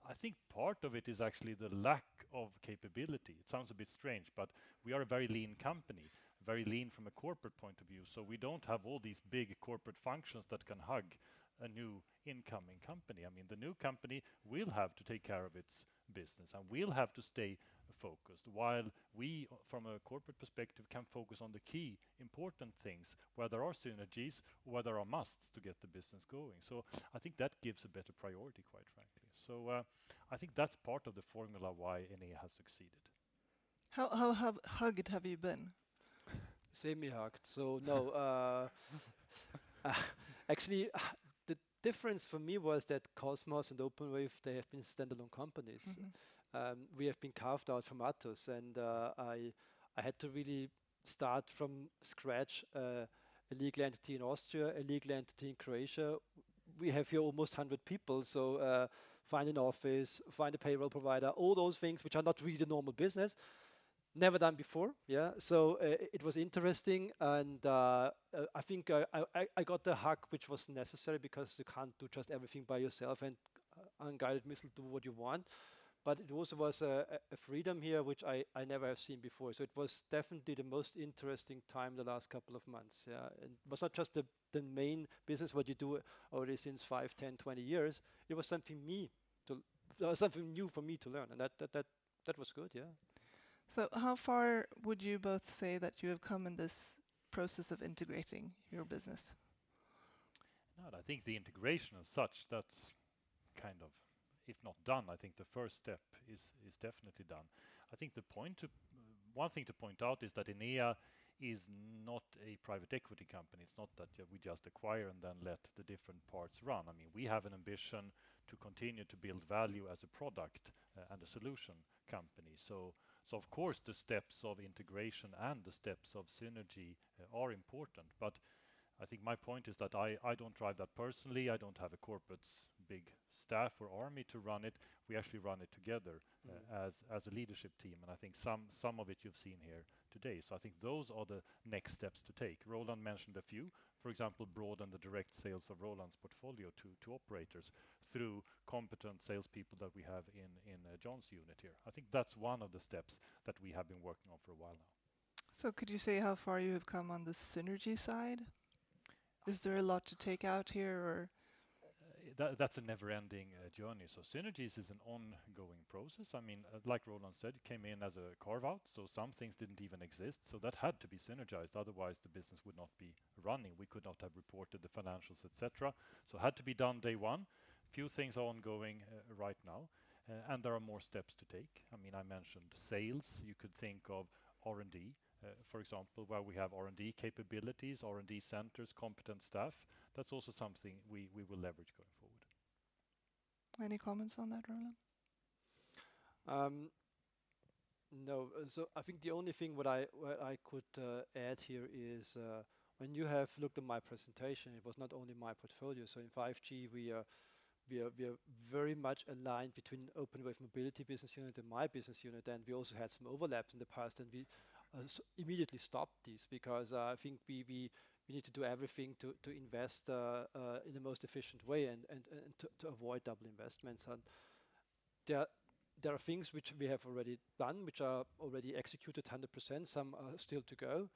I think part of it is actually the lack of capability. It sounds a bit strange, but we are a very lean company, very lean from a corporate point of view. So we don't have all these big corporate functions that can hug a new incoming company. I mean, the new company will have to take care of its business and will have to stay focused, while we, from a corporate perspective, can focus on the key important things where there are synergies, where there are musts to get the business going. So I think that gives a better priority, quite frankly. So I think that's part of the formula why Enea has succeeded. How hugged have you been? Semi-hugged. So no, actually, the difference for me was that Cosmos and OpenWave, they have been standalone companies. Mm-hmm. We have been carved out from Atos, and I had to really start from scratch a legal entity in Austria, a legal entity in Croatia. We have here almost 100 people, so find an office, find a payroll provider, all those things which are not really the normal business. Never done before, yeah. So it was interesting, and I think I got the hug which was necessary, because you can't do just everything by yourself and unguided missile do what you want. But it also was a freedom here which I never have seen before. So it was definitely the most interesting time the last couple of months. Yeah, and it was not just the main business what you do already since 5, 10, 20 years. It was something something new for me to learn, and that was good. Yeah. So how far would you both say that you have come in this process of integrating your business? No, I think the integration as such, that's kind of, if not done, I think the first step is definitely done. I think one thing to point out is that Enea is not a private equity company. It's not that we just acquire and then let the different parts run. I mean, we have an ambition to continue to build value as a product and a solution company. So of course the steps of integration and the steps of synergy are important, but I think my point is that I don't drive that personally. I don't have a corporate's big staff or army to run it. We actually run it together as a leadership team, and I think some of it you've seen here today. So I think those are the next steps to take. Roland mentioned a few. For example, broaden the direct sales of Roland's portfolio to operators through competent salespeople that we have in John's unit here. I think that's one of the steps that we have been working on for a while now. So could you say how far you have come on the synergy side? Is there a lot to take out here, or? That's a never-ending journey. So synergies is an ongoing process. I mean, like Roland said, it came in as a carve-out, so some things didn't even exist. So that had to be synergized. Otherwise, the business would not be running. We could not have reported the financials, etc. So it had to be done day one. Few things are ongoing right now, and there are more steps to take. I mean, I mentioned sales. You could think of R&D. For example, where we have R&D capabilities, R&D centers, competent staff. That's also something we will leverage going forward. Any comments on that, Roland? No. So I think the only thing what I could add here is when you have looked at my presentation, it was not only my portfolio. So in 5G, we are very much aligned between OpenWave Mobility business unit and my business unit, and we also had some overlaps in the past, and we immediately stopped these, because I think we need to do everything to invest in the most efficient way and to avoid double investments. And there are things which we have already done, which are already executed 100%. Some are still to go.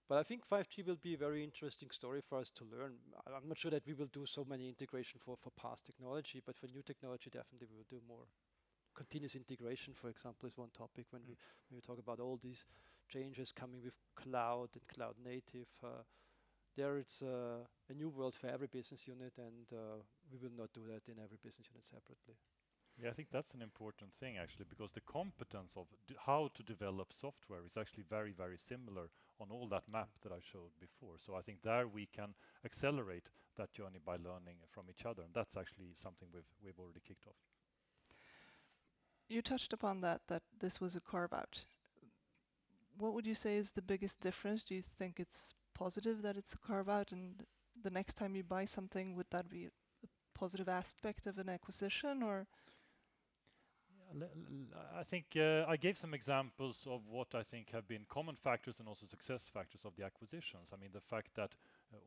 But I think 5G will be a very interesting story for us to learn. I'm not sure that we will do so many integration for past technology, but for new technology, definitely we will do more. Continuous integration, for example, is one topic when we talk about all these changes coming with cloud and cloud native. There it's a new world for every business unit, and we will not do that in every business unit separately. Yeah, I think that's an important thing actually, because the competence of how to develop software is actually very, very similar on all that map that I showed before. So I think there we can accelerate that journey by learning from each other, and that's actually something we've already kicked off. You touched upon that this was a carve-out. What would you say is the biggest difference? Do you think it's positive that it's a carve-out, and the next time you buy something, would that be a positive aspect of an acquisition, or? I think I gave some examples of what I think have been common factors and also success factors of the acquisitions. I mean, the fact that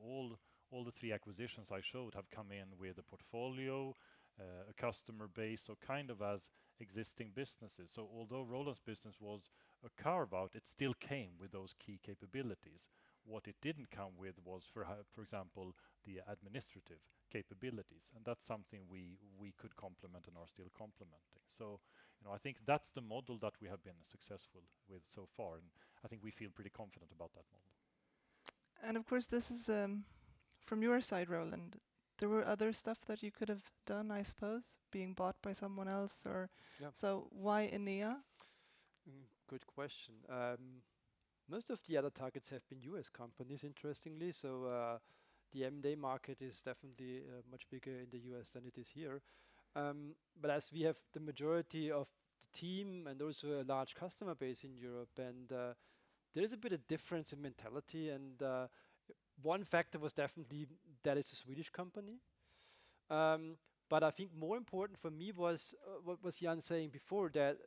all the three acquisitions I showed have come in with a portfolio, a customer base, so kind of as existing businesses. So although Roland's business was a carve-out, it still came with those key capabilities. What it didn't come with was, for example, the administrative capabilities, and that's something we could complement and are still complementing. So, I think that's the model that we have been successful with so far, and I think we feel pretty confident about that model. And of course, this is from your side, Roland. There were other stuff that you could have done, I suppose, being bought by someone else, or so. Why Enea? Good question. Most of the other targets have been US companies, interestingly. So the M&A market is definitely much bigger in the US than it is here. But as we have the majority of the team and also a large customer base in Europe, and there is a bit of difference in mentality. And one factor was definitely that it's a Swedish company. But I think more important for me was what was Jan saying before, that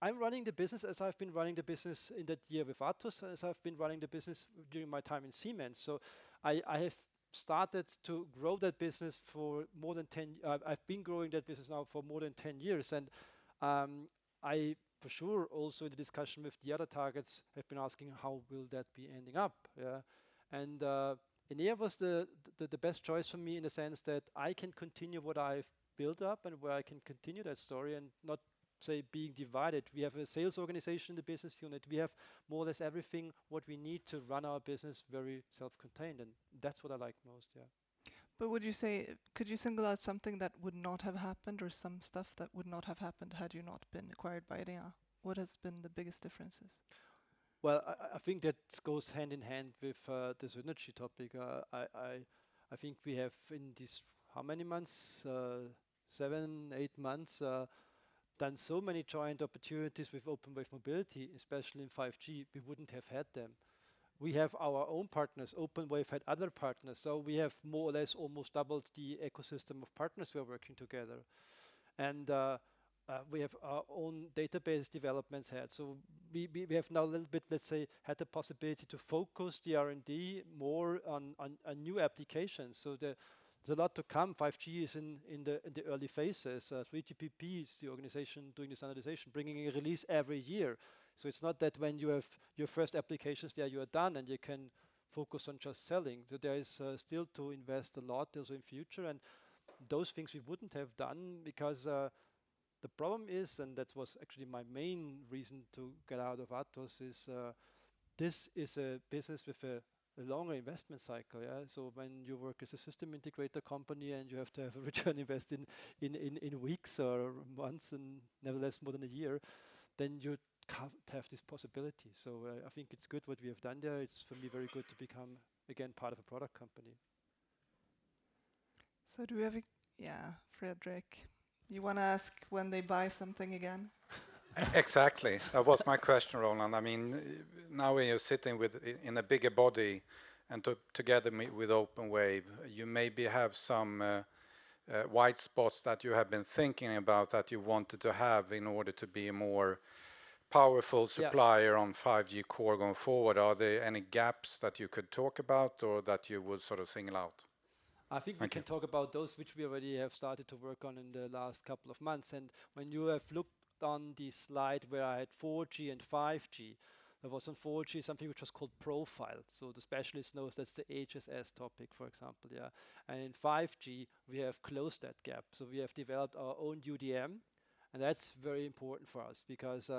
I'm running the business as I've been running the business in that year with Atos, as I've been running the business during my time in Siemens. So I have started to grow that business for more than 10. I've been growing that business now for more than 10 years, and I, for sure, also in the discussion with the other targets, have been asking how will that be ending up. Yeah, and Enea was the best choice for me in the sense that I can continue what I've built up and where I can continue that story and not say being divided. We have a sales organization in the business unit. We have more or less everything what we need to run our business very self-contained, and that's what I like most. Yeah. But would you say, could you single out something that would not have happened, or some stuff that would not have happened had you not been acquired by Enea? What has been the biggest differences? Well, I think that goes hand in hand with the synergy topic. I think we have in these, how many months? 7, 8 months, done so many joint opportunities with OpenWave Mobility, especially in 5G. We wouldn't have had them. We have our own partners. OpenWave had other partners. So we have more or less almost doubled the ecosystem of partners we are working together. And we have our own database developments had. So we have now a little bit, let's say, had the possibility to focus the R&D more on new applications. So there's a lot to come. 5G is in the early phases. 3GPP is the organization doing the standardization, bringing a release every year. So it's not that when you have your first applications there, you are done and you can focus on just selling. So there is still to invest a lot also in future. And those things we wouldn't have done because the problem is, and that was actually my main reason to get out of Atos, is this is a business with a longer investment cycle. Yeah? So when you work as a system integrator company and you have to have a return invest in weeks or months and nevertheless more than a year, then you can't have this possibility. So I think it's good what we have done there. It's for me very good to become again part of a product company. So do we have Fredrik, you want to ask when they buy something again? Exactly. That was my question, Roland. I mean, now when you're sitting in a bigger body and together with OpenWave, you maybe have some white spots that you have been thinking about that you wanted to have in order to be a more powerful supplier on 5G core going forward. Are there any gaps that you could talk about or that you would sort of single out? I think we can talk about those which we already have started to work on in the last couple of months. And when you have looked on the slide where I had 4G and 5G, there was on 4G something which was called profile. So the specialist knows that's the HSS topic, for example. Yeah. And in 5G, we have closed that gap. So we have developed our own UDM. And that's very important for us because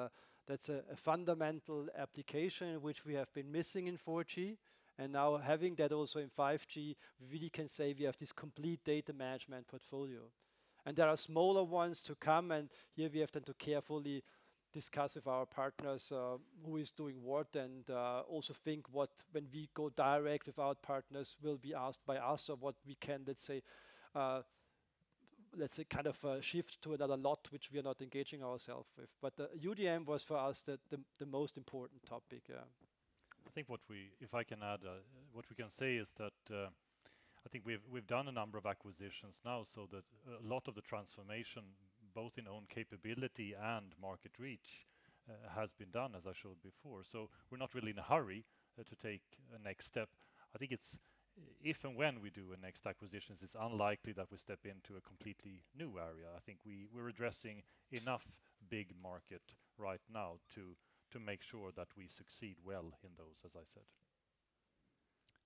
that's a fundamental application which we have been missing in 4G. And now having that also in 5G, we really can say we have this complete data management portfolio. And there are smaller ones to come, and here we have then to carefully discuss with our partners who is doing what, and also think what, when we go direct with our partners, will be asked by us, or what we can, let's say kind of shift to another lot which we are not engaging ourselves with. But the UDM was for us the most important topic. Yeah. I think if I can add, what we can say is that I think we've done a number of acquisitions now, so that a lot of the transformation, both in own capability and market reach, has been done, as I showed before. So we're not really in a hurry to take a next step. I think it's if and when we do a next acquisitions, it's unlikely that we step into a completely new area. I think we're addressing enough big market right now to make sure that we succeed well in those, as I said.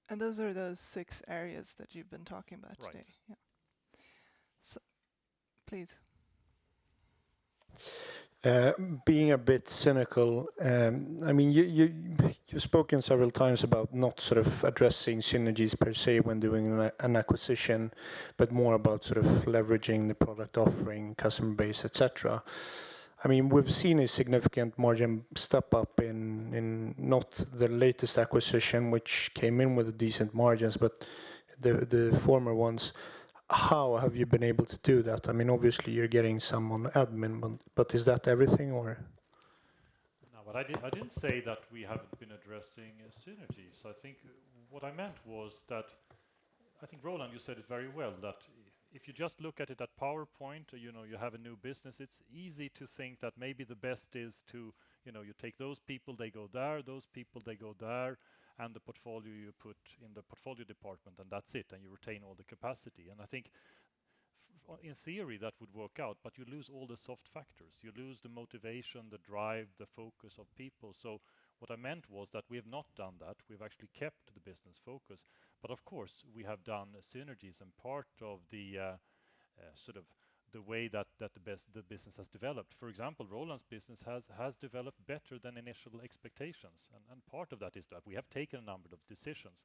And those are those 6 areas that you've been talking about today. Yeah. So, please. Being a bit cynical, I mean, you've spoken several times about not sort of addressing synergies per se when doing an acquisition, but more about sort of leveraging the product offering, customer base, etc. I mean, we've seen a significant margin step up in not the latest acquisition, which came in with decent margins, but the former ones. How have you been able to do that? I mean, obviously you're getting some on admin, but is that everything, or? No, but I didn't say that we haven't been addressing synergies. I think what I meant was that I think Roland, you said it very well, that if you just look at it at PowerPoint, you know, you have a new business, it's easy to think that maybe the best is to, you know, you take those people, they go there, those people, they go there, and the portfolio you put in the portfolio department, and that's it, and you retain all the capacity. And I think in theory that would work out, but you lose all the soft factors. You lose the motivation, the drive, the focus of people. So what I meant was that we have not done that. We've actually kept the business focus. But of course, we have done synergies, and part of the sort of the way that the business has developed. For example, Roland's business has developed better than initial expectations. And part of that is that we have taken a number of decisions,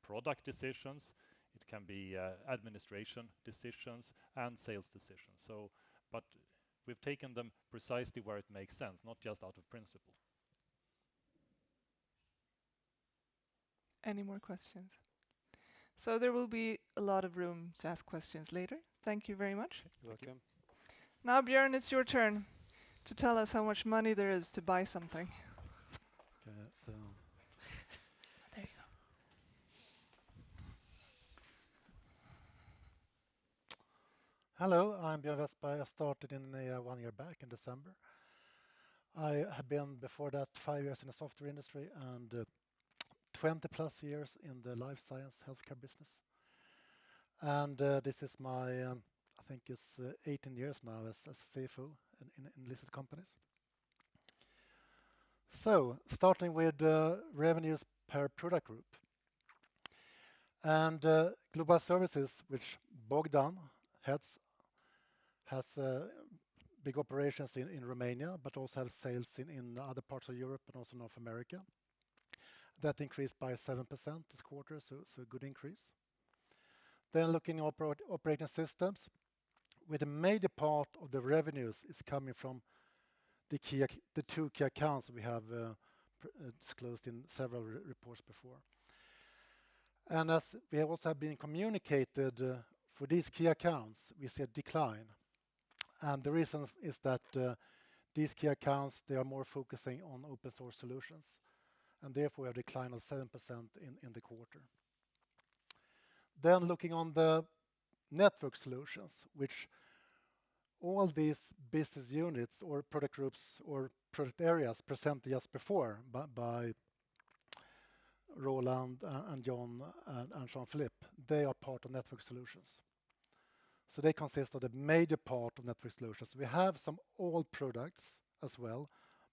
product decisions, it can be administration decisions and sales decisions. So, but we've taken them precisely where it makes sense, not just out of principle. Any more questions? So there will be a lot of room to ask questions later. Thank you very much. You're welcome. Now, Björn, it's your turn to tell us how much money there is to buy something. There you go. Hello, I'm Björn Westberg. I started in 1 year back in December. I have been before that 5 years in the software industry and 20 plus years in the life science healthcare business. And this is my, I think it's 18 years now as CFO in listed companies. So, starting with revenues per product group. And Global Services, which Bogdan heads, has big operations in Romania, but also have sales in other parts of Europe and also North America. That increased by 7% this quarter, so a good increase. Then looking at operating systems, with a major part of the revenues is coming from the two key accounts we have disclosed in several reports before. And as we have also been communicated for these key accounts, we see a decline. And the reason is that these key accounts, they are more focusing on open source solutions. And therefore we have a decline of 7% in the quarter. Then looking on the network solutions, which all these business units or product groups or product areas presented just before by Roland and John and Jean-Philippe, they are part of network solutions. So they consist of the major part of network solutions. We have some old products as well,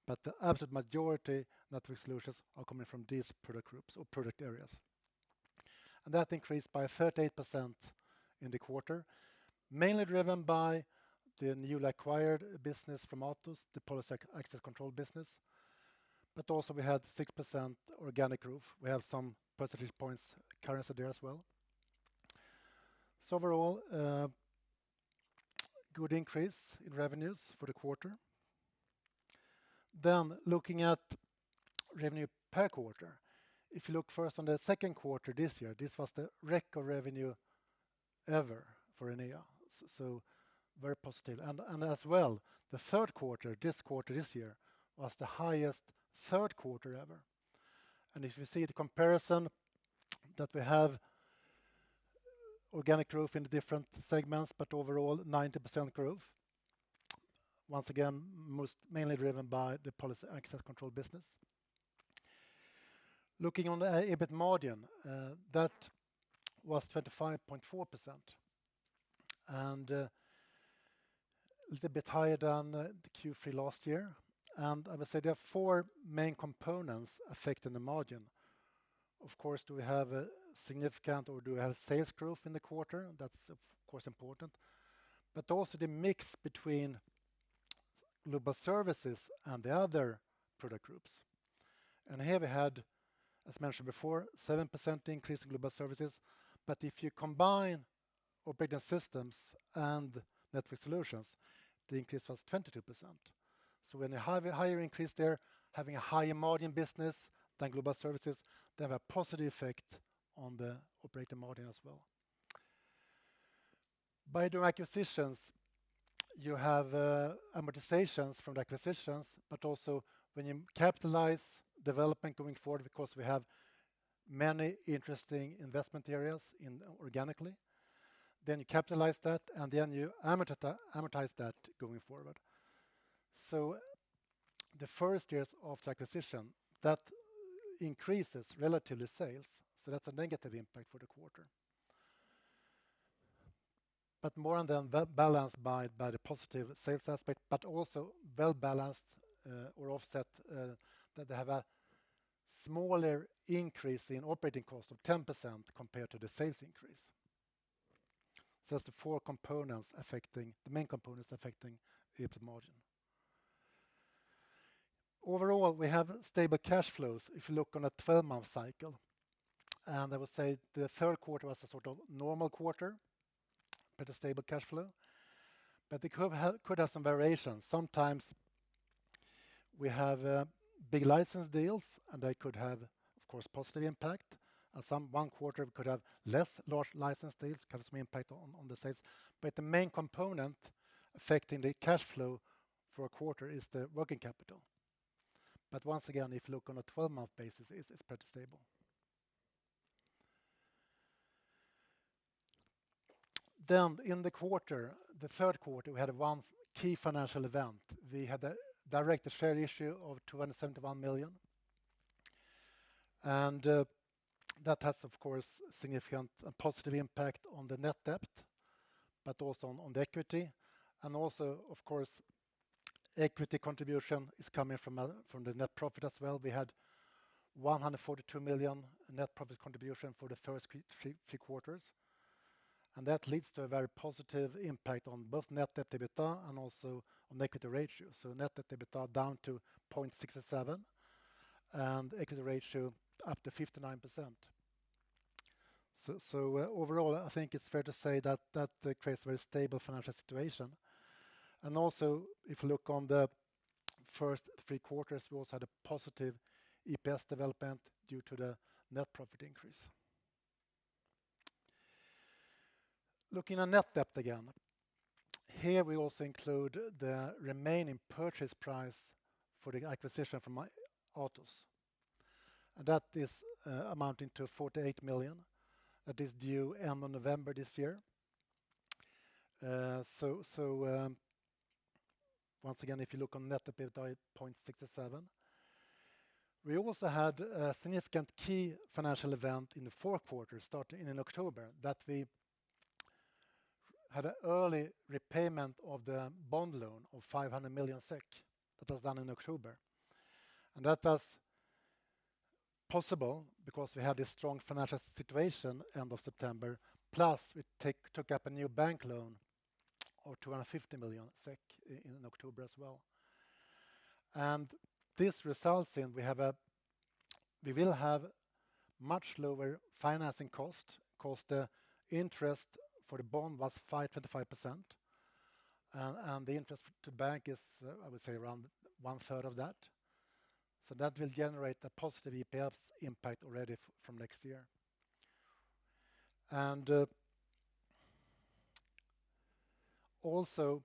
but the absolute majority network solutions are coming from these product groups or product areas. And that increased by 38% in the quarter, mainly driven by the newly acquired business from Atos, the policy access control business. But also we had 6% organic growth. We have some percentage points currency there as well. So overall, good increase in revenues for the quarter. Then looking at revenue per quarter, if you look first on the second quarter this year, this was the record revenue ever for Enea. So very positive. And as well, the third quarter this year, was the highest third quarter ever. And if you see the comparison that we have organic growth in the different segments, but overall 90% growth. Once again, mainly driven by the policy access control business. Looking on the EBIT margin, that was 25.4%, and a little bit higher than the Q3 last year. And I would say there are four main components affecting the margin. Of course, do we have a significant or do we have sales growth in the quarter? That's of course important. But also the mix between Global Services and the other product groups. And here we had, as mentioned before, 7% increase in Global Services. But if you combine operating systems and network solutions, the increase was 22%. So when you have a higher increase there, having a higher margin business than Global Services, they have a positive effect on the operating margin as well. By doing acquisitions, you have amortizations from the acquisitions, but also when you capitalize development going forward, because we have many interesting investment areas in organically, then you capitalize that, and then you amortize that going forward. So the first years after acquisition, that increases relatively sales, so that's a negative impact for the quarter. But more than balanced by the positive sales aspect, but also well balanced or offset that they have a smaller increase in operating cost of 10% compared to the sales increase. So that's the four components affecting, the main components affecting EBIT margin. Overall, we have stable cash flows if you look on a 12-month cycle. And I would say the third quarter was a sort of normal quarter, pretty stable cash flow. But it could have some variations. Sometimes we have big license deals, and they could have, of course, positive impact. And one quarter we could have less large license deals, could have some impact on the sales. But the main component affecting the cash flow for a quarter is the working capital. But once again, if you look on a 12-month basis, it's pretty stable. Then in the quarter, the third quarter, we had one key financial event. We had a direct share issue of 271 million. And that has, of course, significant and positive impact on the net debt, but also on the equity. And also, of course, equity contribution is coming from the net profit as well. We had 142 million net profit contribution for the first three quarters. And that leads to a very positive impact on both net debt to EBITDA and also on equity ratio. So net debt to EBITDA down to 0.67 and equity ratio up to 59%. So overall, I think it's fair to say that creates a very stable financial situation. And also, if you look on the first three quarters, we also had a positive EPS development due to the net profit increase. Looking at net debt again, here we also include the remaining purchase price for the acquisition from Atos. And that is amounting to 48 million. That is due end of November this year. Once again, if you look on net debt to EBITDA, 0.67. We also had a significant key financial event in the fourth quarter, starting in October, that we had an early repayment of the bond loan of 500 million SEK. That was done in October. And that was possible because we had this strong financial situation end of September, plus we took up a new bank loan of 250 million SEK in October as well. And this results in we will have much lower financing cost, because the interest for the bond was 5.25%, and the interest to bank is, I would say, around 1/3 of that. So that will generate a positive EPS impact already from next year. And also,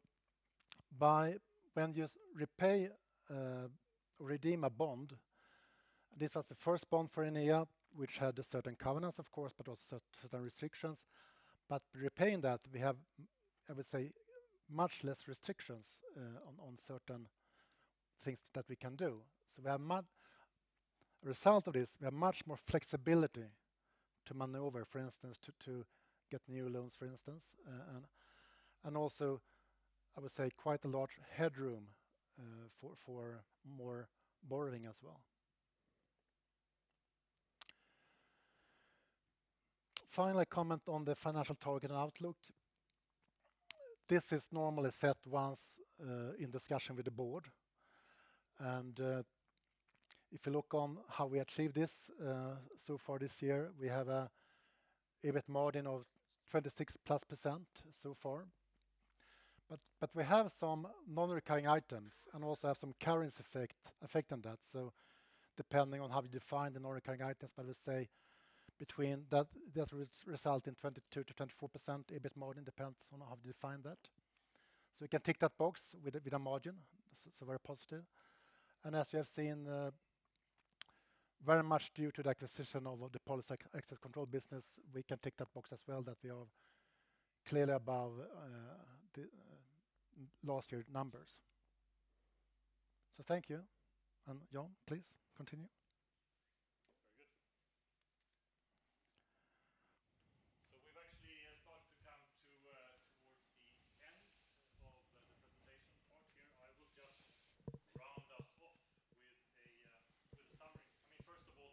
when you repay or redeem a bond, this was the first bond for Enea, which had certain covenants, of course, but also certain restrictions. But repaying that, we have, I would say, much less restrictions on certain things that we can do. So we have result of this, we have much more flexibility to maneuver, for instance, to get new loans, for instance, and also, I would say, quite a large headroom for more borrowing as well. Finally, comment on the financial target and outlook. This is normally set once in discussion with the board. And if you look on how we achieved this so far this year, we have a EBIT margin of 26+% so far. But we have some non-recurring items and also have some currency effect affecting that. So depending on how we define the non-recurring items, but I would say between that result in 22 to 24% EBIT margin, depends on how we define that. So we can tick that box with a margin, so very positive. And as you have seen, very much due to the acquisition of the policy access control business, we can tick that box as well, that we are clearly above the last year numbers. So thank you. And Jan, please continue. So we've actually started to come to towards the end of the presentation part here. I will just round us off with a summary. I mean, first of all,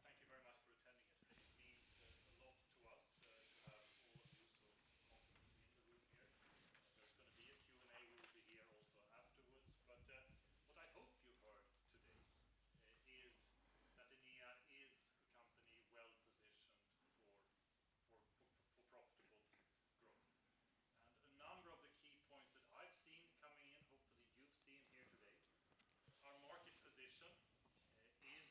thank you very much for attending it today. It means a lot to us to have all of you so confidently in the room here. There's going to be a Q&A. We will be here also afterwards. But what I hope you've heard today is that Enea is a company well positioned for profitable growth. And a number of the key points that I've seen coming in, hopefully you've seen here today. Our market position is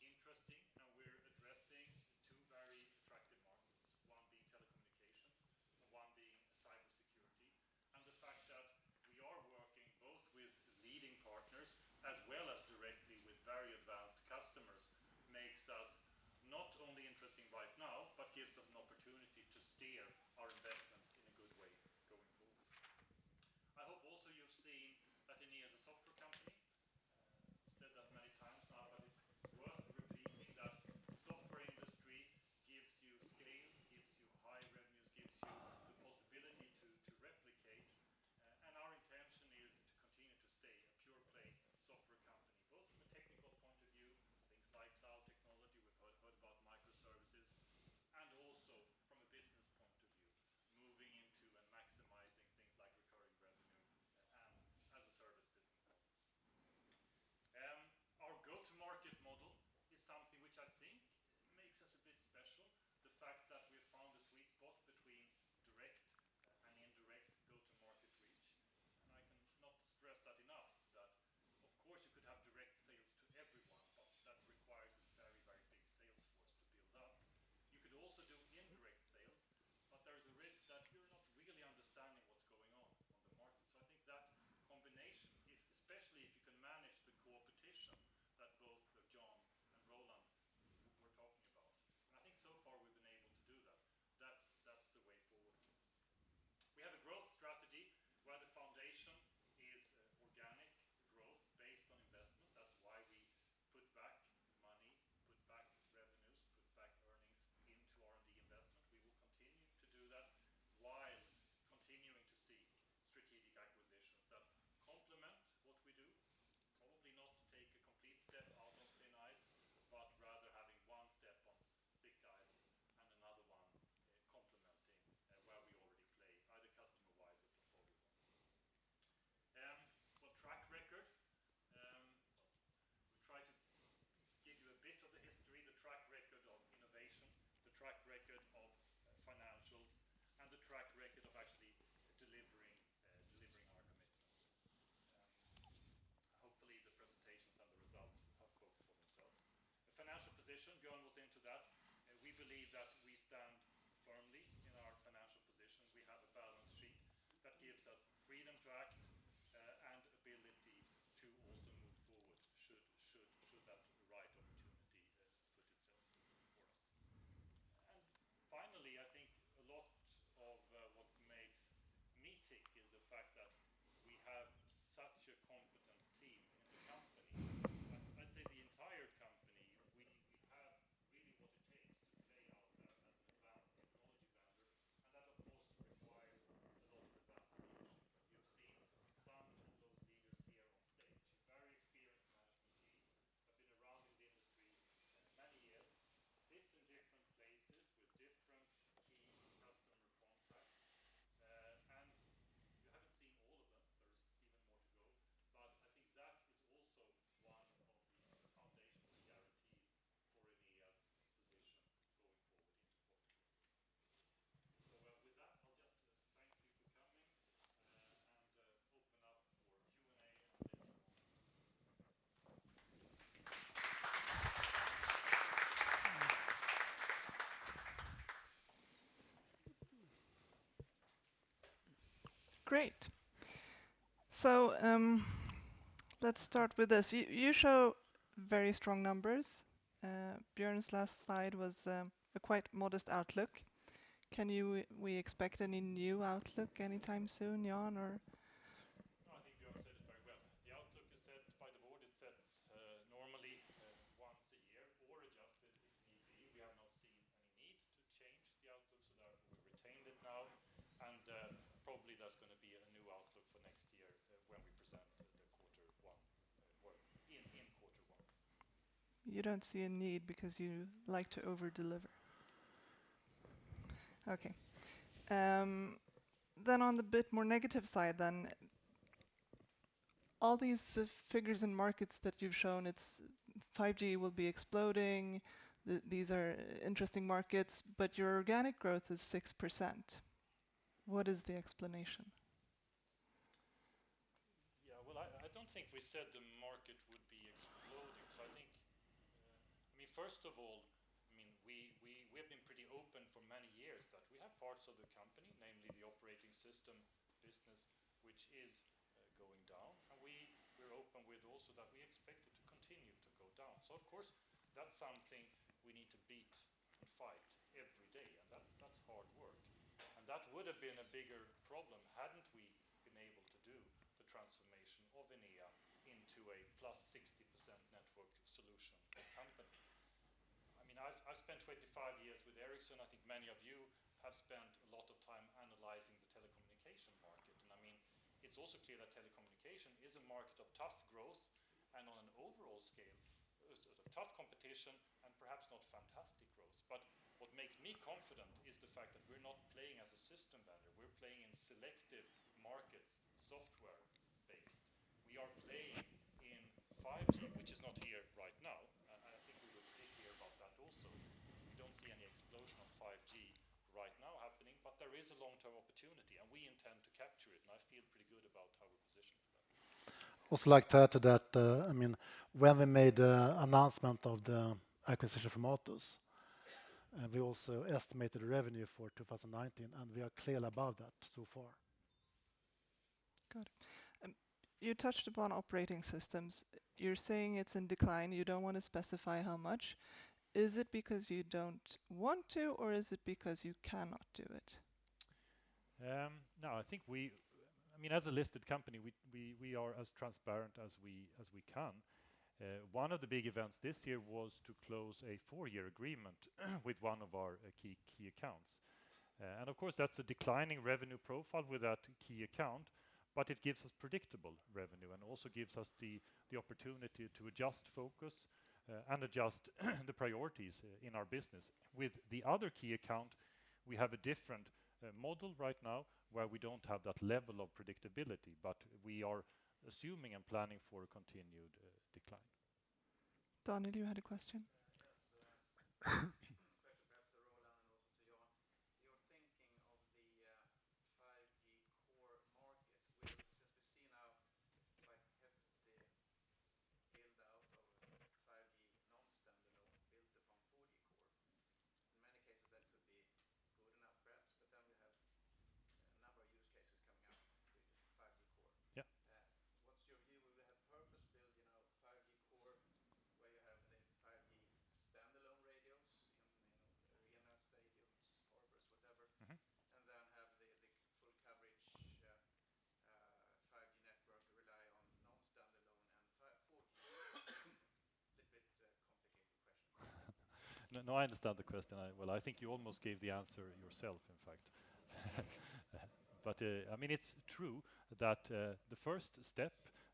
interesting, and we're addressing two very attractive markets, one being telecommunications and one being cybersecurity. And the fact that we are working both with leading partners as well as directly with very advanced customers makes us not only interesting right now, but gives us an opportunity to steer our investments in a good way going forward. I hope also you've seen that Enea is a software company. I've said that many times now, but it's worth repeating that the software industry gives you scale, gives you high revenues, gives you the possibility to replicate. And our intention is to continue to stay a pure play software company, both from a technical point of view, things like cloud technology, we've heard about microservices, and also from a business point of view, moving into and maximizing things like recurring revenue and as-a-service business models. Our go-to-market model is something which I think makes us a bit special. The fact that we've found a sweet spot between direct and indirect go-to-market reach. And I cannot stress that enough, that of course you could have direct sales to everyone, but that requires a very, very big sales force to build up. You could also do indirect sales, but there's a risk that you're not really understanding what's going on the market. So I think that combination, especially if you can manage the competition that both John and Roland were talking about. And I think so far we've been able to do that. That's the way forward. We have a growth strategy where the foundation is organic growth based on investment. That's why we put back money, put back revenues, put back earnings into R&D investment. We will continue to do that while continuing to seek strategic acquisitions that complement what we do. Probably not to take a complete step out on thin ice, but rather having one step on thick ice and another one complementing where we already play, either customer-wise or portfolio-wise. Well, track record. We try to give you a bit of the history, the track record of innovation, the track record of financials, and the track record of actually delivering our commitments. Hopefully the presentations and the results have spoken for themselves. The financial position, Björn was into that. We believe that we stand firmly in our financial position. We have a balance sheet that gives us freedom to act and ability to also move forward should that right opportunity put itself for us. And finally, I think a lot of what makes me tick is the fact that we have such a competent team in the company. I'd say the entire company, we have really what it takes to play out there as an advanced technology vendor, and that of course requires a lot of advanced leadership. You've seen some of those leaders here on stage. A very experienced management team, have been around in the industry many years, sit in different places with different key customer contracts, and you haven't seen all of them. There's even more to go. But I think that is also one of the foundations and guarantees for Enea's position going forward into profitable growth. So with that, I'll just thank you for coming and open up for Q&A and later on. Great. So let's start with this. You show very strong numbers. Björn's last slide was a quite modest outlook. Can we expect any new outlook anytime soon, Jan, or? No, I think Björn said it very well. The outlook is set by the board. It's set normally once a year or adjusted if need be. We have not seen any need to change the outlook, so therefore we retained it now. And probably there's going to be a new outlook for next year when we present the quarter one, or in quarter one. You don't see a need because you like to over-deliver. Okay. Then on the bit more negative side, then all these figures and markets that you've shown, it's 5G will be exploding. These are interesting markets, but your organic growth is 6%. What is the explanation? Yeah, well, I don't think we said the market would be exploding. So I think, I mean, first of all, I mean, we have been pretty open for many years that we have parts of the company, namely the operating system business, which is going down. And we're open with also that we expect it to continue to go down. So of course, that's something we need to beat and fight every day. And that's hard work. And that would have been a bigger problem hadn't we been able to do the transformation of Enea into a plus 60% network solution company. I mean, I've spent 25 years with Ericsson. I think many of you have spent a lot of time analyzing the telecommunication market. And I mean, it's also clear that telecommunication is a market of tough growth and on an overall scale, tough competition and perhaps not fantastic growth. But what makes me confident is the fact that we're not playing as a system vendor. We're playing in selective markets, software-based. We are playing in 5G, which is not here right now. I think we will hear about that also. We don't see any explosion of 5G right now happening, but there is a long-term opportunity, and we intend to capture it. And I feel pretty good about how we're positioned for that. Also like to add to that, I mean, when we made the announcement of the acquisition from Atos, we also estimated revenue for 2019, and we are clearly above that so far. Good. You touched upon operating systems. You're saying it's in decline. You don't want to specify how much. Is it because you don't want to, or is it because you cannot do it? No, I think I mean, as a listed company, we are as transparent as we can. One of the big events this year was to close a 4-year agreement with one of our key accounts. And of course, that's a declining revenue profile with that key account, but it gives us predictable revenue and also gives us the opportunity to adjust focus and adjust the priorities in our business. With the other key account, we have a different model right now where we don't have that level of predictability, but we are assuming and planning for a continued decline. Daniel, you had a question? No, I understand the question. I think you almost gave the answer yourself, in fact. But I mean, it's true that the first step,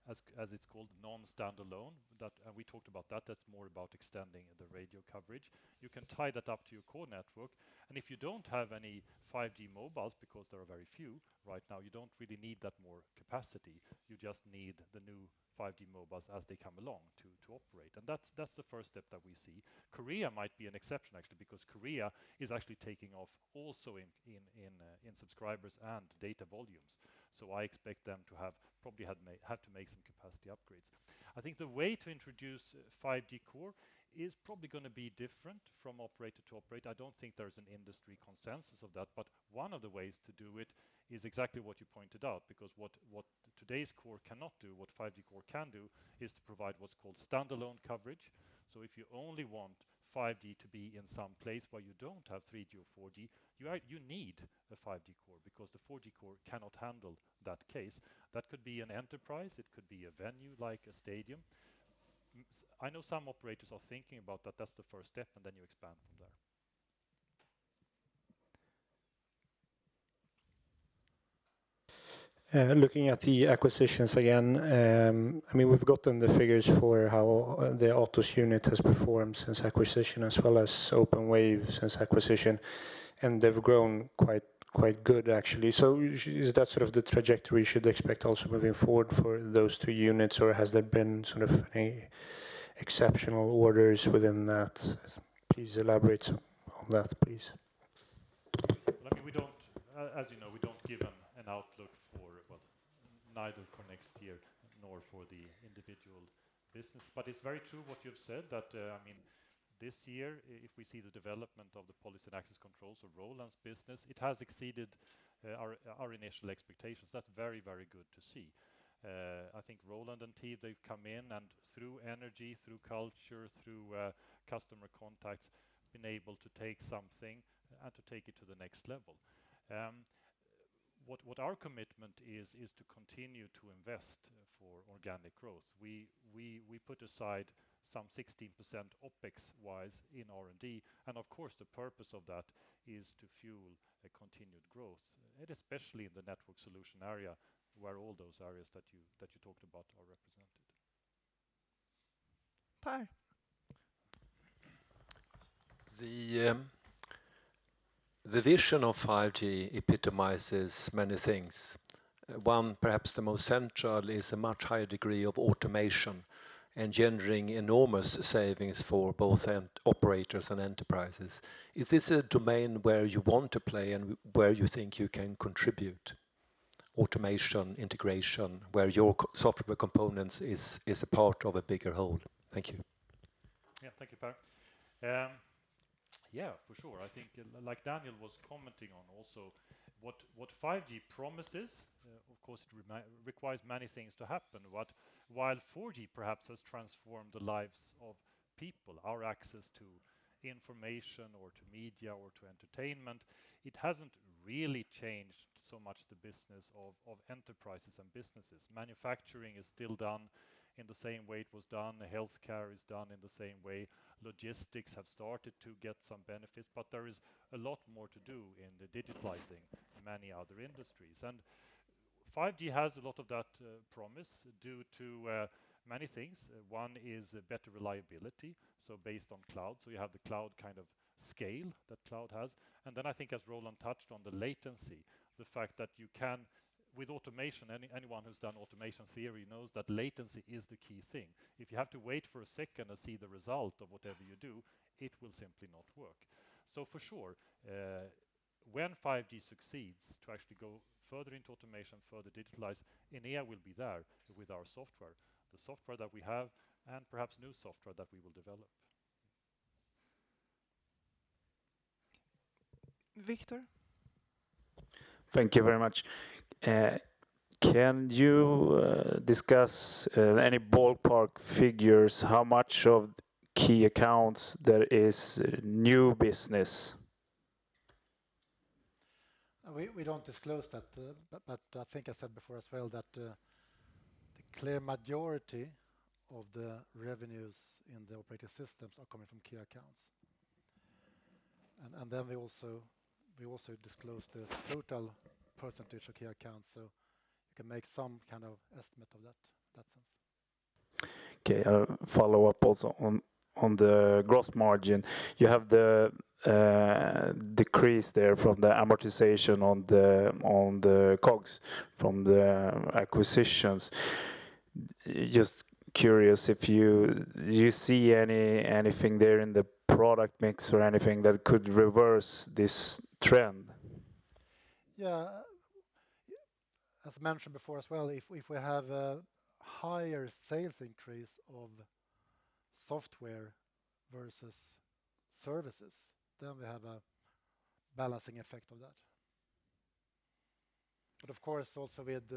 as it's called, non-standalone, and we talked about that. That's more about extending the radio coverage. You can tie that up to your core network, and if you don't have any 5G mobiles, because there are very few right now, you don't really need that more capacity. You just need the new 5G mobiles as they come along to operate, and that's the first step that we see. Korea might be an exception actually, because Korea is actually taking off also in subscribers and data volumes. So I expect them to have to make some capacity upgrades. I think the way to introduce 5G core is probably going to be different from operator to operator. I don't think there's an industry consensus of that, but one of the ways to do it is exactly what you pointed out, because what today's core cannot do, what 5G core can do, is to provide what's called standalone coverage. So if you only want 5G to be in some place where you don't have 3G or 4G, you need a 5G core because the 4G core cannot handle that case. That could be an enterprise, it could be a venue like a stadium. I know some operators are thinking about that. That's the first step, and then you expand from there. Looking at the acquisitions again, I mean, we've gotten the figures for how the Atos unit has performed since acquisition, as well as OpenWave since acquisition, and they've grown quite good, actually. So is that sort of the trajectory we should expect also moving forward for those two units, or has there been sort of any exceptional orders within that? Please elaborate on that, please. Well, I mean, we don't, as you know, we don't give an outlook for, well, neither for next year nor for the individual business. But it's very true what you've said, that, I mean, this year, if we see the development of the policy and access controls of Roland's business, it has exceeded our initial expectations. That's very, very good to see. I think Roland and team, they've come in and through energy, through culture, through customer contacts, been able to take something and to take it to the next level. What our commitment is to continue to invest for organic growth. We put aside some 16% OPEX-wise in R&D, and of course the purpose of that is to fuel a continued growth, and especially in the network solution area, where all those areas that you talked about are represented. Per. The vision of 5G epitomizes many things. One, perhaps the most central, is a much higher degree of automation, engendering enormous savings for both operators and enterprises. Is this a domain where you want to play and where you think you can contribute? Automation, integration, where your software components is a part of a bigger whole. Thank you. Yeah, thank you, Per. Yeah, for sure. I think, like Daniel was commenting on also, what 5G promises, of course, it requires many things to happen. While 4G perhaps has transformed the lives of people, our access to information or to media or to entertainment, it hasn't really changed so much the business of enterprises and businesses. Manufacturing is still done in the same way it was done. Healthcare is done in the same way. Logistics have started to get some benefits, but there is a lot more to do in the digitalizing many other industries. And 5G has a lot of that promise due to many things. One is better reliability, so based on cloud. So you have the cloud kind of scale that cloud has. And then I think, as Roland touched on, the latency, the fact that you can, with automation, anyone who's done automation theory knows that latency is the key thing. If you have to wait for a second and see the result of whatever you do, it will simply not work. So for sure, when 5G succeeds to actually go further into automation, further digitalize, Enea will be there with our software, the software that we have, and perhaps new software that we will develop. Victor? Thank you very much. Can you discuss any ballpark figures, how much of key accounts there is new business? We don't disclose that, but I think I said before as well that the clear majority of the revenues in the operating systems are coming from key accounts. And then we also disclose the total percentage of key accounts, so you can make some kind of estimate of that sense. Okay, follow up also on the gross margin. You have the decrease there from the amortization on the COGS from the acquisitions. Just curious if you see anything there in the product mix or anything that could reverse this trend. Yeah, as mentioned before as well, if we have a higher sales increase of software versus services, then we have a balancing effect of that. But of course, also with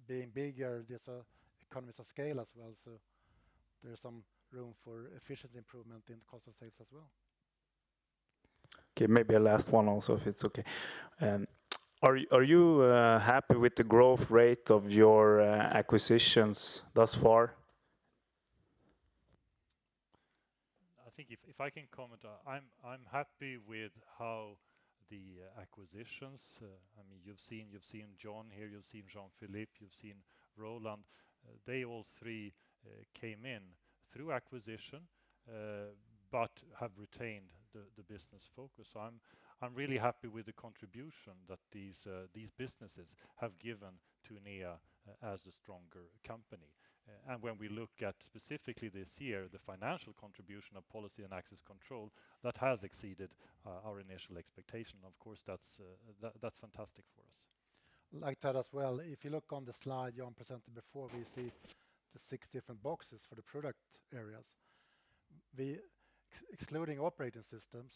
being bigger, there's economies of scale as well. So there's some room for efficiency improvement in the cost of sales as well. Okay, maybe a last one also, if it's okay. Are you happy with the growth rate of your acquisitions thus far? I think if I can comment, I'm happy with how the acquisitions. I mean, you've seen John here, you've seen Jean-Philippe, you've seen Roland. They all three came in through acquisition, but have retained the business focus. So I'm really happy with the contribution that these businesses have given to Enea as a stronger company. And when we look at specifically this year, the financial contribution of policy and access control, that has exceeded our initial expectation. Of course, that's fantastic for us. Like that as well. If you look on the slide Jan presented before, we see the 6 different boxes for the product areas. We excluding operating systems,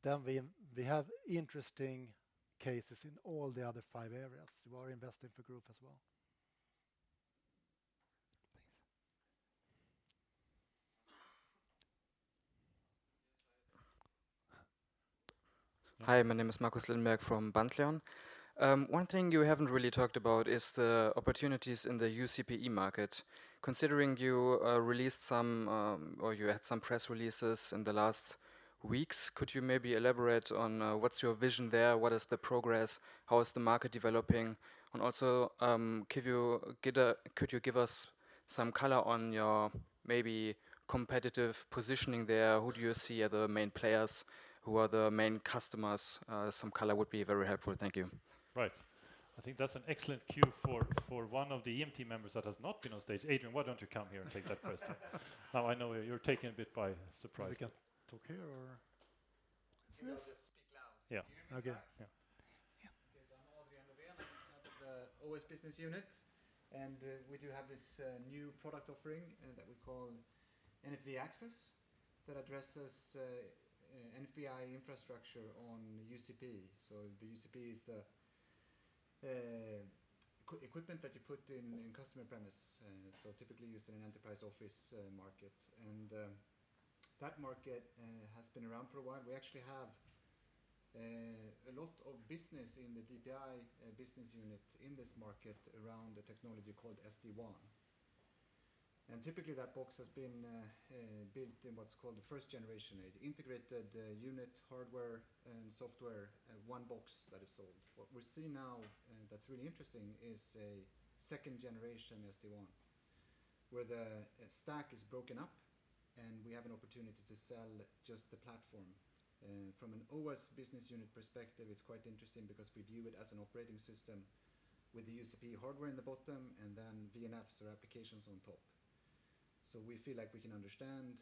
then we have interesting cases in all the other 5 areas. We are investing for growth as well. Hi, my name is Markus Lindberg from Bandleon. One thing you haven't really talked about is the opportunities in the UCPE market. Considering you released some, or you had some press releases in the last weeks, could you maybe elaborate on what's your vision there? What is the progress? How is the market developing? And also, could you give us some color on your maybe competitive positioning there? Who do you see are the main players? Who are the main customers? Some color would be very helpful. Thank you. Right. I think that's an excellent cue for one of the EMT members that has not been on stage. Adrian, why don't you come here and take that question? Now I know you're taken a bit by surprise. We can talk here or? Maybe I'll just speak loud. Yeah. Okay. Yeah. Okay, so I'm Adrian Lovén, I'm head of the OS business unit, and we do have this new product offering that we call NFV Access that addresses NFVI infrastructure on UCP. So the UCP is the equipment that you put in customer premise, so typically used in an enterprise office market. And that market has been around for a while. We actually have a lot of business in the DPI business unit in this market around a technology called SD-WAN. And typically that box has been built in what's called the first generation, integrated unit, hardware and software, one box that is sold. What we see now that's really interesting is a second generation SD-WAN, where the stack is broken up and we have an opportunity to sell just the platform. From an OS business unit perspective, it's quite interesting because we view it as an operating system with the UCP hardware in the bottom and then VNFs or applications on top. So we feel like we can understand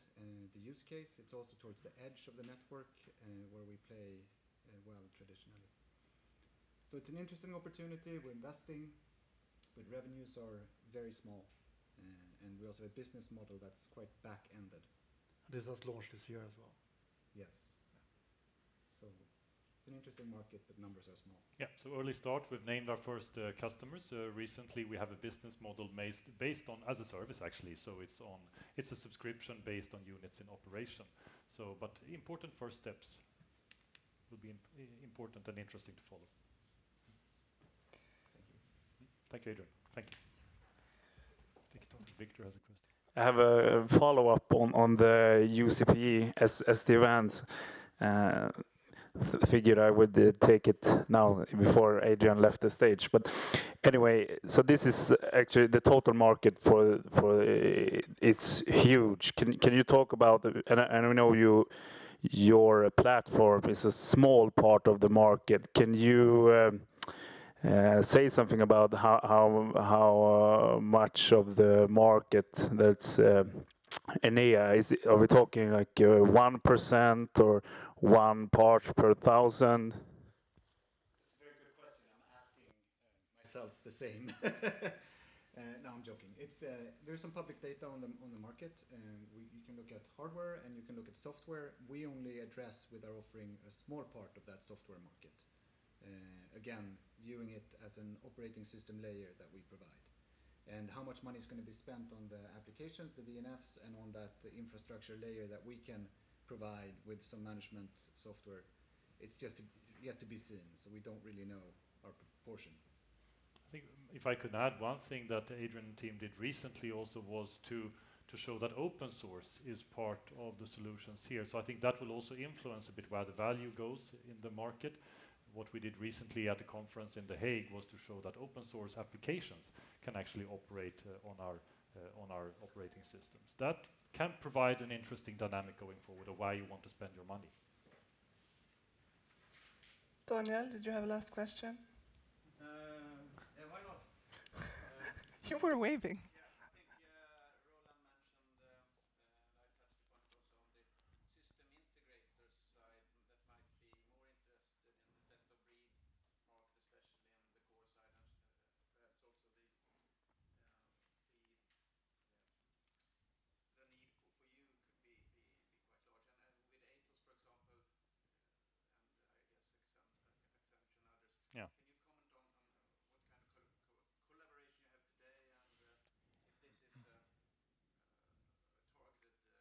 the use case. It's also towards the edge of the network where we play well traditionally. So it's an interesting opportunity. We're investing, but revenues are very small. And we also have a business model that's quite back-ended. This has launched this year as well. Yes. So it's an interesting market, but numbers are small. Yeah, so early start, we've named our first customers. Recently we have a business model based on as a service actually, so it's a subscription based on units in operation. So, but important first steps will be important and interesting to follow. Thank you, Adrian. Thank you. Victor has a question. I have a follow-up on the UCP SD-WANs. Figured I would take it now before Adrian left the stage. But anyway, so this is actually the total market for it's huge. Can you talk about and I know your platform is a small part of the market. Can you say something about how much of the market that's Enea? Are we talking like 1% or 1 part per 1,000? It's a very good question. I'm asking myself the same. No, I'm joking. There's some public data on the market. You can look at hardware and you can look at software. We only address with our offering a small part of that software market. Again, viewing it as an operating system layer that we provide. and how much money is going to be spent on the applications, the VNFs, and on that infrastructure layer that we can provide with some management software. It's just yet to be seen, so we don't really know our proportion. I think if I could add, one thing that Adrian and team did recently also was to show that open source is part of the solutions here. So I think that will also influence a bit where the value goes in the market. What we did recently at the conference in The Hague was to show that open source applications can actually operate on our operating systems. That can provide an interesting dynamic going forward of why you want to spend your money. Daniel, did you have a last question? Yeah, why not? You were waving. Yeah. Can you comment on what kind of collaboration you have today, and if this is a targeted collaboration?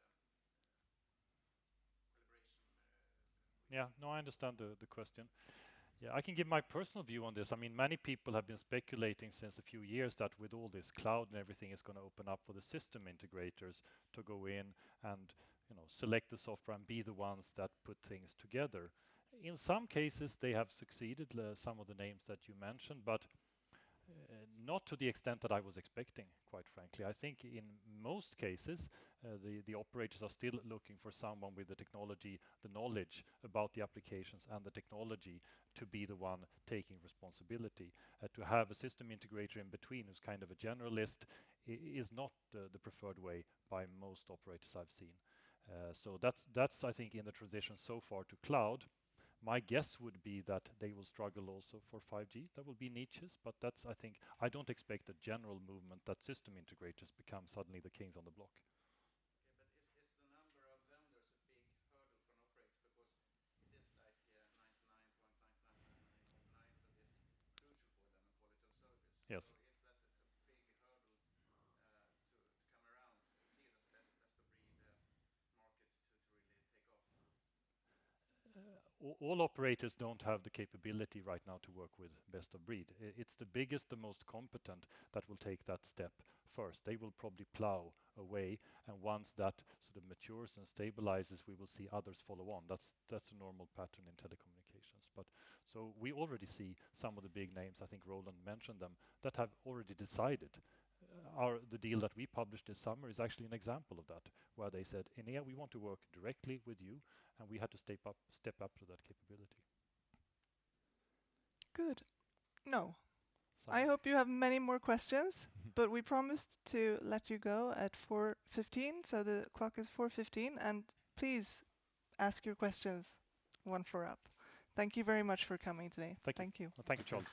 Yeah, no, I understand the question. Yeah, I can give my personal view on this. I mean, many people have been speculating since a few years that with all this cloud and everything is going to open up for the system integrators to go in and select the software and be the ones that put things together. In some cases, they have succeeded, some of the names that you mentioned, but not to the extent that I was expecting, quite frankly. I think in most cases, the operators are still looking for someone with the technology, the knowledge about the applications and the technology to be the one taking responsibility. To have a system integrator in between who's kind of a generalist is not the preferred way by most operators I've seen. So that's, I think, in the transition so far to cloud. My guess would be that they will struggle also for 5G. There will be niches, but that's, I think, I don't expect a general movement that system integrators become suddenly the kings on the block. Okay, but is the number of vendors a big hurdle for an operator? Because it is like 99.9999 that is crucial for them, and quality of service. Yes. So is that a big hurdle to come around to see it as best of breed market to really take off? All operators don't have the capability right now to work with best of breed. It's the biggest, the most competent that will take that step first. They will probably plow away, and once that sort of matures and stabilizes, we will see others follow on. That's a normal pattern in telecommunications. But so we already see some of the big names, I think Roland mentioned them, that have already decided. The deal that we published this summer is actually an example of that, where they said, Enea, we want to work directly with you, and we had to step up to that capability. Good. No. Simon. I hope you have many more questions, but we promised to let you go at 4:15, so the clock is 4:15, and please ask your questions 1 floor up. Thank you very much for coming today. Thank you. You. Well, thank you, Charles.